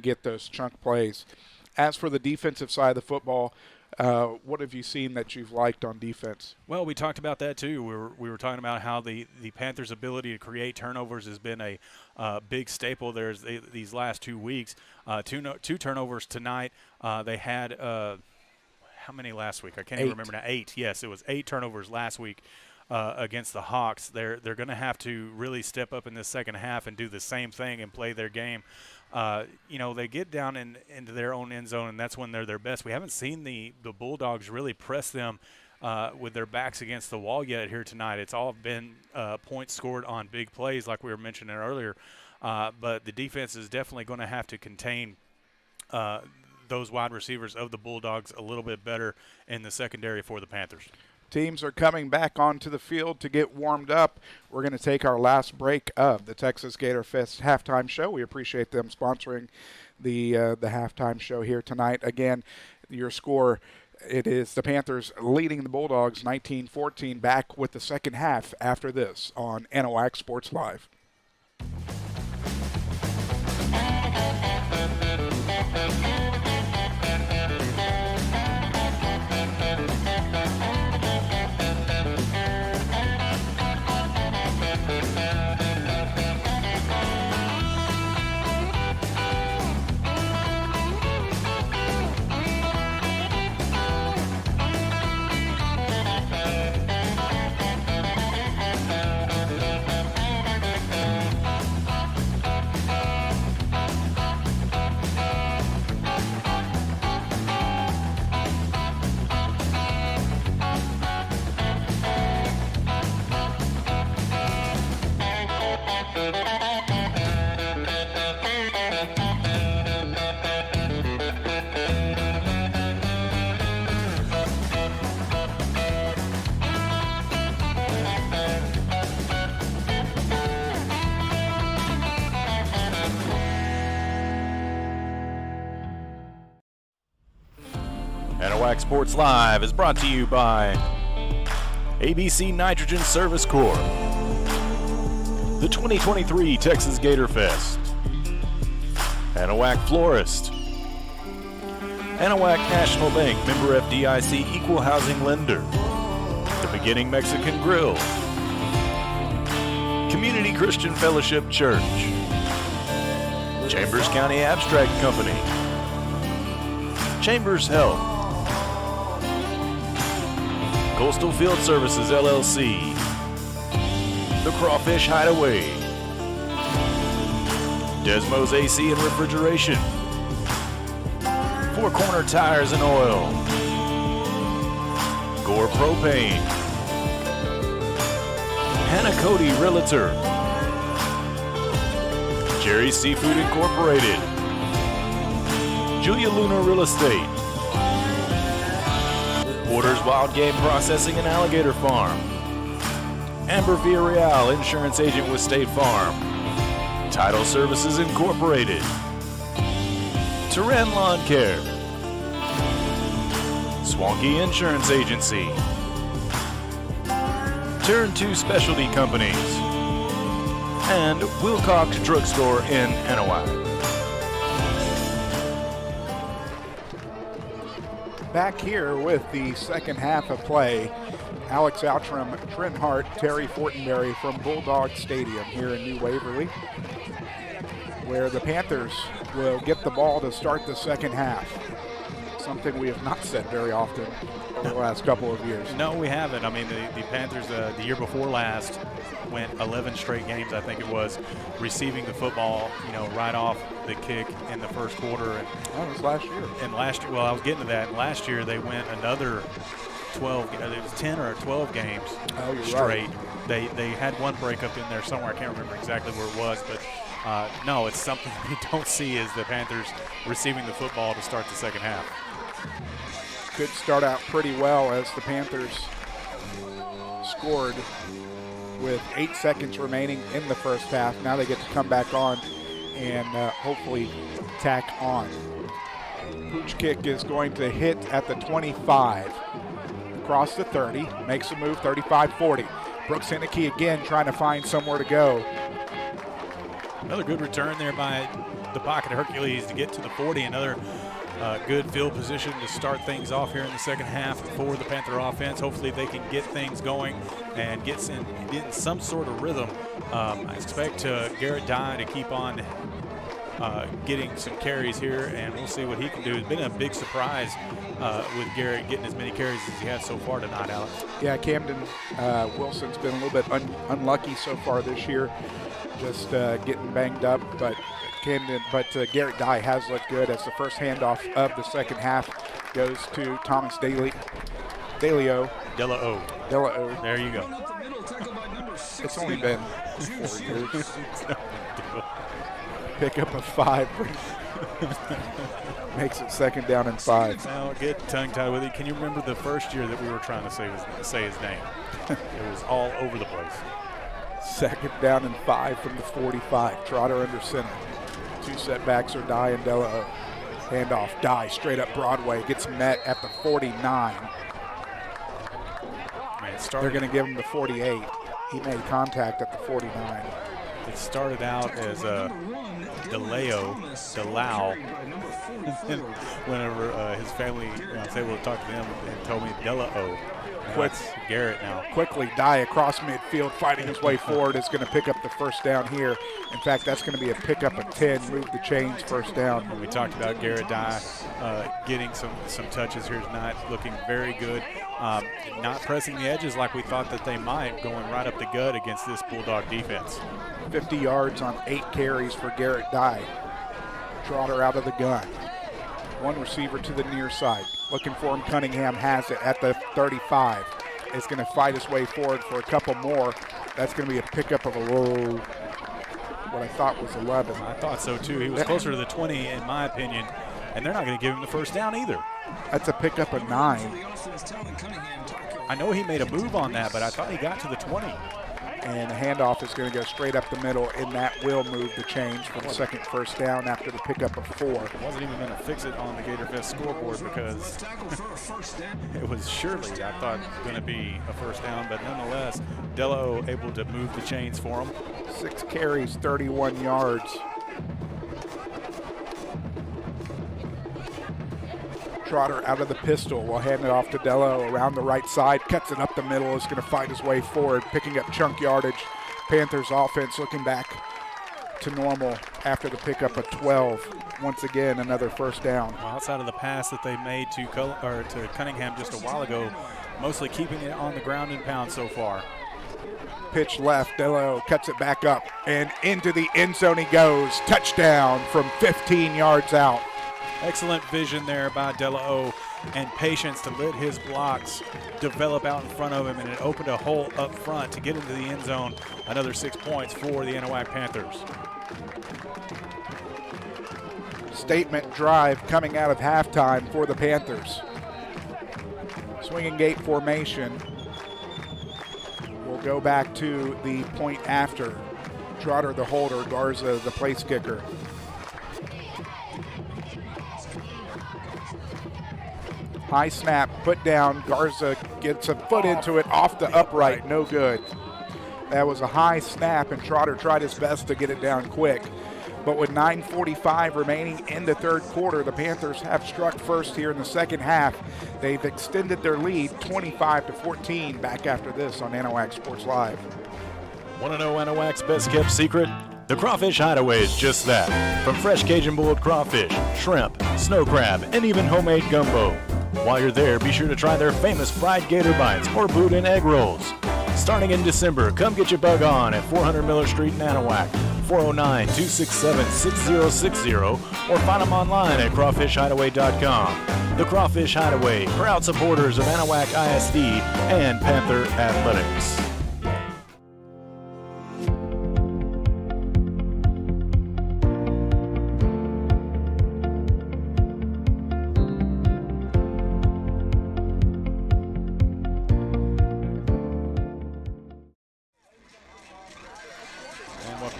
get those chunk plays. As for the defensive side of the football, what have you seen that you've liked on defense? Well, we talked about that too. We were talking about how the Panthers' ability to create turnovers has been a big staple there these last 2 weeks. Two turnovers tonight. They had how many last week? I can't even remember now. 8. Yes, it was 8 turnovers last week against the Hawks. They're going to have to really step up in this second half and do the same thing and play their game. They get down into their own end zone, and that's when they're their best. We haven't seen the Bulldogs really press them with their backs against the wall yet here tonight. It's all been points scored on big plays like we were mentioning earlier. But the defense is definitely going to have to contain those wide receivers of the Bulldogs a little bit better in the secondary for the Panthers. Teams are coming back onto the field to get warmed up. We're going to take our last break of the Texas Gator Fest halftime show. We appreciate them sponsoring the halftime show here tonight. Again, your score, it is the Panthers leading the Bulldogs 19-14. Back with the second half after this on Anahuac Sports Live. Anahuac Sports Live is brought to you by ABC Nitrogen Service Corps, the 2023 Texas Gator Fest, Anahuac Florist, Anahuac National Bank, member FDIC equal housing lender, the Beginning Mexican Grill, Community Christian Fellowship Church, Chambers County Abstract Company, Chambers Health, Coastal Field Services LLC, The Crawfish Hideaway, Desmo's AC and Refrigeration, Four Corner Tires and Oil, Gore Propane, Hannah Cody Realtor, Jerry's Seafood Incorporated, Julia Luna Real Estate, Porter's Wild Game Processing and Alligator Farm, Amber Villarreal, insurance agent with State Farm, Title Services Incorporated, Turan Lawn Care, Swanky Insurance Agency, Turn 2 Specialty Companies, and Wilcox Drugstore in Anahuac. Back here with the second half of play, Alex Outram, Trent Hart, Terry Fortenberry from Bulldog Stadium here in New Waverly, where the Panthers will get the ball to start the second half. Something we have not said very often over the last couple of years. No, we haven't. I mean, the Panthers the year before last went 11 straight games, I think it was, receiving the football, right off the kick in the first quarter. And that was last year. And last year, well, I was getting to that. And last year they went another 12. It was 10 or 12 games straight. Right. They had one breakup in there somewhere. I can't remember exactly where it was, but no, it's something we don't see is the Panthers receiving the football to start the second half. Could start out pretty well as the Panthers scored with 8 seconds remaining in the first half. Now they get to come back on and hopefully tack on. Pooch kick is going to hit at the 25. Across the 30, makes a move, 35-40. Brooks Henneke again trying to find somewhere to go. Another good return there by the pocket of Hercules to get to the 40. Another good field position to start things off here in the second half for the Panther offense. Hopefully they can get things going and get in some sort of rhythm. I expect Garrett Dye to keep on getting some carries here, and we'll see what he can do. It's been a big surprise with Garrett getting as many carries as he has so far tonight, Alex. Yeah, Camden Wilson's been a little bit unlucky so far this year, just getting banged up, but Garrett Dye has looked good as the first handoff of the second half goes to Thomas Delao. There you go. It's only been 4 years. Pick up a 5. Makes it second down and 5. Now get tongue-tied with it. Can you remember the first year that we were trying to say his name? It was all over the place. Second down and 5 from the 45. Trotter under center. 2 setbacks are Dye and Delao. Handoff. Dye straight up Broadway. Gets met at the 49. They're going to give him the 48. He made contact at the 49. It started out as Delao, and then whenever his family, I was able to talk to them and told me Delao. It's Garrett now. Quickly, Dye across midfield, fighting his way forward, is going to pick up the first down here. In fact, that's going to be a pickup of 10, move the chains, first down. We talked about Garrett Dye getting some touches here tonight, looking very good. Not pressing the edges like we thought that they might, going right up the gut against this Bulldog defense. 50 yards on 8 carries for Garrett Dye. Trotter out of the gun. One receiver to the near side. Looking for him. Cunningham has it at the 35. Is going to fight his way forward for a couple more. That's going to be a pickup of a low, what I thought was 11. I thought so too. He was closer to the 20 in my opinion, and they're not going to give him the first down either. That's a pickup of 9. I know he made a move on that, but I thought he got to the 20. And the handoff is going to go straight up the middle, and that will move the change for the second first down after the pickup of 4. Wasn't even going to fix it on the Gator Fest scoreboard because it was surely, I thought, going to be a first down, but nonetheless, Dello able to move the chains for him. 6 carries, 31 yards. Trotter out of the pistol. We'll hand it off to Dello around the right side. Cuts it up the middle. Is going to find his way forward, picking up chunk yardage. Panthers offense looking back to normal after the pickup of 12. Once again, another first down. Well, outside of the pass that they made to Cunningham just a while ago, mostly keeping it on the ground and pound so far. Pitch left. Dello cuts it back up, and into the end zone he goes. Touchdown from 15 yards out. Excellent vision there by Dello and patience to let his blocks develop out in front of him, and it opened a hole up front to get into the end zone. Another 6 points for the Anahuac Panthers. Statement drive coming out of halftime for the Panthers. Swinging gate formation. We'll go back to the point after. Trotter the holder, Garza the place kicker. High snap, put down. Garza gets a foot into it, off the upright, no good. That was a high snap, and Trotter tried his best to get it down quick. But with 9:45 remaining in the third quarter, the Panthers have struck first here in the second half. They've extended their lead 25-14. Back after this on Anahuac Sports Live. Want to know Anahuac's best-kept secret? The Crawfish Hideaway is just that. From fresh Cajun boiled crawfish, shrimp, snow crab, and even homemade gumbo. While you're there, be sure to try their famous fried gator bites or boudin egg rolls. Starting in December, come get your bug on at 400 Miller Street in Anahuac, 409-267-6060, or find them online at crawfishhideaway.com. The Crawfish Hideaway, proud supporters of Anahuac ISD and Panther Athletics.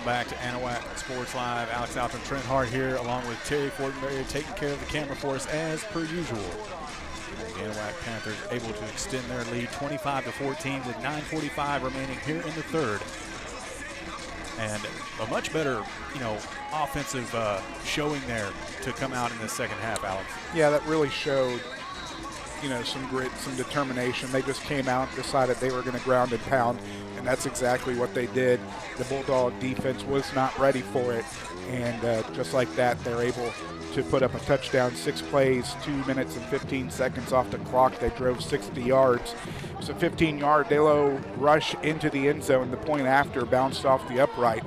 Back to Anahuac Sports Live. Alex Alton, Trent Hart here, along with Terry Fortenberry, taking care of the camera for us as per usual. The Anahuac Panthers able to extend their lead 25-14 with 9:45 remaining here in the third. And a much better, offensive showing there to come out in the second half, Alex. Yeah, that really showed, some grit, some determination. They just came out and decided they were going to ground and pound, and that's exactly what they did. The Bulldog defense was not ready for it, and just like that, they're able to put up a touchdown. 6 plays, 2 minutes and 15 seconds off the clock. They drove 60 yards. It was a 15-yard Dello rush into the end zone. The point after bounced off the upright,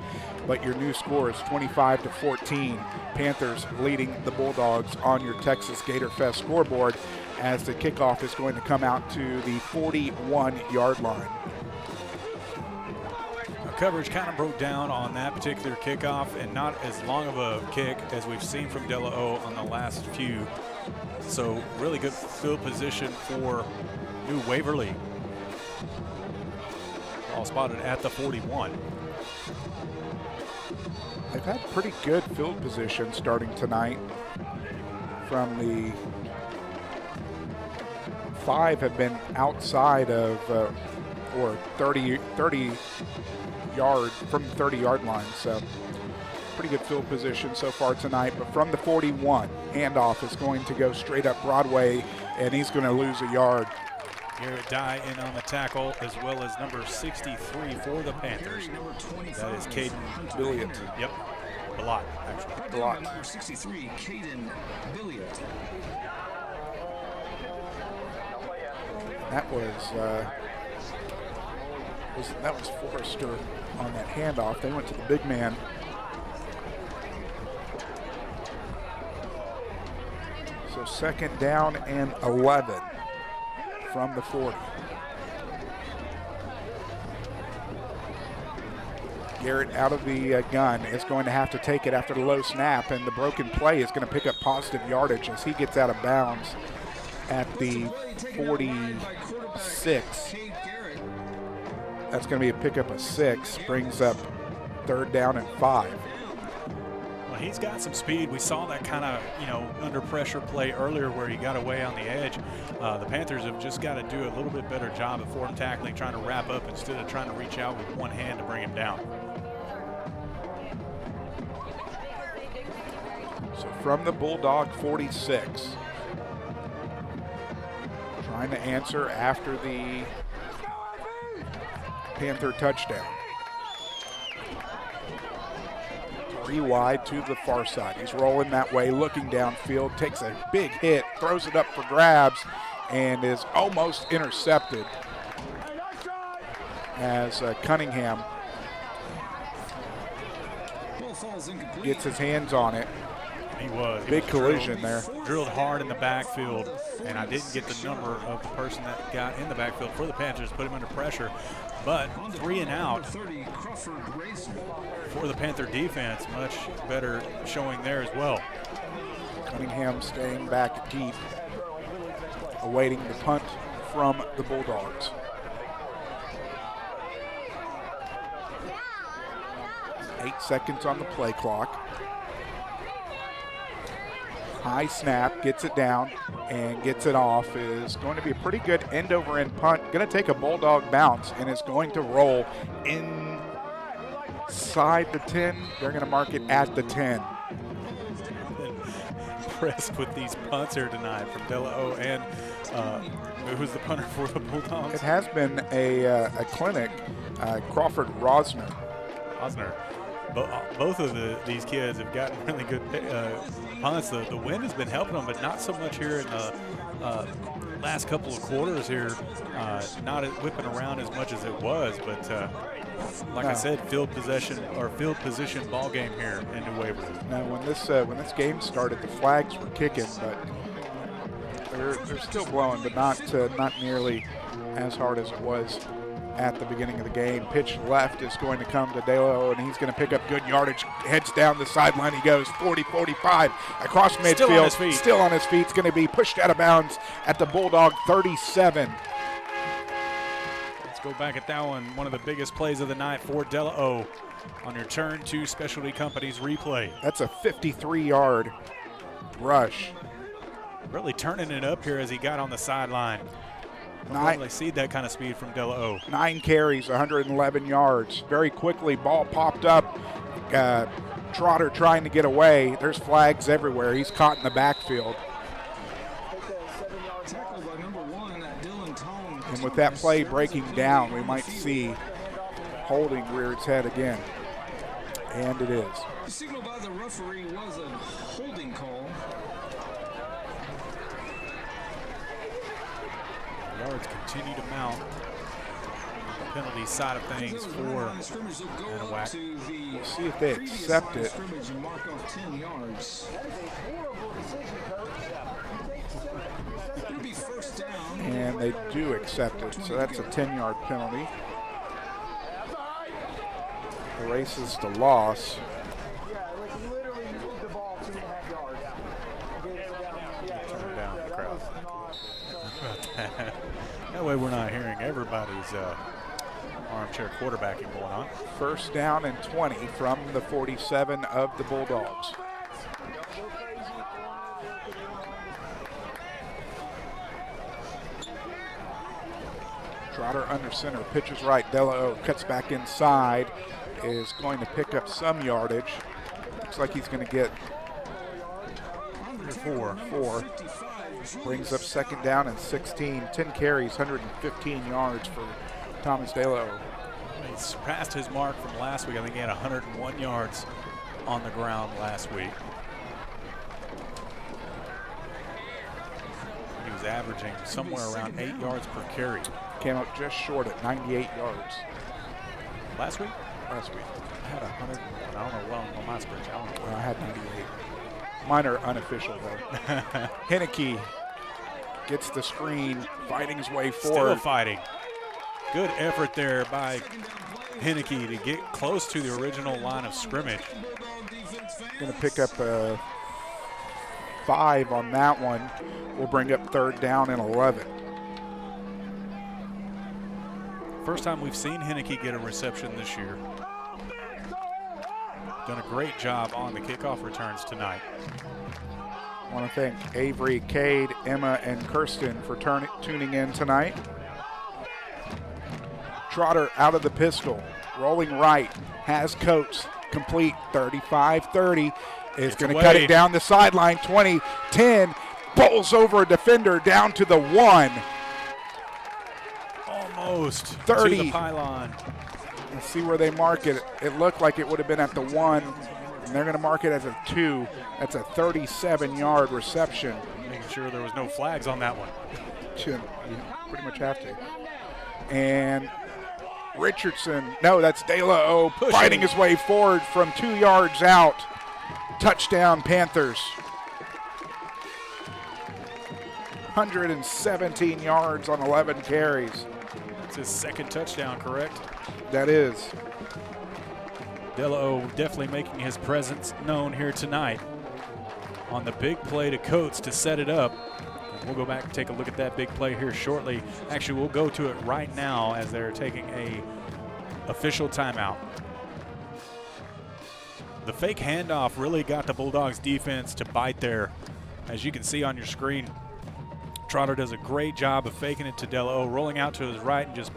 but your new score is 25-14. Panthers leading the Bulldogs on your Texas Gator Fest scoreboard, as the kickoff is going to come out to the 41-yard line. Coverage kind of broke down on that particular kickoff, and not as long of a kick as we've seen from Dello on the last few. So really good field position for New Waverly. All spotted at the 41. They've had pretty good field position starting tonight. From the 5 have been outside of or 30 yard from the 30-yard line, so pretty good field position so far tonight. But from the 41, handoff is going to go straight up Broadway, and he's going to lose a yard. Garrett Dye in on the tackle, as well as number 63 for the Panthers. That is Caden Billiot. Yep, a lot, actually. A lot. Number 63, Caden Billiot. That was Forrester on that handoff. They went to the big man. So second down and 11 from the 40. Garrett out of the gun is going to have to take it after the low snap, and the broken play is going to pick up positive yardage as he gets out of bounds at the 46. That's going to be a pickup of 6, brings up 3rd down and 5. Well, he's got some speed. We saw that kind of, under pressure play earlier where he got away on the edge. The Panthers have just got to do a little bit better job of form tackling, trying to wrap up instead of trying to reach out with one hand to bring him down. So from the Bulldog 46, trying to answer after the Panther touchdown. 3 wide to the far side. He's rolling that way, looking downfield, takes a big hit, throws it up for grabs, and is almost intercepted as Cunningham gets his hands on it. He was. Big collision there. Drilled hard in the backfield, and I didn't get the number of the person that got in the backfield for the Panthers, put him under pressure. But 3 and out for the Panther defense. Much better showing there as well. Cunningham staying back deep, awaiting the punt from the Bulldogs. Eight seconds on the play clock. High snap, gets it down and gets it off. Is going to be a pretty good end-over-end punt. Going to take a Bulldog bounce and is going to roll inside the 10. They're going to mark it at the 10. Impressed with these punts here tonight from De La O and who's the punter for the Bulldogs? It has been a clinic, Crawford Rosner. Both of these kids have gotten really good punts. The wind has been helping them, but not so much here in the last couple of quarters here. Not whipping around as much as it was, but like I said, field position ball game here in New Waverly. Now, when this game started, the flags were kicking, but they're still blowing, but not nearly as hard as it was at the beginning of the game. Pitch left is going to come to De La O, and he's going to pick up good yardage. Heads down the sideline. He goes 40-45 across midfield. Still on his feet. It's going to be pushed out of bounds at the Bulldog 37. Let's go back at that one. One of the biggest plays of the night for De La O on your Turn 2 Specialty Companies replay. That's a 53-yard rush. Really turning it up here as he got on the sideline. Don't really see that kind of speed from De La O. 9 carries, 111 yards. Very quickly, ball popped up. Trotter trying to get away. There's flags everywhere. He's caught in the backfield. And with that play breaking down, we might see holding rear its head again. And it is. The signal by the referee was a holding call. Yards continue to mount. The penalty side of things for Anahuac. We'll see if they accept it. And they do accept it, so that's a 10-yard penalty. Erases the loss. Turn down the crowd. That way we're not hearing everybody's armchair quarterbacking going on. First down and 20 from the 47 of the Bulldogs. Trotter under center, pitches right. De La O cuts back inside, is going to pick up some yardage. Looks like he's going to get 4. Brings up second down and 16. 10 carries, 115 yards for Thomas De La O. He surpassed his mark from last week. I think he had 101 yards on the ground last week. He was averaging somewhere around 8 yards per carry. Came up just short at 98 yards. Last week? Last week. I had 100. I don't know what on my spreadsheet. I had 98. Mine are unofficial, though. Henneke gets the screen, fighting his way forward. Still fighting. Good effort there by Henneke to get close to the original line of scrimmage. Going to pick up 5 on that one. We'll bring up third down and 11. First time we've seen Henneke get a reception this year. Done a great job on the kickoff returns tonight. I want to thank Avery, Cade, Emma, and Kirsten for tuning in tonight. Trotter out of the pistol, rolling right, has Coates, complete, 35-30, is going to cut it down the sideline, 20, 10, bowls over a defender down to the 1. Almost 30. To the pylon. Let's see where they mark it. It looked like it would have been at the 1, and they're going to mark it as a 2. That's a 37-yard reception. Making sure there was no flags on that one. You pretty much have to. And Richardson, no, that's De La O fighting his way forward from 2 yards out. Touchdown, Panthers. 117 yards on 11 carries. That's his second touchdown, correct? That is. De La O definitely making his presence known here tonight on the big play to Coates to set it up. And we'll go back and take a look at that big play here shortly. Actually, we'll go to it right now as they're taking a official timeout. The fake handoff really got the Bulldogs defense to bite there. As you can see on your screen, Trotter does a great job of faking it to De La O, rolling out to his right and just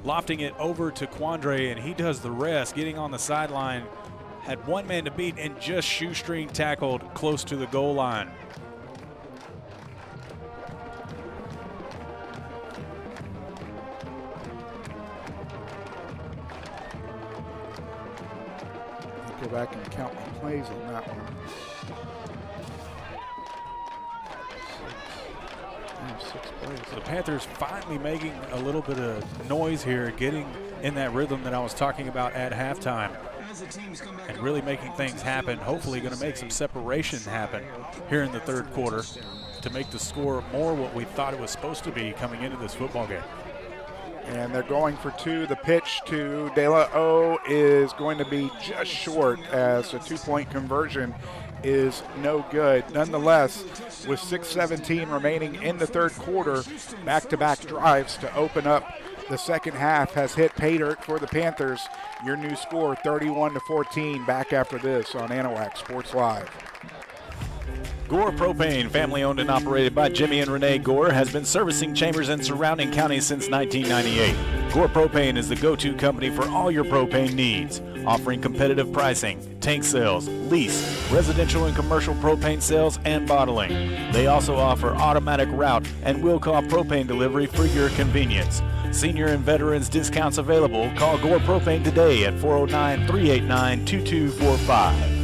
lofting it over to Quandre, and he does the rest, getting on the sideline, had one man to beat and just shoestring tackled close to the goal line. Go back and count my plays on that one. 6 plays. So the Panthers finally making a little bit of noise here, getting in that rhythm that I was talking about at halftime, and really making things happen. Hopefully going to make some separation happen here in the third quarter to make the score more what we thought it was supposed to be coming into this football game. And they're going for 2. The pitch to De La O is going to be just short, as a 2-point conversion is no good. Nonetheless, with 6:17 remaining in the third quarter, back-to-back drives to open up the second half has hit pay dirt for the Panthers. Your new score, 31-14. Back after this on Anahuac Sports Live. Gore Propane, family owned and operated by Jimmy and Renee Gore, has been servicing Chambers and surrounding counties since 1998. Gore Propane is the go-to company for all your propane needs, offering competitive pricing, tank sales, lease, residential and commercial propane sales, and bottling. They also offer automatic route and will call propane delivery for your convenience. Senior and veterans discounts available. Call Gore Propane today at 409-389-2245.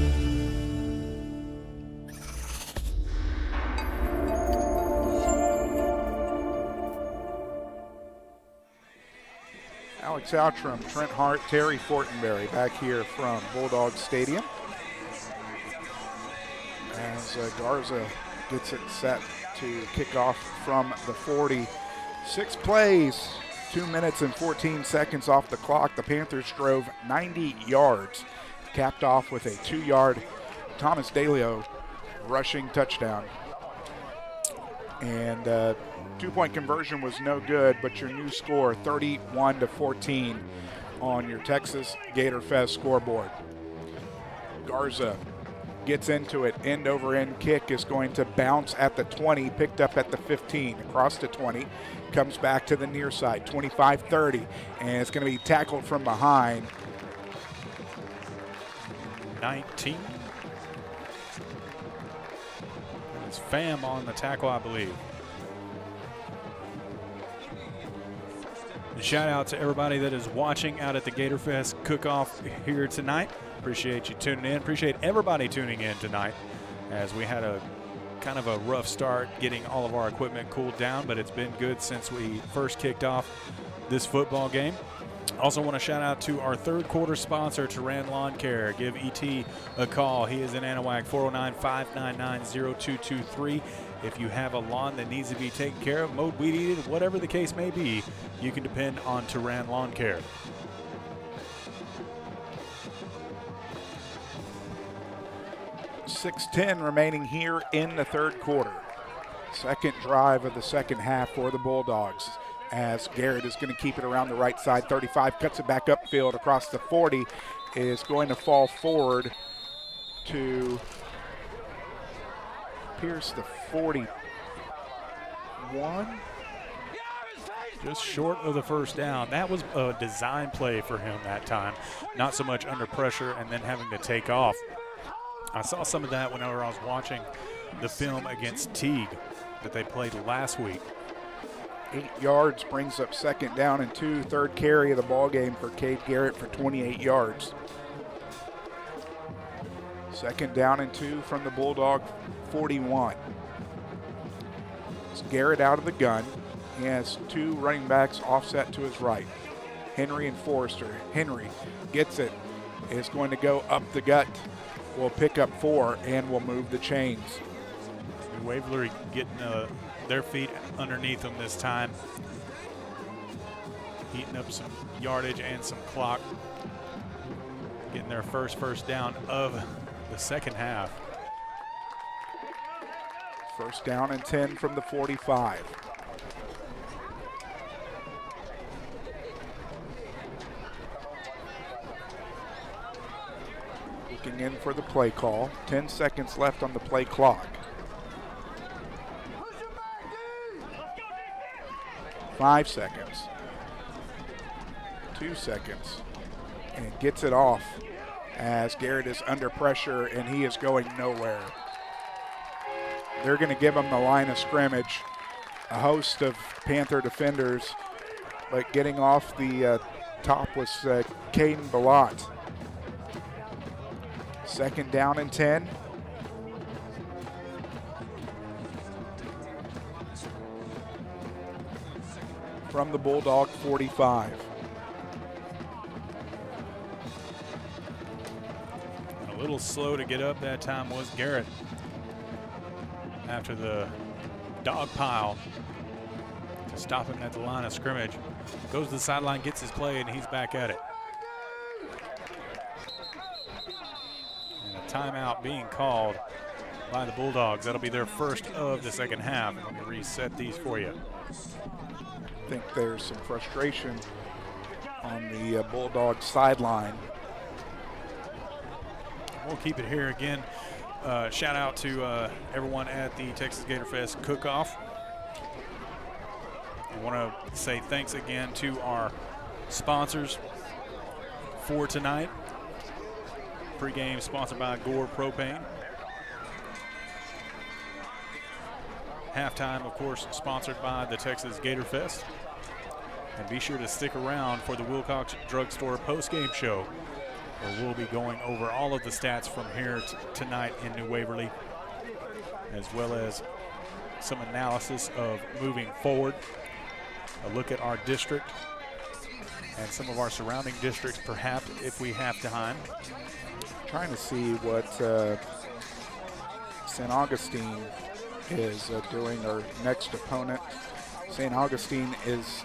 Alex Outram, Trent Hart, Terry Fortenberry back here from Bulldogs Stadium as Garza gets it set to kick off from the 40. 6 plays, 2 minutes and 14 seconds off the clock. The Panthers drove 90 yards, capped off with a 2-yard Thomas DeLeo rushing touchdown. And 2-point conversion was no good, but your new score, 31-14 on your Texas Gator Fest scoreboard. Garza gets into it, end over end kick is going to bounce at the 20, picked up at the 15, across the 20, comes back to the near side, 25-30, and it's going to be tackled from behind. 19. It's Pham on the tackle, I believe. And shout out to everybody that is watching out at the Gator Fest cook-off here tonight. Appreciate you tuning in. Appreciate everybody tuning in tonight, as we had a kind of a rough start getting all of our equipment cooled down, but it's been good since we first kicked off this football game. Also want to shout out to our third quarter sponsor, Turan Lawn Care. Give ET a call. He is in Anahuac, 409-599-0223. If you have a lawn that needs to be taken care of, mowed, weed eated, whatever the case may be, you can depend on Turan Lawn Care. .610 remaining here in the third quarter. Second drive of the second half for the Bulldogs. as Garrett is going to keep it around the right side. 35 cuts it back upfield across the 40, is going to fall forward to Pierce, the 41. Just short of the first down. That was a design play for him that time. Not so much under pressure and then having to take off. I saw some of that whenever I was watching the film against Teague that they played last week. 8 yards brings up 2nd down and 2. 3rd carry of the ball game for Cade Garrett for 28 yards. 2nd down and 2 from the Bulldog 41. It's Garrett out of the gun. He has 2 running backs offset to his right, Henry and Forrester. Henry gets it, is going to go up the gut, will pick up 4, and will move the chains. Waverly getting their feet underneath them this time, heating up some yardage and some clock, getting their first down of the second half. 1st down and 10 from the 45. Looking in for the play call. 10 seconds left on the play clock. 5 seconds. 2 seconds. And gets it off as Garrett is under pressure and he is going nowhere. They're going to give him the line of scrimmage. A host of Panther defenders, but getting off the top was Caden Ballot. 2nd down and 10. From the Bulldog 45. A little slow to get up that time was Garrett after the dog pile to stop him at the line of scrimmage. Goes to the sideline, gets his play, and he's back at it. And a timeout being called by the Bulldogs. That'll be their first of the second half. Let me reset these for you. I think there's some frustration on the Bulldogs sideline. We'll keep it here again. Shout out to everyone at the Texas Gator Fest Cook-Off. I want to say thanks again to our sponsors for tonight. Pregame sponsored by Gore Propane. Halftime, of course, sponsored by the Texas Gator Fest. And be sure to stick around for the Wilcox Drugstore postgame show, where we'll be going over all of the stats from here tonight in New Waverly, as well as some analysis of moving forward, a look at our district and some of our surrounding districts, perhaps, if we have time. Trying to see what St. Augustine is doing, our next opponent. St. Augustine is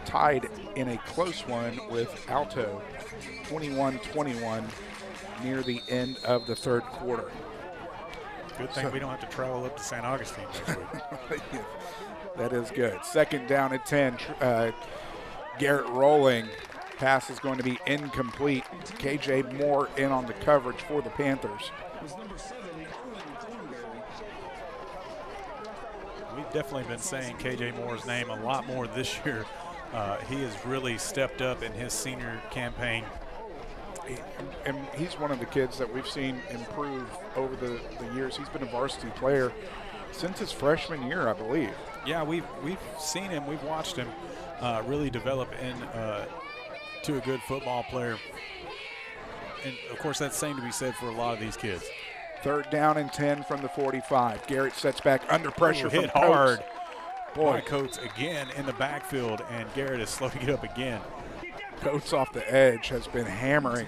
tied in a close one with Alto, 21-21, near the end of the 3rd quarter. Good thing we don't have to travel up to St. Augustine this week. That is good. 2nd down at 10. Garrett rolling. Pass is going to be incomplete. KJ Moore in on the coverage for the Panthers. We've definitely been saying KJ Moore's name a lot more this year. He has really stepped up in his senior campaign. And he's one of the kids that we've seen improve over the years. He's been a varsity player since his freshman year, I believe. Yeah, we've seen him, we've watched him really develop to a good football player. And of course, that's same to be said for a lot of these kids. 3rd down and 10 from the 45. Garrett sets back under pressure from hit hard. Coates. Boy, Coates again in the backfield, and Garrett is slowing it up again. Coates off the edge has been hammering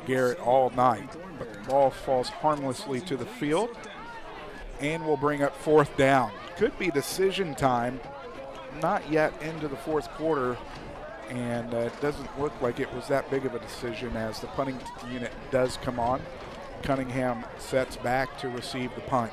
Garrett all night, but the ball falls harmlessly to the field and will bring up 4th down. Could be decision time, not yet into the 4th quarter, and it doesn't look like it was that big of a decision as the punting unit does come on. Cunningham sets back to receive the punt.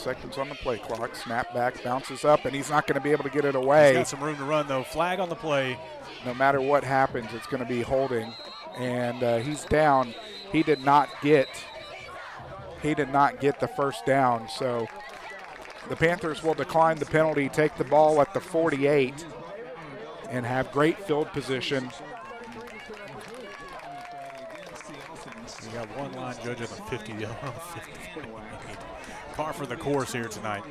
seconds on the play clock. Snap back, bounces up, and he's not going to be able to get it away. He's got some room to run, though. Flag on the play. No matter what happens, it's going to be holding. And he's down. He did not get the first down. So the Panthers will decline the penalty, take the ball at the 48, and have great field position. We got one line judge on the 50, the other on the 50. Par for the course here tonight.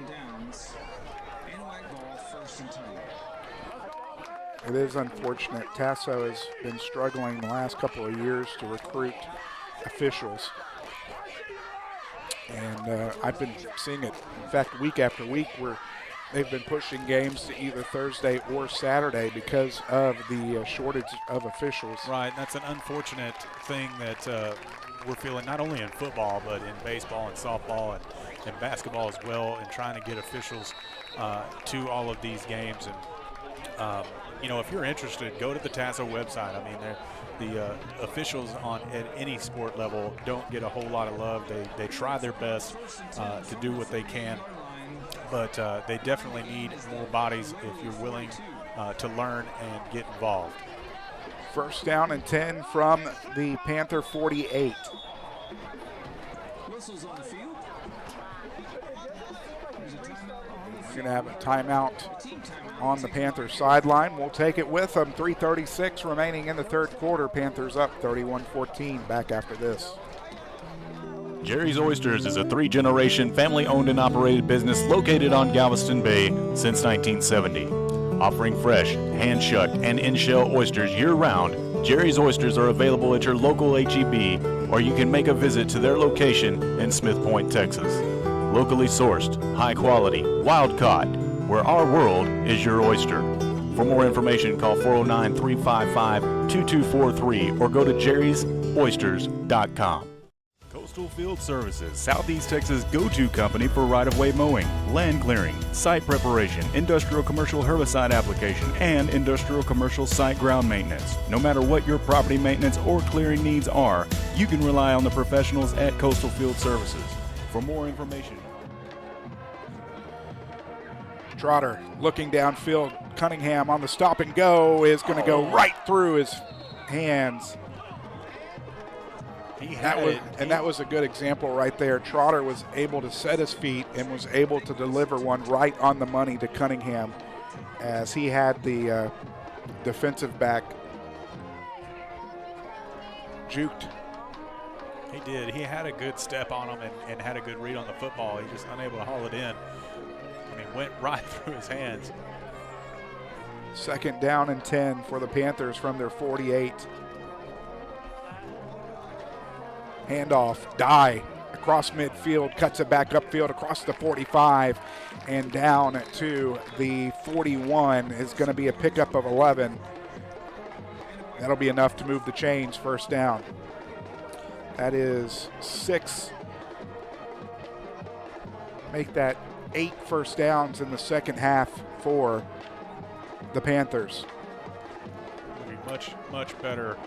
It is unfortunate. Tasso has been struggling the last couple of years to recruit officials. And I've been seeing it, in fact, week after week, where they've been pushing games to either Thursday or Saturday because of the shortage of officials. Right, and that's an unfortunate thing that we're feeling not only in football, but in baseball and softball and basketball as well, and trying to get officials to all of these games. And you know, if you're interested, go to the Tasso website. I mean, the officials at any sport level don't get a whole lot of love. They try their best to do what they can, but they definitely need more bodies if you're willing to learn and get involved. First down and 10 from the Panther 48. Whistles on the field. We're going to have a timeout on the Panthers sideline. We'll take it with them. 3:36 remaining in the third quarter. Panthers up 31-14. Back after this. Jerry's Oysters is a 3-generation family-owned and operated business located on Galveston Bay since 1970. Offering fresh, hand-shucked, and in-shell oysters year-round, Jerry's Oysters are available at your local H-E-B, or you can make a visit to their location in Smith Point, Texas. Locally sourced, high-quality, wild-caught, where our world is your oyster. For more information, call 409-355-2243 or go to jerrysoysters.com. Coastal Field Services, Southeast Texas' go-to company for right-of-way mowing, land clearing, site preparation, industrial commercial herbicide application, and industrial commercial site ground maintenance. No matter what your property maintenance or clearing needs are, you can rely on the professionals at Coastal Field Services. For more information, Trotter looking downfield. Cunningham on the stop and go is going to go right through his hands. That was a good example right there. Trotter was able to set his feet and was able to deliver one right on the money to Cunningham as he had the defensive back juked. He did. He had a good step on him and had a good read on the football. He just unable to haul it in. I mean, went right through his hands. Second down and 10 for the Panthers from their 48. Handoff, Dye across midfield, cuts it back upfield across the 45 and down to the 41 is going to be a pickup of 11. That'll be enough to move the chains. First down. That is 6. Make that 8 first downs in the second half for the Panthers. Will be much, much better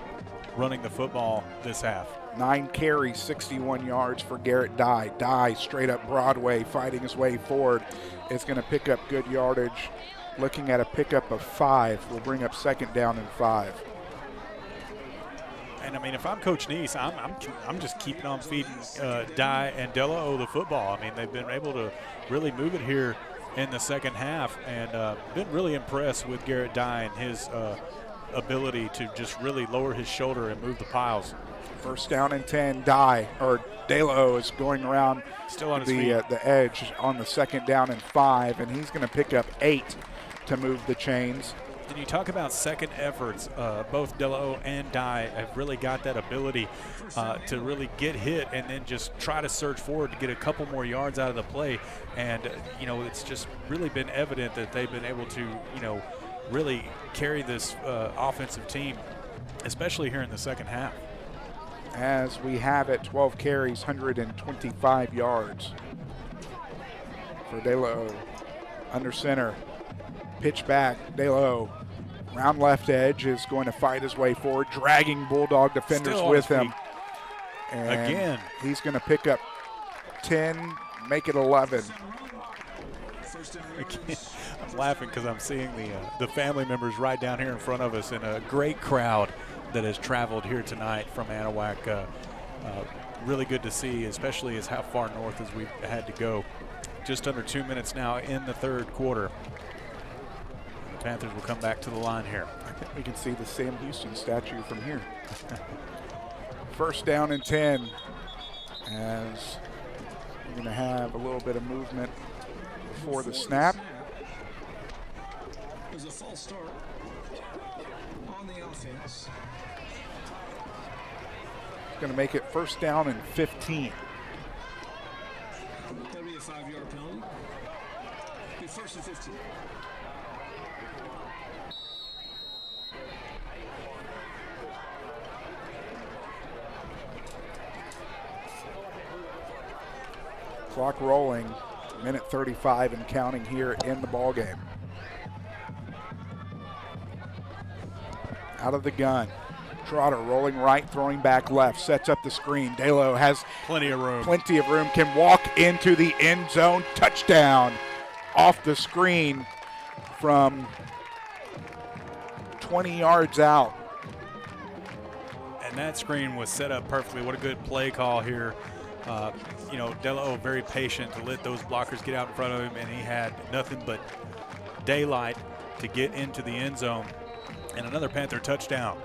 running the football this half. 9 carries, 61 yards for Garrett Dye. Dye straight up Broadway, fighting his way forward. Is going to pick up good yardage. Looking at a pickup of 5. We'll bring up second down and 5. And I mean, if I'm Coach Neese, I'm just keeping on feeding Dye and Delao the football. I mean, they've been able to really move it here in the second half, and been really impressed with Garrett Dye and his ability to just really lower his shoulder and move the piles. First down and 10. Delao is going around still on his feet. The edge on the second down and 5, and he's going to pick up 8 to move the chains. And you talk about second efforts, both Delao and Dye have really got that ability to really get hit and then just try to surge forward to get a couple more yards out of the play. And, you know, it's just really been evident that they've been able to, you know, really carry this offensive team, especially here in the second half. As we have it, 12 carries, 125 yards for Delao. Under center. Pitch back, Delao, round left edge, is going to fight his way forward, dragging Bulldog defenders with him. And again, he's going to pick up 10, make it 11. I'm laughing because I'm seeing the family members right down here in front of us, and a great crowd that has traveled here tonight from Anahuac. Really good to see, especially as how far north as we've had to go. Just under 2 minutes now in the third quarter. The Panthers will come back to the line here. I think we can see the Sam Houston statue from here. First down and 10, as we're going to have a little bit of movement before the snap. There's a false start on the offense. Going to make it first down and 15. That'll be a 5-yard penalty. Be first and 15. Clock rolling, minute 35 and counting here in the ball game. Out of the gun. Trotter rolling right, throwing back left, sets up the screen. Delo has plenty of room, can walk into the end zone. Touchdown off the screen from 20 yards out. And that screen was set up perfectly. What a good play call here. You know, Delo very patient to let those blockers get out in front of him, and he had nothing but daylight to get into the end zone. And another Panther touchdown.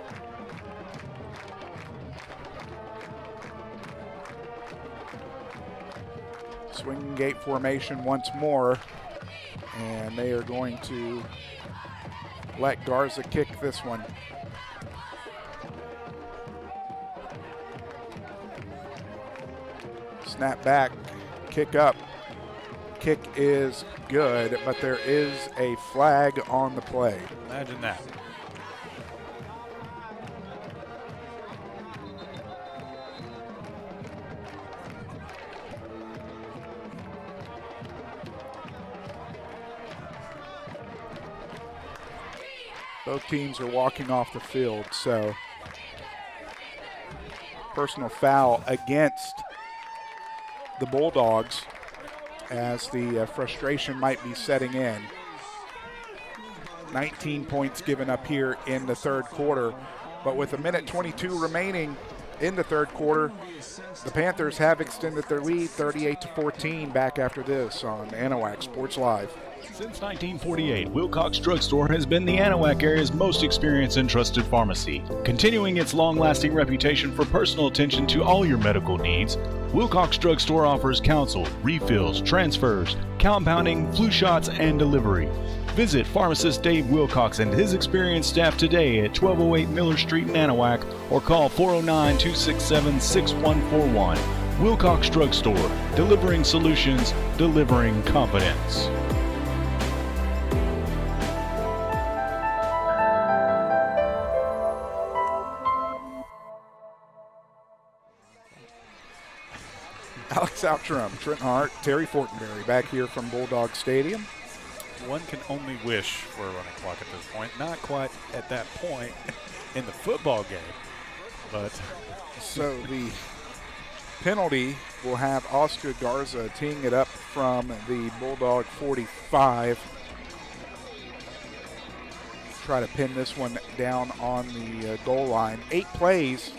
Swinging gate formation once more, and they are going to let Garza kick this one. Snap back, kick up. Kick is good, but there is a flag on the play. Imagine that. Both teams are walking off the field, so personal foul against the Bulldogs as the frustration might be setting in. 19 points given up here in the third quarter, but with a minute 22 remaining in the third quarter, the Panthers have extended their lead 38-14 back after this on Anahuac Sports Live. Since 1948, Wilcox Drug Store has been the Anahuac area's most experienced and trusted pharmacy. Continuing its long-lasting reputation for personal attention to all your medical needs, Wilcox Drug Store offers counsel, refills, transfers, compounding, flu shots, and delivery. Visit pharmacist Dave Wilcox and his experienced staff today at 1208 Miller Street in Anahuac or call 409-267-6141. Wilcox Drug Store, delivering solutions, delivering confidence. Alex Outram, Trent Hart, Terry Fortenberry back here from Bulldog Stadium. One can only wish for a running clock at this point. Not quite at that point in the football game, but. So the penalty will have Oscar Garza teeing it up from the Bulldog 45. Try to pin this one down on the goal line. 8 plays,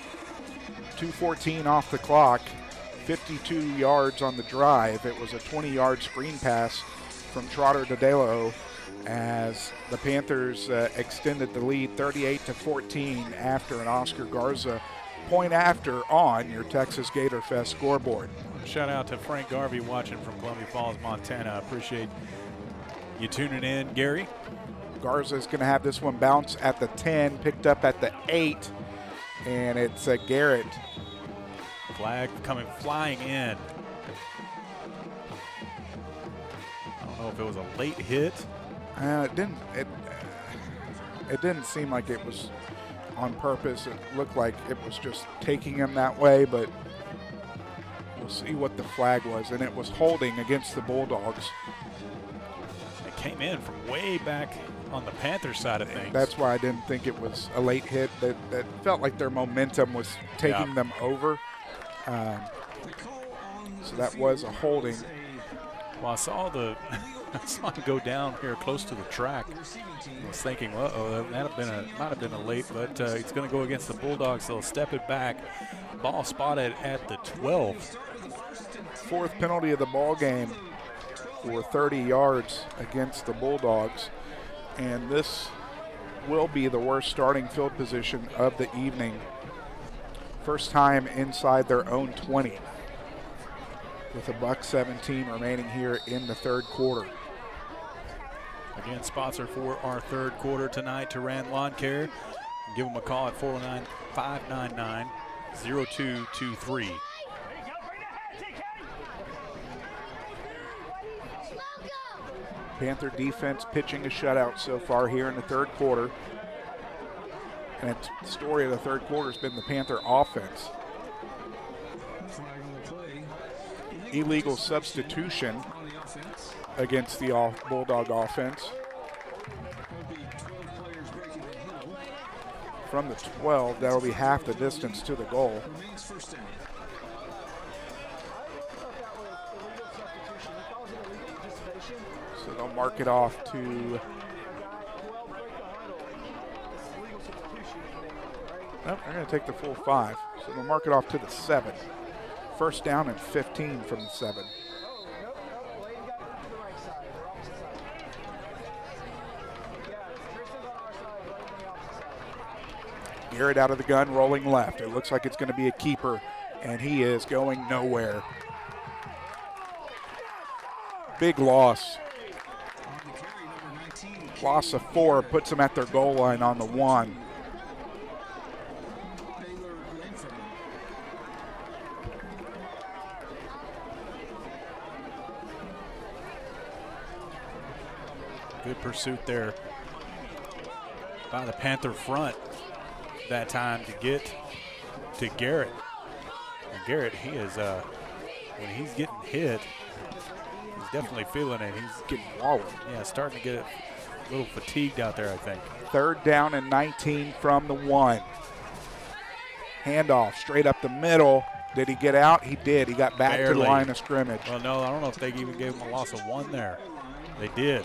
2:14 off the clock. 52 yards on the drive. It was a 20-yard screen pass from Trotter to Delo as the Panthers extended the lead 38-14 after an Oscar Garza point after on your Texas Gator Fest scoreboard. Shout out to Frank Garvey watching from Columbia Falls, Montana. I appreciate you tuning in, Gary. Garza is going to have this one bounce at the 10, picked up at the 8, and it's Garrett. Flag coming flying in. I don't know if it was a late hit. It didn't seem like it was on purpose. It looked like it was just taking him that way, but we'll see what the flag was, and it was holding against the Bulldogs. It came in from way back on the Panthers side of things. That's why I didn't think it was a late hit. That felt like their momentum was taking them over. So that was a holding. Well, I saw the I saw him go down here close to the track. I was thinking, uh-oh, might have been a late, but it's going to go against the Bulldogs. They'll step it back. Ball spotted at the 12. Fourth penalty of the ball game for 30 yards against the Bulldogs. And this will be the worst starting field position of the evening. First time inside their own 20. With $1:17 remaining here in the third quarter. Again, sponsor for our third quarter tonight, Turan Lawn Care. Give them a call at 409-599-0223. Panther defense pitching a shutout so far here in the third quarter. And the story of the third quarter has been the Panther offense. Illegal substitution against the Bulldog offense. From the 12, that'll be half the distance to the goal. So they'll mark it off to nope, they're going to take the full 5. So they'll mark it off to the 7. First down and 15 from the 7. Garrett out of the gun, rolling left. It looks like it's going to be a keeper, and he is going nowhere. Big loss. Loss of 4 puts them at their goal line on the 1. Good pursuit there by the Panther front that time to get to Garrett. And Garrett, he is, when he's getting hit, he's definitely feeling it. He's getting wallowed. Yeah, starting to get a little fatigued out there, I think. Third down and 19 from the 1. Handoff straight up the middle. Did he get out? He did. He got back to the line of scrimmage. Well, no, I don't know if they even gave him a loss of 1 there. They did.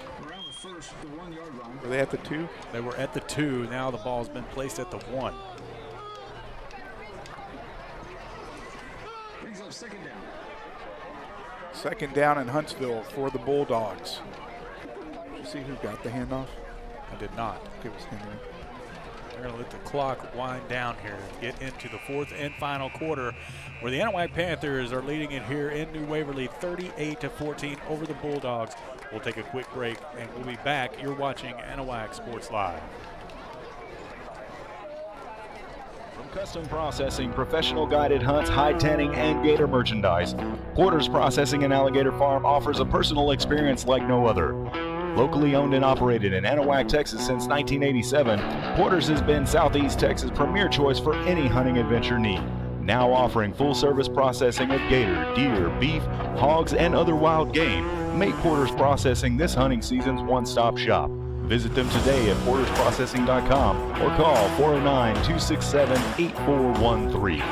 Were they at the 2? They were at the 2. Now the ball's been placed at the 1. Second down in Huntsville for the Bulldogs. Did you see who got the handoff? I did not. It was Henry. They're going to let the clock wind down here and get into the fourth and final quarter, where the Anahuac Panthers are leading it here in New Waverly 38-14 over the Bulldogs. We'll take a quick break and we'll be back. You're watching Anahuac Sports Live. From custom processing, professional guided hunts, hide tanning, and gator merchandise, Porter's Processing and Alligator Farm offers a personal experience like no other. Locally owned and operated in Anahuac, Texas since 1987, Porter's has been Southeast Texas' premier choice for any hunting adventure need. Now offering full-service processing of gator, deer, beef, hogs, and other wild game. Make Porter's Processing this hunting season's one-stop shop. Visit them today at portersprocessing.com or call 409-267-8413.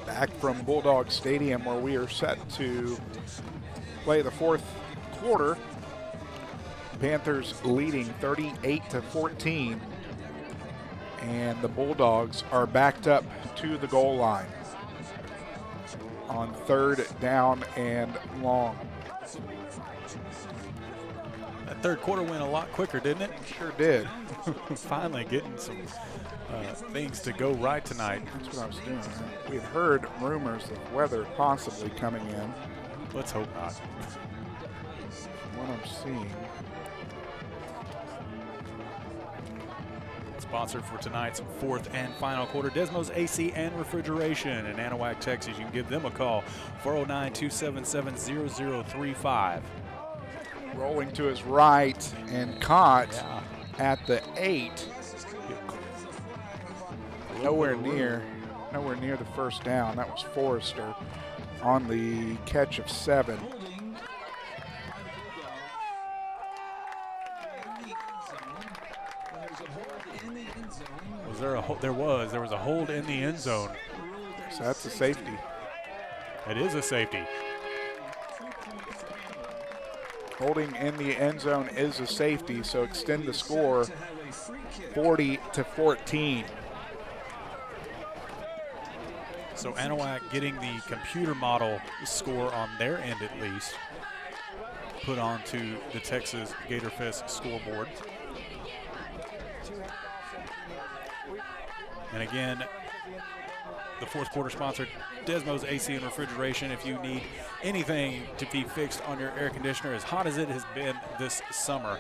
Back from Bulldog Stadium, where we are set to play the fourth quarter. Panthers leading 38-14, and the Bulldogs are backed up to the goal line on third down and long. That third quarter went a lot quicker, didn't it? Sure did. Finally getting some things to go right tonight. That's what I was doing. We had heard rumors of weather possibly coming in. Let's hope not. What I'm seeing. Sponsor for tonight's fourth and final quarter, Desmo's AC and Refrigeration in Anahuac, Texas. You can give them a call, 409-277-0035. Rolling to his right and caught at the 8. Nowhere near the first down. That was Forrester on the catch of 7. Was there a there was a hold in the end zone. So that's a safety. It is a safety. Holding in the end zone is a safety, so extend the score 40-14. So Anahuac getting the computer model score on their end at least, put onto the Texas Gator Fest scoreboard. And again, the fourth quarter sponsor, Desmo's AC and Refrigeration. If you need anything to be fixed on your air conditioner, as hot as it has been this summer,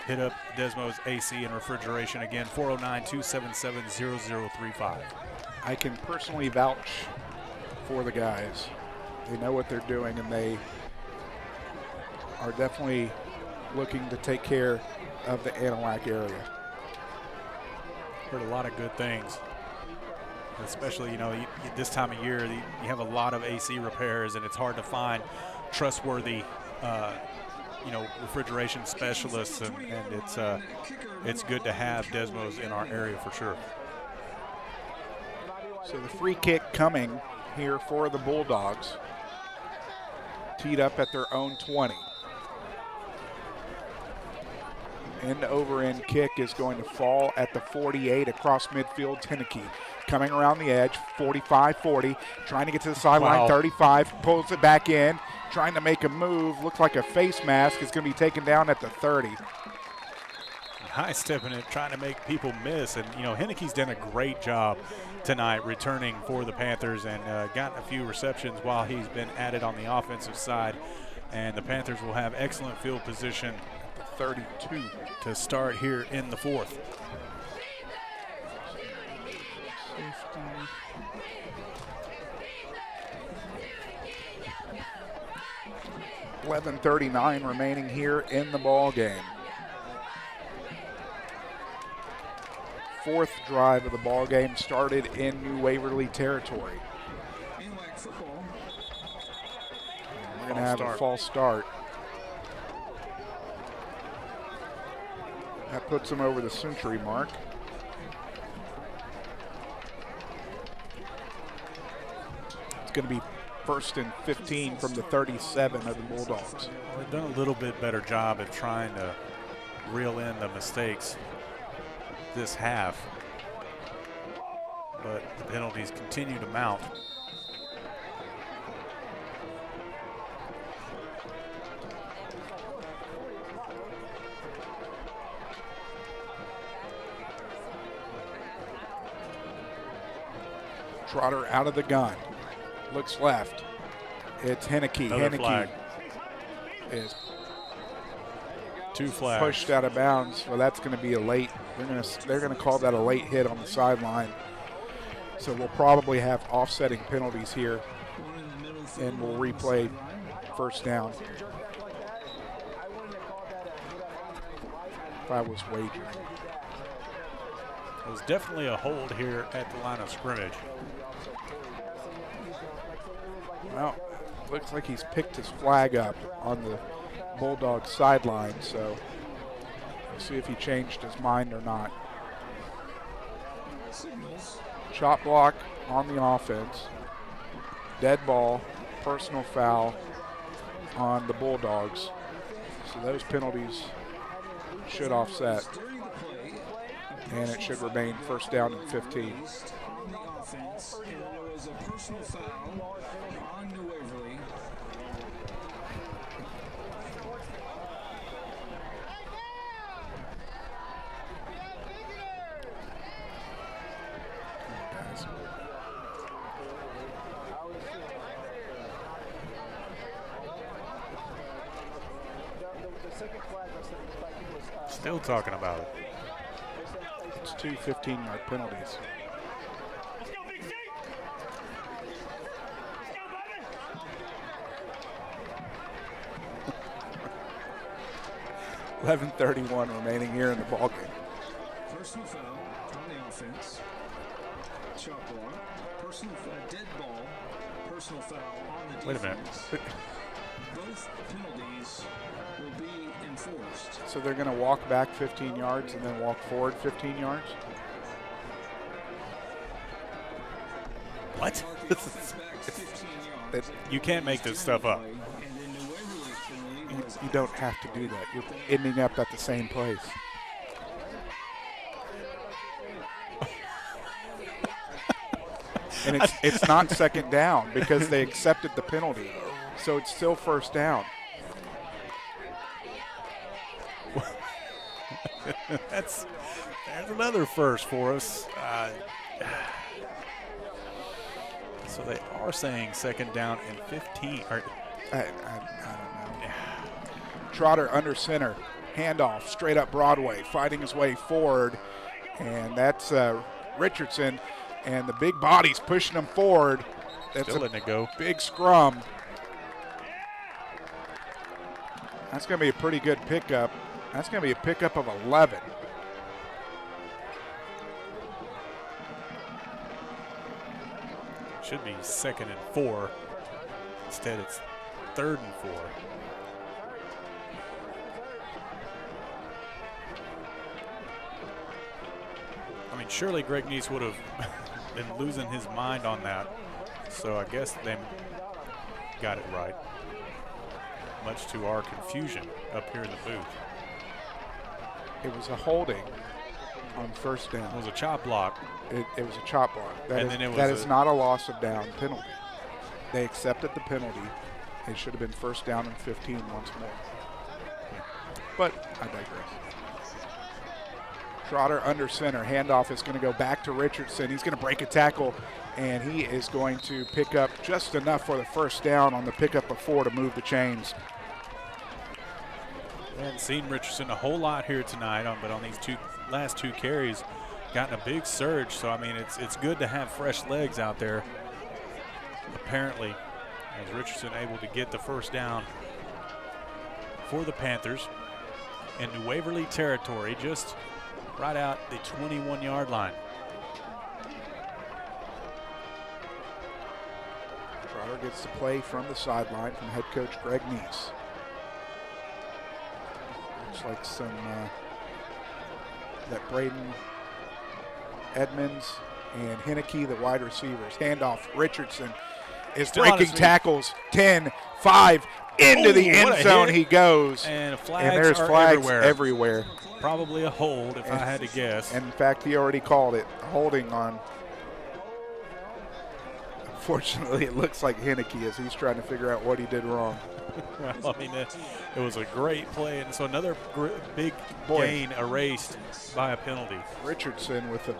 hit up Desmo's AC and Refrigeration. Again, 409-277-0035. I can personally vouch for the guys. They know what they're doing, and they are definitely looking to take care of the Anahuac area. Heard a lot of good things, especially, you know, this time of year, you have a lot of AC repairs, and it's hard to find trustworthy, you know, refrigeration specialists, and it's good to have Desmo's in our area for sure. So the free kick coming here for the Bulldogs, teed up at their own 20. End over end kick is going to fall at the 48 across midfield. Tenneke coming around the edge, 45-40, trying to get to the sideline. Wow. 35, pulls it back in, trying to make a move. Looks like a face mask is going to be taken down at the 30. High stepping it, trying to make people miss. And, you know, Henneke's done a great job tonight returning for the Panthers, and gotten a few receptions while he's been at it on the offensive side. And the Panthers will have excellent field position At the 32. to start here in the fourth. 11:39 remaining here in the ball game. Fourth drive of the ball game started in New Waverly territory. We're going to have a false start. That puts them over the century mark. It's going to be 1st and 15 from the 37 of the Bulldogs. Well, they've done a little bit better job at trying to reel in the mistakes this half, but the penalties continue to mount. Trotter out of the gun. Looks left. It's Henneke. Another flag. Is Two flags. pushed out of bounds. Well, that's going to be a late. They're going to call that a late hit on the sideline. So we'll probably have offsetting penalties here, and we'll replay first down. If I was wagering. It was definitely a hold here at the line of scrimmage. Well, looks like he's picked his flag up on the Bulldogs sideline, so we'll see if he changed his mind or not. Chop block on the offense. Dead ball, personal foul on the Bulldogs. So those penalties should offset, and it should remain first down and 15. Still talking about it. It's two 15-yard penalties. .11:31 remaining here in the ballgame. Personal foul on the offense. Chop block. Personal foul. Dead ball. Personal foul on the defense. Wait a minute. Both penalties will be enforced. So they're going to walk back 15 yards and then walk forward 15 yards? What? You can't make this stuff up. You don't have to do that. You're ending up at the same place. And it's not second down because they accepted the penalty. So it's still first down. There's another first for us. So they are saying second down and 15. I don't know. Trotter under center. Handoff straight up Broadway, fighting his way forward. And that's Richardson. And the big body's pushing him forward. That's still letting it go. Big scrum. That's going to be a pretty good pickup. That's going to be a pickup of 11. Should be 2nd and 4. Instead, it's 3rd and 4. I mean, surely Greg Neese would have been losing his mind on that. So I guess they got it right. Much to our confusion up here in the booth. It was a holding on first down. It was a chop block. It was a chop block. That is not a loss of down penalty. They accepted the penalty. It should have been first down and 15 once more. But I digress. Trotter under center. Handoff is going to go back to Richardson. He's going to break a tackle, and he is going to pick up just enough for the first down on the pickup of 4 to move the chains. We haven't seen Richardson a whole lot here tonight, but on these last two carries, gotten a big surge. So, I mean, it's good to have fresh legs out there. Apparently, as Richardson able to get the first down for the Panthers in New Waverly territory, just right out the 21-yard line. Trotter gets to play from the sideline from head coach Greg Neese. Looks like some that Braden Edmonds and Henneke, the wide receivers. Handoff. Richardson is breaking tackles. 10, 5, into the end zone he goes. And there's flags everywhere. Probably a hold, if I had to guess. And in fact, he already called it holding on. Unfortunately, it looks like Henneke as he's trying to figure out what he did wrong. Well, I mean, it was a great play, and so another big gain erased by a penalty. Richardson with a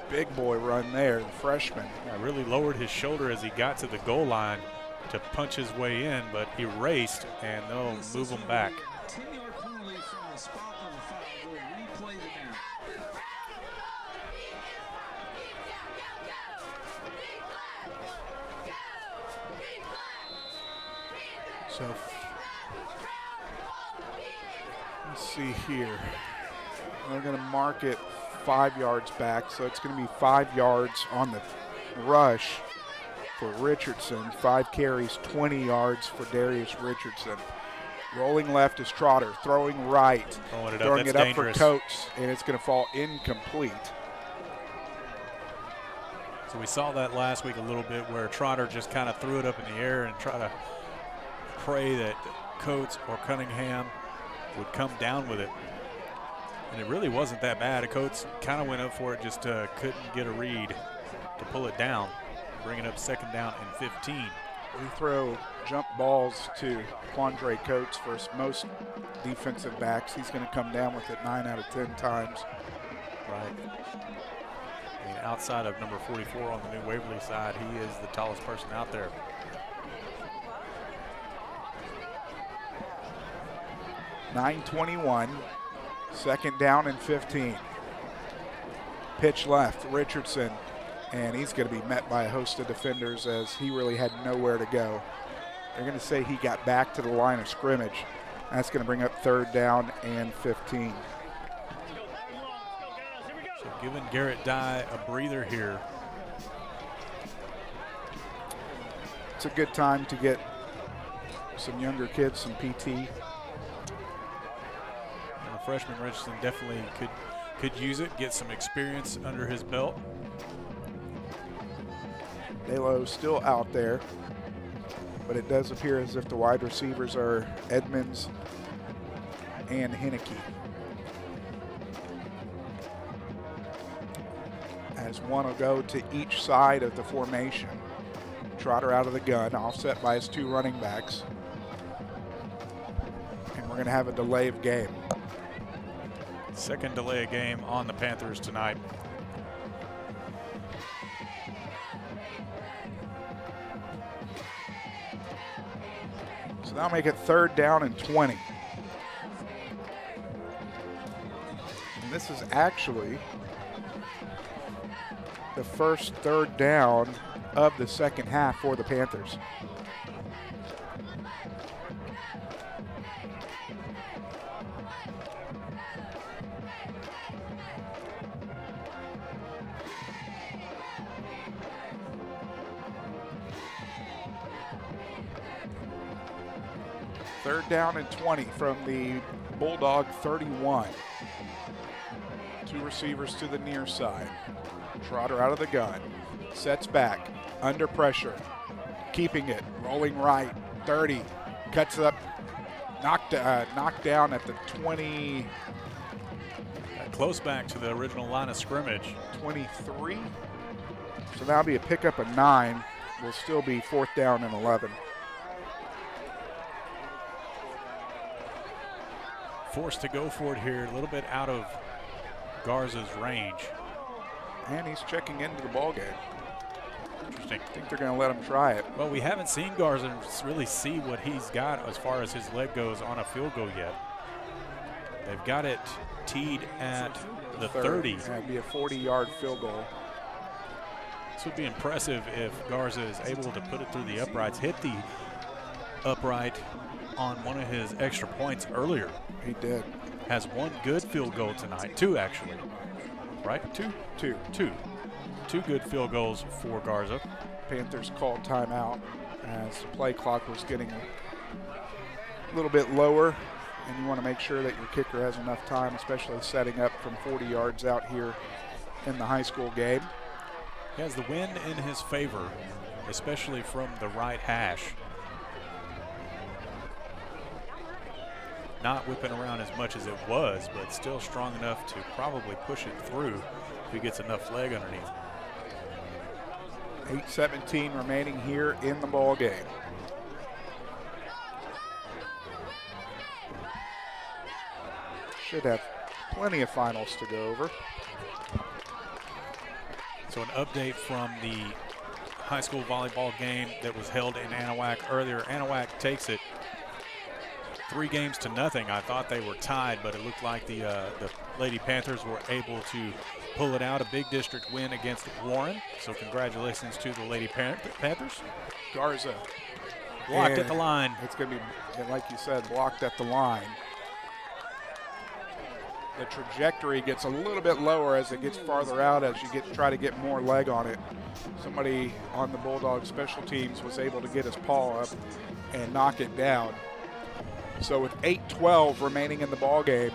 big boy run there, the freshman. Really lowered his shoulder as he got to the goal line to punch his way in, but erased, and they'll move him back. So let's see here. They're going to mark it 5 yards back, so it's going to be 5 yards on the rush for Richardson. 5 carries, 20 yards for Darius Richardson. Rolling left is Trotter, throwing right, throwing it up for Coates, and it's going to fall incomplete. So we saw that last week a little bit where Trotter just kind of threw it up in the air and tried to pray that Coates or Cunningham would come down with it. And it really wasn't that bad. Coates kind of went up for it, just couldn't get a read to pull it down, bring it up second down and 15. We throw jump balls to Quandre Coates versus most defensive backs. He's going to come down with it 9 out of 10 times. Right. I mean, outside of number 44 on the New Waverly side, he is the tallest person out there. .921, second down and 15. Pitch left, Richardson, and he's going to be met by a host of defenders as he really had nowhere to go. They're going to say he got back to the line of scrimmage. That's going to bring up third down and 15. So giving Garrett Dye a breather here. It's a good time to get some younger kids some PT. Freshman Richardson definitely could use it, get some experience under his belt. Delo still out there, but it does appear as if the wide receivers are Edmonds and Henneke. As one will go to each side of the formation. Trotter out of the gun, offset by his 2 running backs. And we're going to have a delay of game. Second delay of game on the Panthers tonight. So that'll make it 3rd down and 20. And this is actually the first 3rd down of the second half for the Panthers. Third down and 20 from the Bulldog 31. 2 receivers to the near side. Trotter out of the gun, sets back, under pressure, keeping it, rolling right, 30, cuts up, knocked down at the 20. Close back to the original line of scrimmage. 23. So that'll be a pickup of 9. Will still be 4th down and 11. Forced to go for it here, a little bit out of Garza's range. And he's checking into the ball game. Interesting. I think they're going to let him try it. Well, we haven't seen Garza really see what he's got as far as his leg goes on a field goal yet. They've got it teed at the 30. That'd be a 40-yard field goal. This would be impressive if Garza is able to put it through the uprights, hit the upright on one of his extra points earlier. He did. Has 1 good field goal tonight, 2 actually. Right? 2 good field goals for Garza. Panthers called timeout as the play clock was getting a little bit lower, and you want to make sure that your kicker has enough time, especially setting up from 40 yards out here in the high school game. He has the wind in his favor, especially from the right hash. Not whipping around as much as it was, but still strong enough to probably push it through if he gets enough leg underneath. 8:17 remaining here in the ball game. Should have plenty of finals to go over. So an update from the high school volleyball game that was held in Anahuac earlier. Anahuac takes it 3-0. I thought they were tied, but it looked like the Lady Panthers were able to pull it out. A big district win against Warren. So congratulations to the Lady Panthers. Garza blocked at the line. It's going to be, like you said, blocked at the line. The trajectory gets a little bit lower as it gets farther out, as you try to get more leg on it. Somebody on the Bulldogs special teams was able to get his paw up and knock it down. So with 8:12 remaining in the ball game,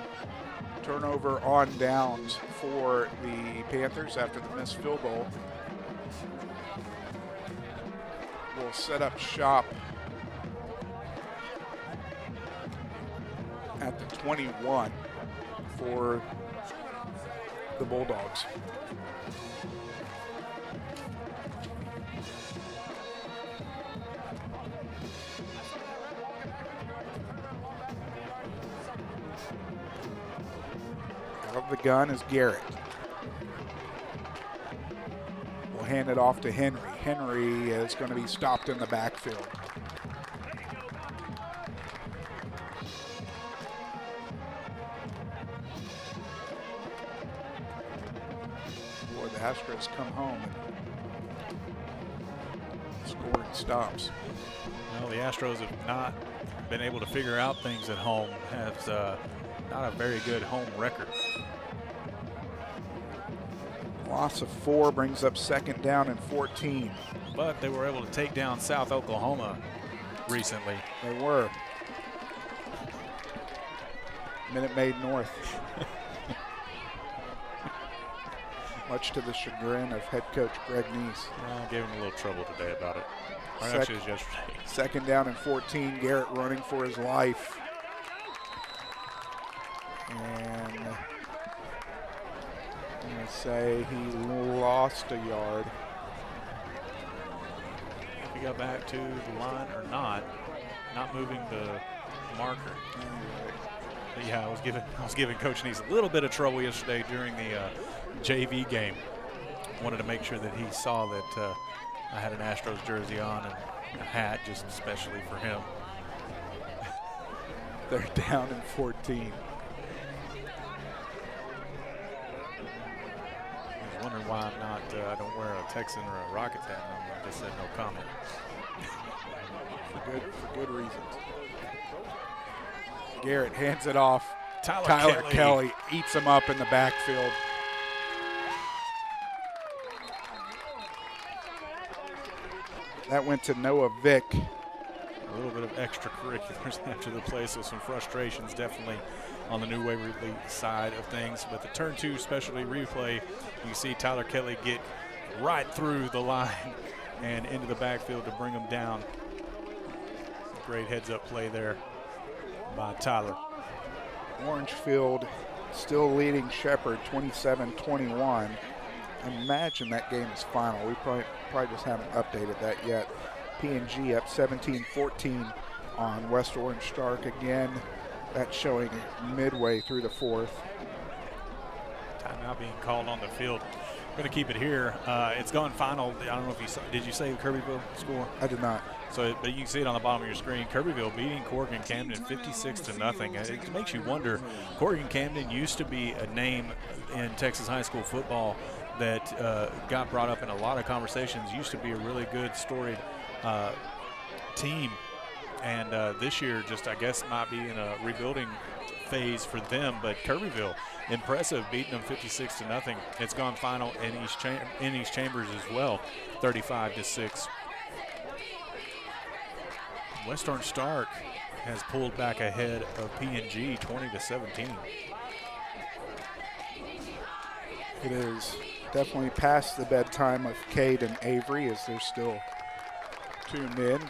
turnover on downs for the Panthers after the missed field goal. We'll set up shop at the 21 for the Bulldogs. Out of the gun is Garrett. We'll hand it off to Henry. Henry is going to be stopped in the backfield. Boy, the Astros come home and scoring stops. Well, the Astros have not been able to figure out things at home. Has not a very good home record. Loss of 4 brings up 2nd down and 14. But they were able to take down South Oklahoma recently. They were. Minute Maid North. much to the chagrin of head coach Greg Neese. Gave him a little trouble today about it. Actually, it was yesterday. Second down and 14. Garrett running for his life. And I'm going to say he lost a yard. If he got back to the line or not moving the marker. But yeah, I was giving Coach Neese a little bit of trouble yesterday during the JV game. Wanted to make sure that he saw that I had an Astros jersey on and a hat just especially for him. They're down in 14. I was wondering why I'm not, I don't wear a Texan or a Rockets hat. I just said no comment. For good reasons. Garrett hands it off. Tyler Kelly eats him up in the backfield. That went to Noah Vick. A little bit of extracurriculars after the play, so some frustrations definitely on the New Waverly side of things. But the turn 2 specialty replay, you see Tyler Kelly get right through the line and into the backfield to bring him down. Great heads-up play there by Tyler. Orangefield still leading Shepherd 27-21. Imagine that game is final. We probably just haven't updated that yet. P&G up 17-14 on West Orange Stark. Again, that's showing midway through the fourth. Timeout being called on the field. We're going to keep it here. It's gone final. I don't know if you saw. Did you say Kirbyville score? I did not. So, but you can see it on the bottom of your screen. Kirbyville beating Corrigan Camden 56-0. It makes you wonder. Corrigan Camden used to be a name in Texas high school football that got brought up in a lot of conversations. Used to be a really good, storied team, and this year just, I guess, might be in a rebuilding phase for them. But Kirbyville, impressive, beating them 56-0. It's gone final in East Chambers as well, 35-6. West Orange Stark has pulled back ahead of P&G 20-17. It is definitely past the bedtime of Cade and Avery as they're still tuned in.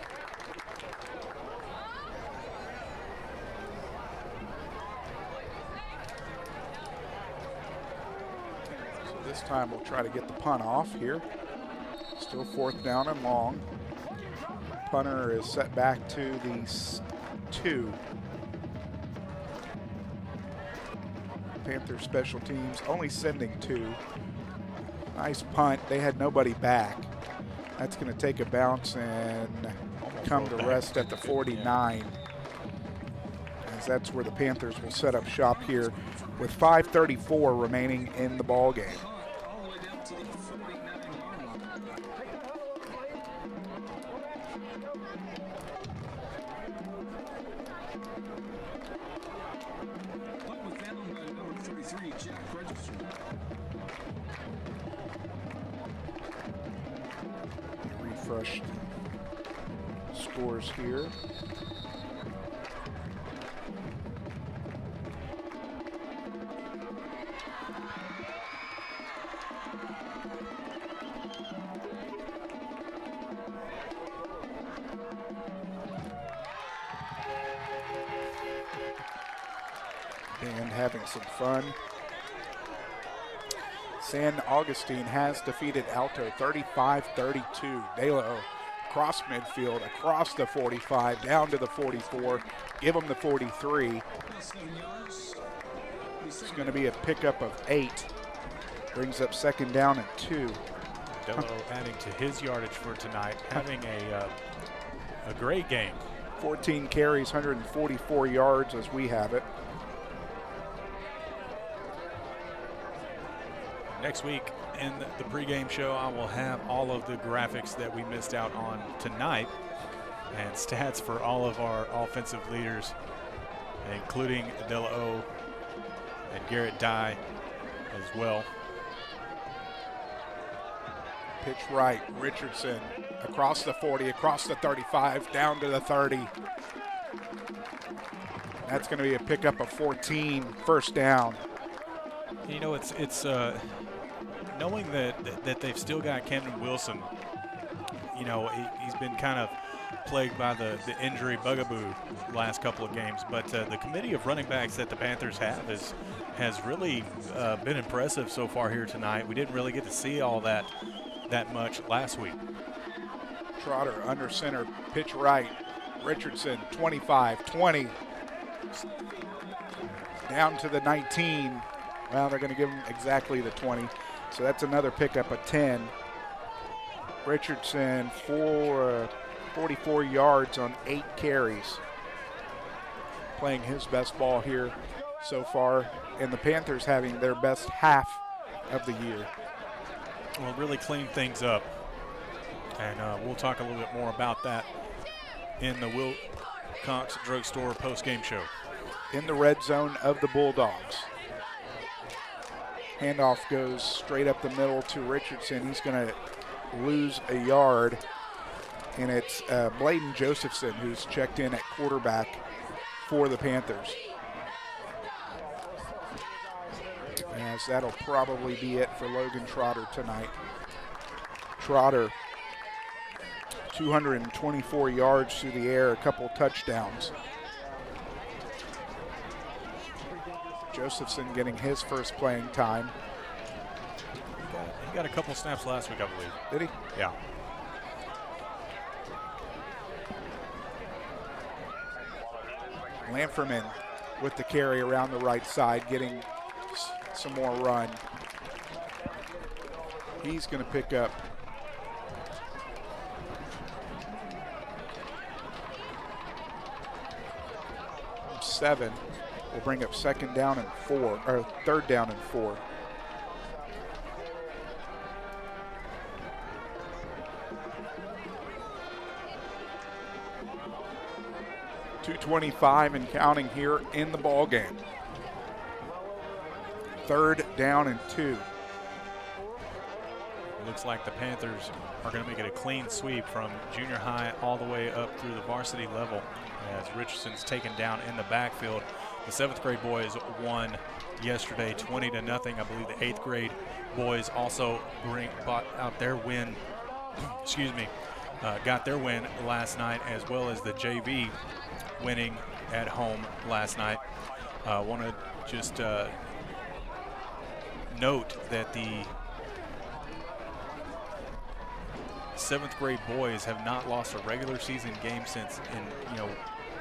So this time we'll try to get the punt off here. Still fourth down and long. Punter is set back to the 2. Panther special teams only sending 2. Nice punt. They had nobody back. That's going to take a bounce and come to rest at the 49. As that's where the Panthers will set up shop here with 5:34 remaining in the ball game. Refresh scores here. And having some fun. San Augustine has defeated Alto 35-32. Delo across midfield, across the 45, down to the 44, give them the 43. It's going to be a pickup of 8. Brings up second down and 2. Delo adding to his yardage for tonight, having a great game. 14 carries, 144 yards as we have it. Next week in the pregame show, I will have all of the graphics that we missed out on tonight and stats for all of our offensive leaders, including Adela O and Garrett Dye as well. Pitch right, Richardson across the 40, across the 35, down to the 30. That's going to be a pickup of 14, first down. You know, it's knowing that they've still got Camden Wilson, you know, he's been kind of plagued by the injury bugaboo last couple of games, but the committee of running backs that the Panthers have has really been impressive so far here tonight. We didn't really get to see all that much last week. Trotter under center, pitch right. Richardson, 25-20. Down to the 19. Well, they're going to give him exactly the 20. So that's another pickup of 10. Richardson for 44 yards on 8 carries. Playing his best ball here so far. And the Panthers having their best half of the year. Well, really cleaned things up. And we'll talk a little bit more about that in the Wilcox Drugstore postgame show. In the red zone of the Bulldogs. Handoff goes straight up the middle to Richardson. He's going to lose a yard. And it's Bladen Josephson who's checked in at quarterback for the Panthers. As that'll probably be it for Logan Trotter tonight. Trotter, 224 yards through the air, a couple touchdowns. Josephson getting his first playing time. He got a couple snaps last week, I believe. Did he? Yeah. Lanferman with the carry around the right side, getting some more run. He's going to pick up seven. Will bring up third down and 4. .225 and counting here in the ball game. 3rd down and 2. Looks like the Panthers are going to make it a clean sweep from junior high all the way up through the varsity level as Richardson's taken down in the backfield. The 7th grade boys won yesterday 20-0. I believe the 8th grade boys also bought out their win, got their win last night, as well as the JV winning at home last night. Want to just note that the 7th grade boys have not lost a regular season game since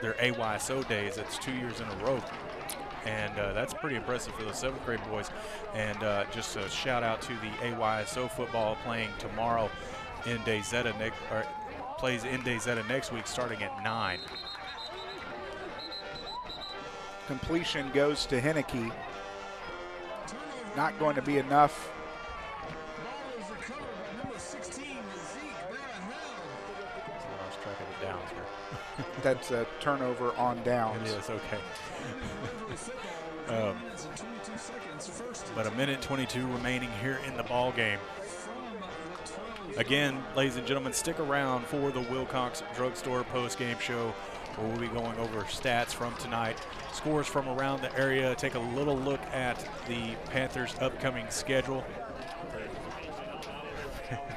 their AYSO days. It's 2 years in a row, and that's pretty impressive for the 7th grade boys. And just a shout out to the AYSO football playing tomorrow in DayZeta plays in DayZeta next week starting at 9. Completion goes to Henneke. Not going to be enough. Lost track of the downs here. That's a turnover on downs. It is, okay. But 1:22 remaining here in the ball game. Again, ladies and gentlemen, stick around for the Wilcox Drugstore post-game show, where we'll be going over stats from tonight, scores from around the area, take a little look at the Panthers' upcoming schedule.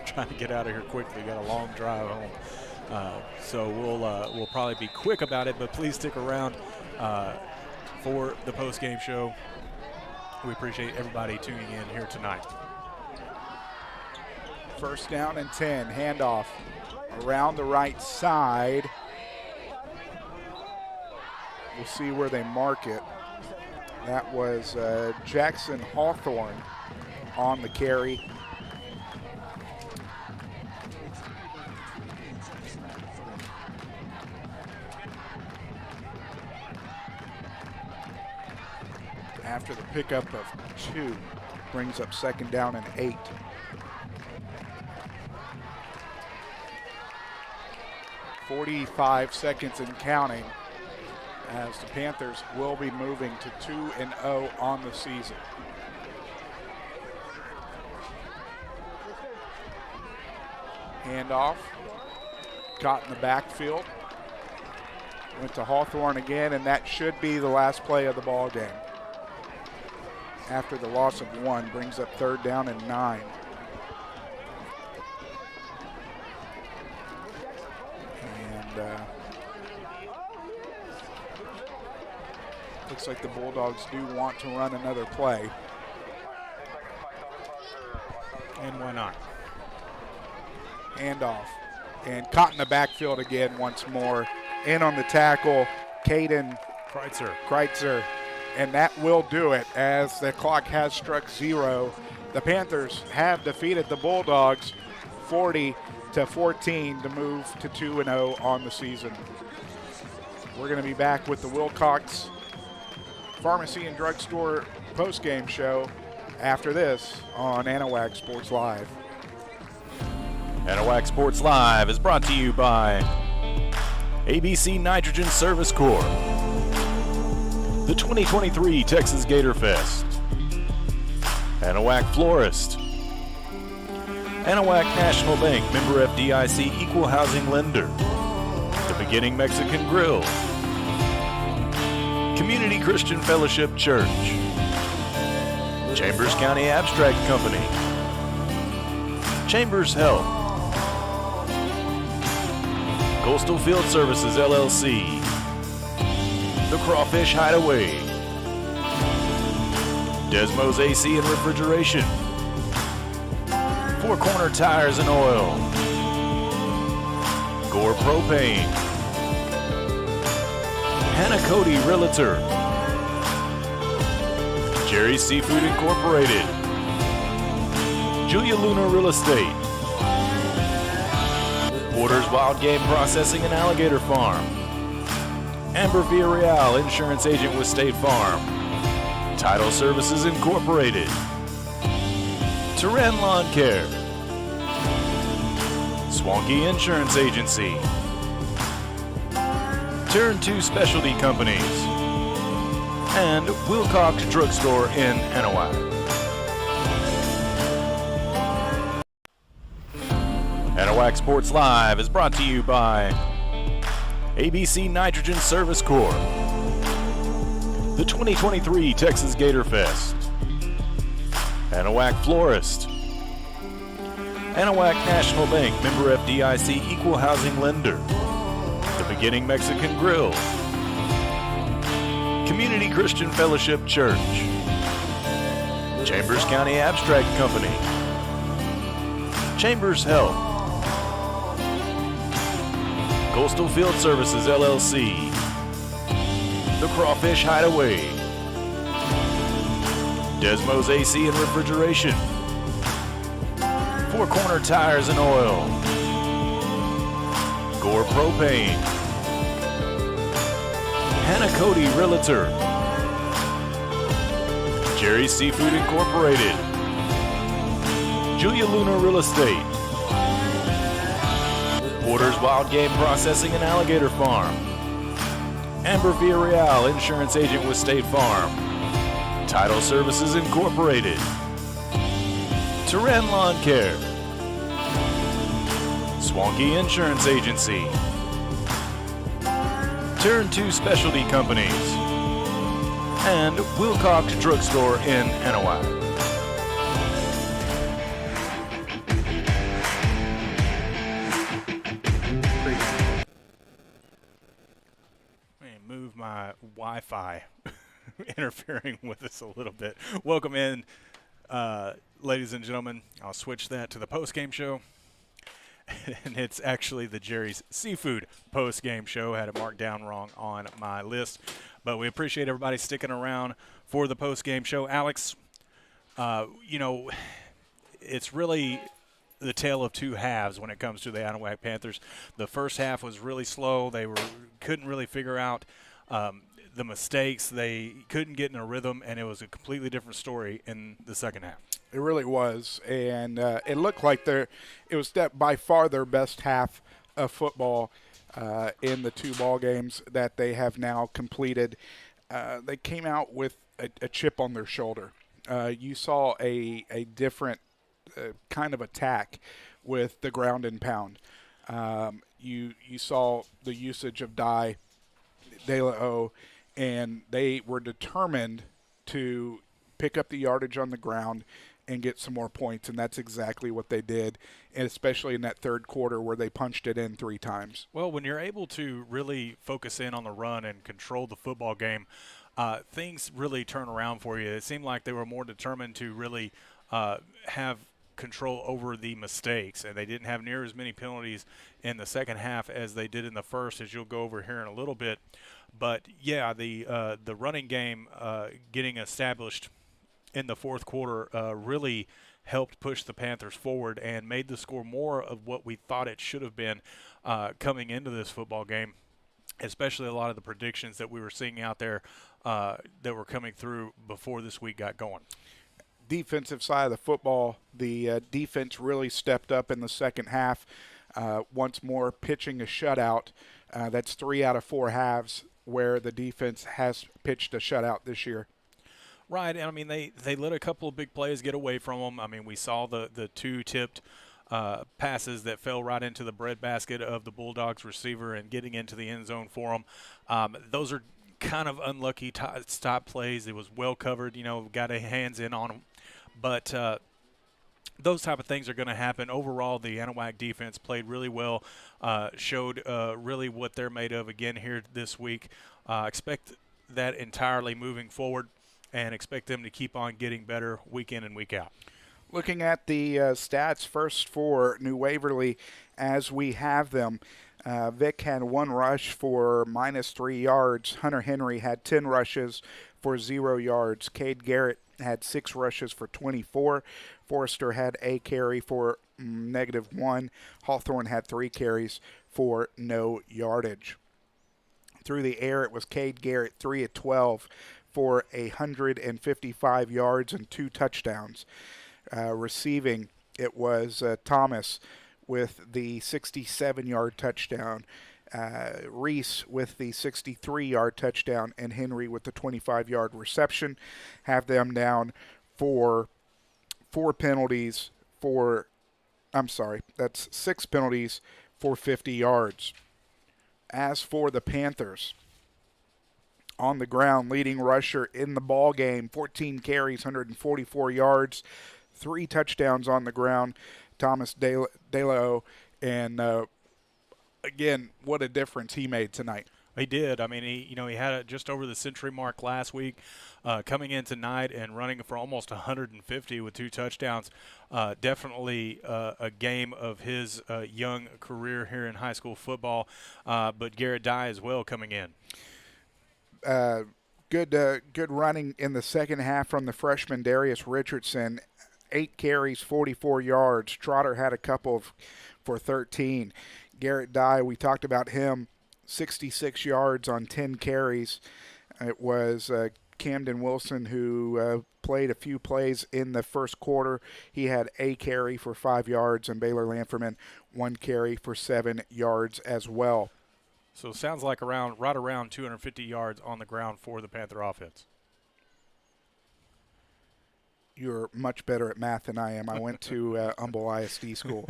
Trying to get out of here quickly, got a long drive home. So we'll probably be quick about it, but please stick around for the post-game show. We appreciate everybody tuning in here tonight. 1st down and 10, handoff around the right side. We'll see where they mark it. That was Jackson Hawthorne on the carry. After the pickup of 2, brings up 2nd down and 8. .45 seconds and counting, as the Panthers will be moving to 2-0 on the season. Handoff, caught in the backfield. Went to Hawthorne again, and that should be the last play of the ball game. after the loss of 1, brings up 3rd down and 9. And looks like the Bulldogs do want to run another play. And why not? Handoff. And caught in the backfield again once more. In on the tackle, Caden Kreitzer. And that will do it as the clock has struck 0. The Panthers have defeated the Bulldogs 40-14 to move to 2-0 on the season. We're going to be back with the Wilcox Pharmacy and Drugstore postgame show after this on Anahuac Sports Live. Anahuac Sports Live is brought to you by ABC Nitrogen Service Corps, the 2023 Texas Gator Fest, Anahuac Florist, Anahuac National Bank, member FDIC, equal housing lender, The Beginning Mexican Grill, Community Christian Fellowship Church, Chambers County Abstract Company, Chambers Health, Coastal Field Services LLC, The Crawfish Hideaway, Desmo's AC and Refrigeration, Four Corner Tires and Oil, Gore Propane, Hannah Cody Realtor, Jerry's Seafood Incorporated, Julia Luna Real Estate, Borders Wild Game Processing and Alligator Farm, Amber Villarreal, insurance agent with State Farm, Title Services Incorporated, Turan Lawn Care, Swanky Insurance Agency, Turn 2 Specialty Companies, and Wilcox Drugstore in Anahuac. Anahuac Sports Live is brought to you by ABC Nitrogen Service Corps, the 2023 Texas Gator Fest, Anahuac Florist, Anahuac National Bank, member FDIC, equal housing lender, The Beginning Mexican Grill, Community Christian Fellowship Church, Chambers County Abstract Company, Chambers Health, Coastal Field Services LLC, The Crawfish Hideaway, Desmo's AC and Refrigeration, Four Corner Tires and Oil, Gore Propane, Hannah Cody Realtor, Jerry's Seafood Incorporated, Julia Luna Real Estate, Borders Wild Game Processing and Alligator Farm, Amber Villarreal, insurance agent with State Farm, Title Services Incorporated, Turan Lawn Care, Swanky Insurance Agency, Turn 2 Specialty Companies, and Wilcox Drugstore in Anahuac. Move my Wi-Fi interfering with us a little bit. Welcome in, ladies and gentlemen. I'll switch that to the post-game show. And it's actually the Jerry's Seafood post-game show. I had it marked down wrong on my list. But we appreciate everybody sticking around for the post-game show. Alex, you know, it's really the tale of two halves when it comes to the Anahuac Panthers. The first half was really slow. They couldn't really figure out the mistakes. They couldn't get in a rhythm, and it was a completely different story in the second half. It really was, and it looked like it was by far their best half of football in the two ball games that they have now completed. They came out with a chip on their shoulder. You saw a different kind of attack with the ground and pound. You saw the usage of De La O, and they were determined to pick up the yardage on the ground, and get some more points, and that's exactly what they did, and especially in that third quarter where they punched it in 3 times. Well, when you're able to really focus in on the run and control the football game, things really turn around for you. It seemed like they were more determined to really have control over the mistakes, and they didn't have near as many penalties in the second half as they did in the first, as you'll go over here in a little bit. But, yeah, the running game getting established in the fourth quarter really helped push the Panthers forward and made the score more of what we thought it should have been coming into this football game, especially a lot of the predictions that we were seeing out there that were coming through before this week got going. Defensive side of the football, the defense really stepped up in the second half, once more pitching a shutout. That's 3 out of 4 halves where the defense has pitched a shutout this year. Right, and I mean they let a couple of big plays get away from them. I mean, we saw the 2 tipped passes that fell right into the breadbasket of the Bulldogs receiver and getting into the end zone for them. Those are kind of unlucky stop plays. It was well covered, got a hands in on them. But those type of things are going to happen. Overall, the Anahuac defense played really well, showed really what they're made of again here this week. Expect that entirely moving forward, and expect them to keep on getting better week in and week out. Looking at the stats first for New Waverly as we have them, Vic had 1 rush for -3 yards. Hunter Henry had 10 rushes for 0 yards. Cade Garrett had 6 rushes for 24. Forrester had a carry for -1. Hawthorne had 3 carries for no yardage. Through the air, it was Cade Garrett, 3 of 12 for 155 yards and 2 touchdowns. Receiving, it was Thomas with the 67-yard touchdown, Reese with the 63-yard touchdown, and Henry with the 25-yard reception. Have them down for 4 penalties for, that's 6 penalties for 50 yards. As for the Panthers, on the ground, leading rusher in the ball game, 14 carries, 144 yards, 3 touchdowns on the ground, Thomas DeLeo, and again, what a difference he made tonight. He did. I mean, he had just over the century mark last week, coming in tonight and running for almost 150 with 2 touchdowns. Definitely a game of his young career here in high school football. But Garrett Dye as well coming in. Good running in the second half from the freshman Darius Richardson. 8 carries, 44 yards. Trotter had a couple for 13. Garrett Dye, we talked about him, 66 yards on 10 carries. It was Camden Wilson who played a few plays in the first quarter. He had a carry for 5 yards, and Baylor Lanferman 1 carry for 7 yards as well. So it sounds like right around 250 yards on the ground for the Panther offense. You're much better at math than I am. I went to Humble ISD school.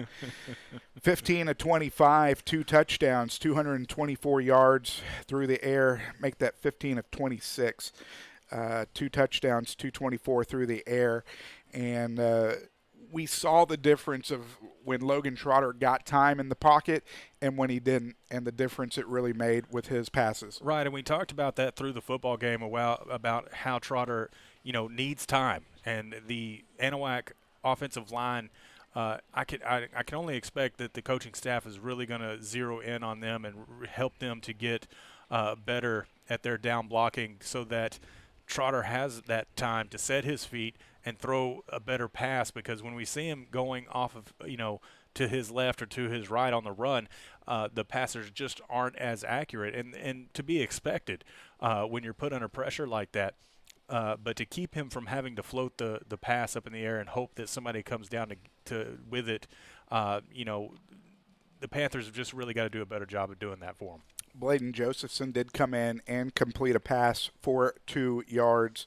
15 of 25, 2 touchdowns, 224 yards through the air. Make that 15 of 26. 2 touchdowns, 224 through the air. And we saw the difference of when Logan Trotter got time in the pocket and when he didn't, and the difference it really made with his passes. Right, and we talked about that through the football game about how Trotter, needs time. And the Anahuac offensive line, I can only expect that the coaching staff is really going to zero in on them and help them to get better at their down blocking so that Trotter has that time to set his feet and throw a better pass, because when we see him going off of, to his left or to his right on the run, the passers just aren't as accurate, and to be expected when you're put under pressure like that. But to keep him from having to float the pass up in the air and hope that somebody comes down to with it, the Panthers have just really got to do a better job of doing that for him. Bladen Josephson did come in and complete a pass for 2 yards.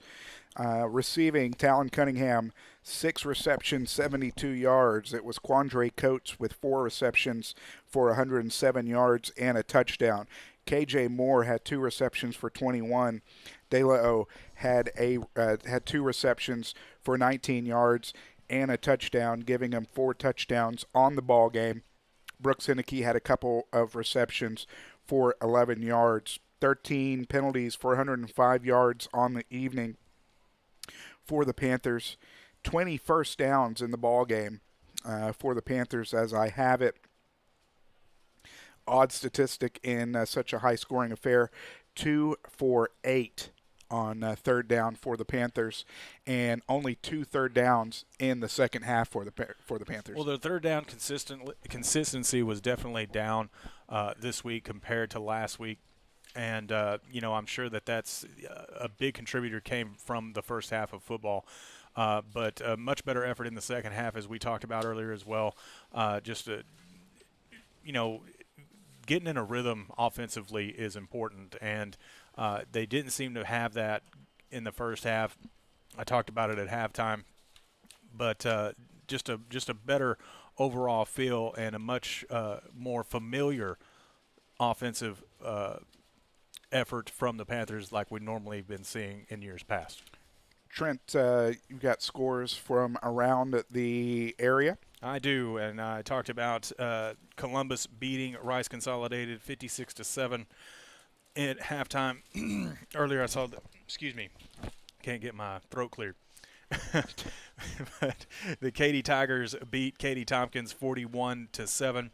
Receiving, Talon Cunningham, 6 receptions, 72 yards. It was Quandre Coates with 4 receptions for 107 yards and a touchdown. KJ Moore had 2 receptions for 21. De La O had 2 receptions for 19 yards and a touchdown, giving him 4 touchdowns on the ball game. Brooks Henneke had a couple of receptions for 11 yards. 13 penalties for 105 yards on the evening for the Panthers. 20 first downs in the ball game for the Panthers, as I have it. Odd statistic in such a high-scoring affair. 2 for 8 on third down for the Panthers, and only 2 third downs in the second half for the Panthers. Well, the third down consistency was definitely down this week compared to last week. And, I'm sure that's a big contributor came from the first half of football. But a much better effort in the second half, as we talked about earlier as well. Getting in a rhythm offensively is important. And they didn't seem to have that in the first half. I talked about it at halftime. But just a better overall feel and a much more familiar offensive effort from the Panthers like we normally have been seeing in years past. Trent, you've got scores from around the area. I do, and I talked about Columbus beating Rice Consolidated 56-7 at halftime. Earlier I saw can't get my throat cleared. But the Katy Tigers beat Katy Tompkins 41-7.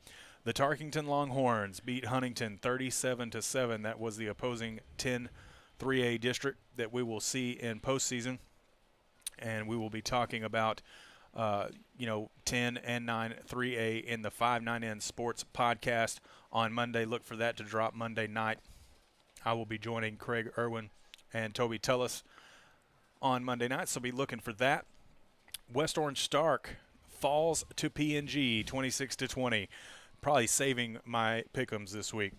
The Tarkington Longhorns beat Huntington 37-7. That was the opposing 10 3A district that we will see in postseason. And we will be talking about, 10 and 9 3A in the 5-9N Sports podcast on Monday. Look for that to drop Monday night. I will be joining Craig Irwin and Toby Tullis on Monday night, so be looking for that. West Orange Stark falls to PNG 26-20. Probably saving my pick'ems this week.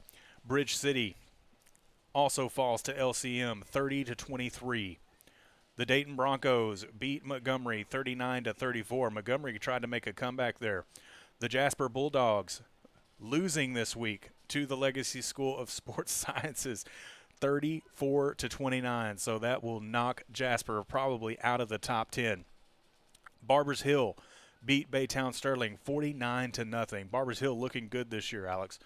Bridge City also falls to LCM 30-23. The Dayton Broncos beat Montgomery 39-34. Montgomery tried to make a comeback there. The Jasper Bulldogs losing this week to the Legacy School of Sports Sciences 34-29. So that will knock Jasper probably out of the top 10. Barbers Hill beat Baytown Sterling 49-0. Barbers Hill looking good this year, Alex.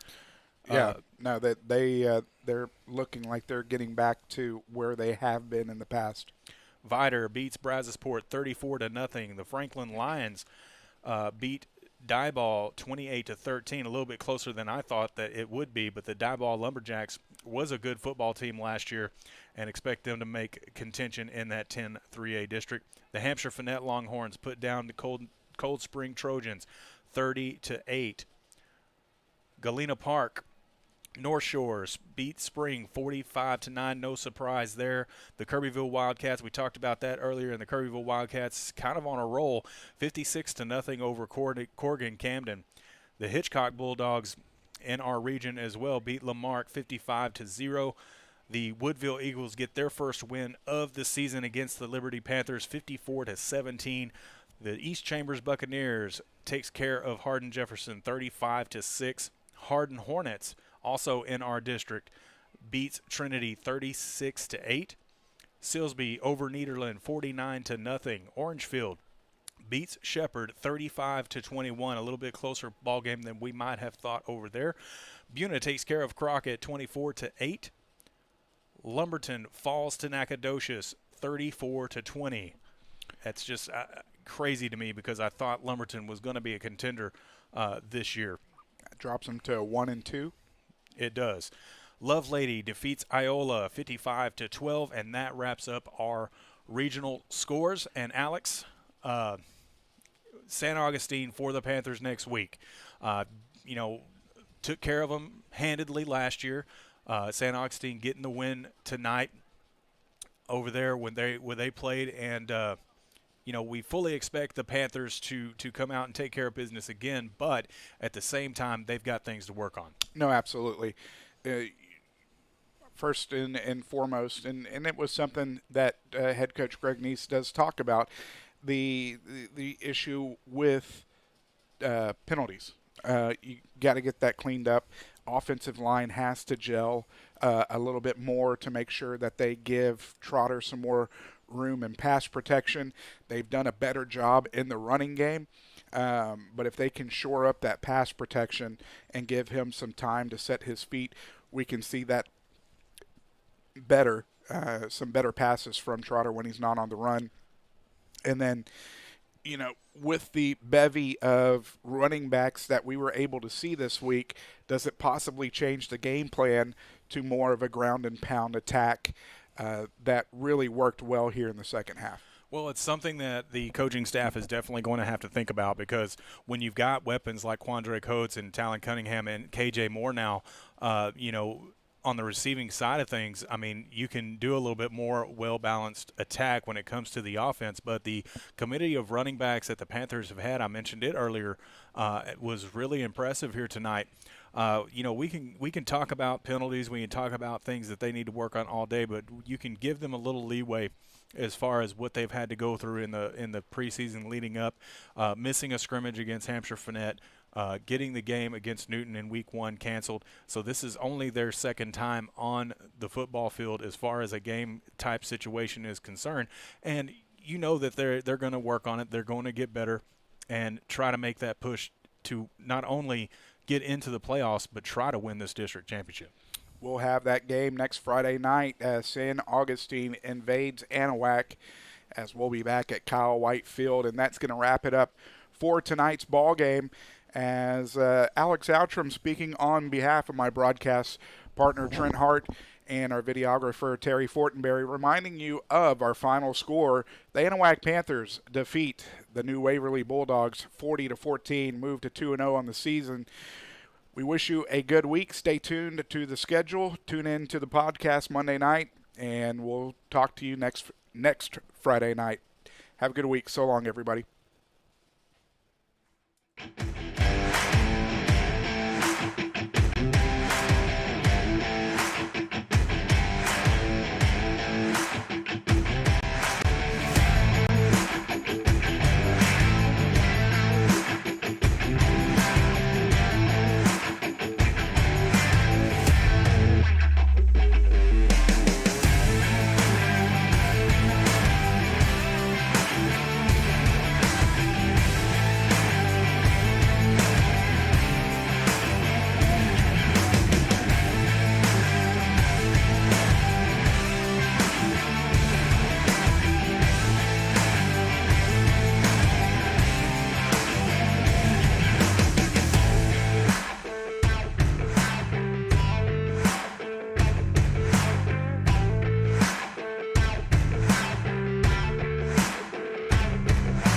Yeah, they're looking like they're getting back to where they have been in the past. Vider beats Brazosport 34-0. The Franklin Lions beat Diboll 28-13, a little bit closer than I thought that it would be, but the Diboll Lumberjacks was a good football team last year and expect them to make contention in that 10 3A district. The Hampshire Finette Longhorns put down the Cold Spring Trojans 30-8. Galena Park North Shores beat Spring 45-9. No surprise there. The Kirbyville Wildcats, we talked about that earlier, and the Kirbyville Wildcats kind of on a roll, 56-0 over Corrigan Camden. The Hitchcock Bulldogs in our region as well beat Lamarck 55-0. The Woodville Eagles get their first win of the season against the Liberty Panthers 54-17. The East Chambers Buccaneers takes care of Hardin Jefferson 35-6. Hardin Hornets, also in our district, beats Trinity 36-8. Silsby over Nederland 49-0. Orangefield beats Shepherd 35-21, a little bit closer ball game than we might have thought over there. Buna takes care of Crockett 24-8. Lumberton falls to Nacogdoches 34-20. That's just crazy to me because I thought Lumberton was going to be a contender this year. That drops them to 1-2. It does. Lovelady defeats Iola 55-12, and that wraps up our regional scores. And Alex, San Augustine for the Panthers next week. Took care of them handedly last year. San Augustine getting the win tonight over there when they played, and we fully expect the Panthers to come out and take care of business again, but at the same time, they've got things to work on. No, absolutely. First and foremost, and it was something that head coach Greg Neese does talk about, the issue with penalties. You got to get that cleaned up. offensive line has to gel a little bit more to make sure that they give Trotter some more room and pass protection. They've done a better job in the running game. But if they can shore up that pass protection and give him some time to set his feet, we can see that better, some better passes from Trotter when he's not on the run. And then, with the bevy of running backs that we were able to see this week, does it possibly change the game plan to more of a ground and pound attack that really worked well here in the second half? Well, it's something that the coaching staff is definitely going to have to think about, because when you've got weapons like Quandre Coates and Talon Cunningham and KJ Moore now, on the receiving side of things, I mean, you can do a little bit more well-balanced attack when it comes to the offense. But the committee of running backs that the Panthers have had, I mentioned it earlier, was really impressive here tonight. We can talk about penalties, we can talk about things that they need to work on all day, but you can give them a little leeway as far as what they've had to go through in the preseason leading up, missing a scrimmage against Hampshire Fournette, getting the game against Newton in week 1 canceled. So this is only their second time on the football field as far as a game type situation is concerned. And you know that they're going to work on it. They're going to get better and try to make that push to not only get into the playoffs, but try to win this district championship. We'll have that game next Friday night as San Augustine invades Anahuac, as we'll be back at Kyle White Field, and that's going to wrap it up for tonight's ball game. As Alex Outram speaking on behalf of my broadcast partner Trent Hart and our videographer Terry Fortenberry, reminding you of our final score. The Anahuac Panthers defeat the New Waverly Bulldogs 40-14, move to 2-0 on the season. We wish you a good week. Stay tuned to the schedule. Tune in to the podcast Monday night, and we'll talk to you next Friday night. Have a good week. So long, everybody.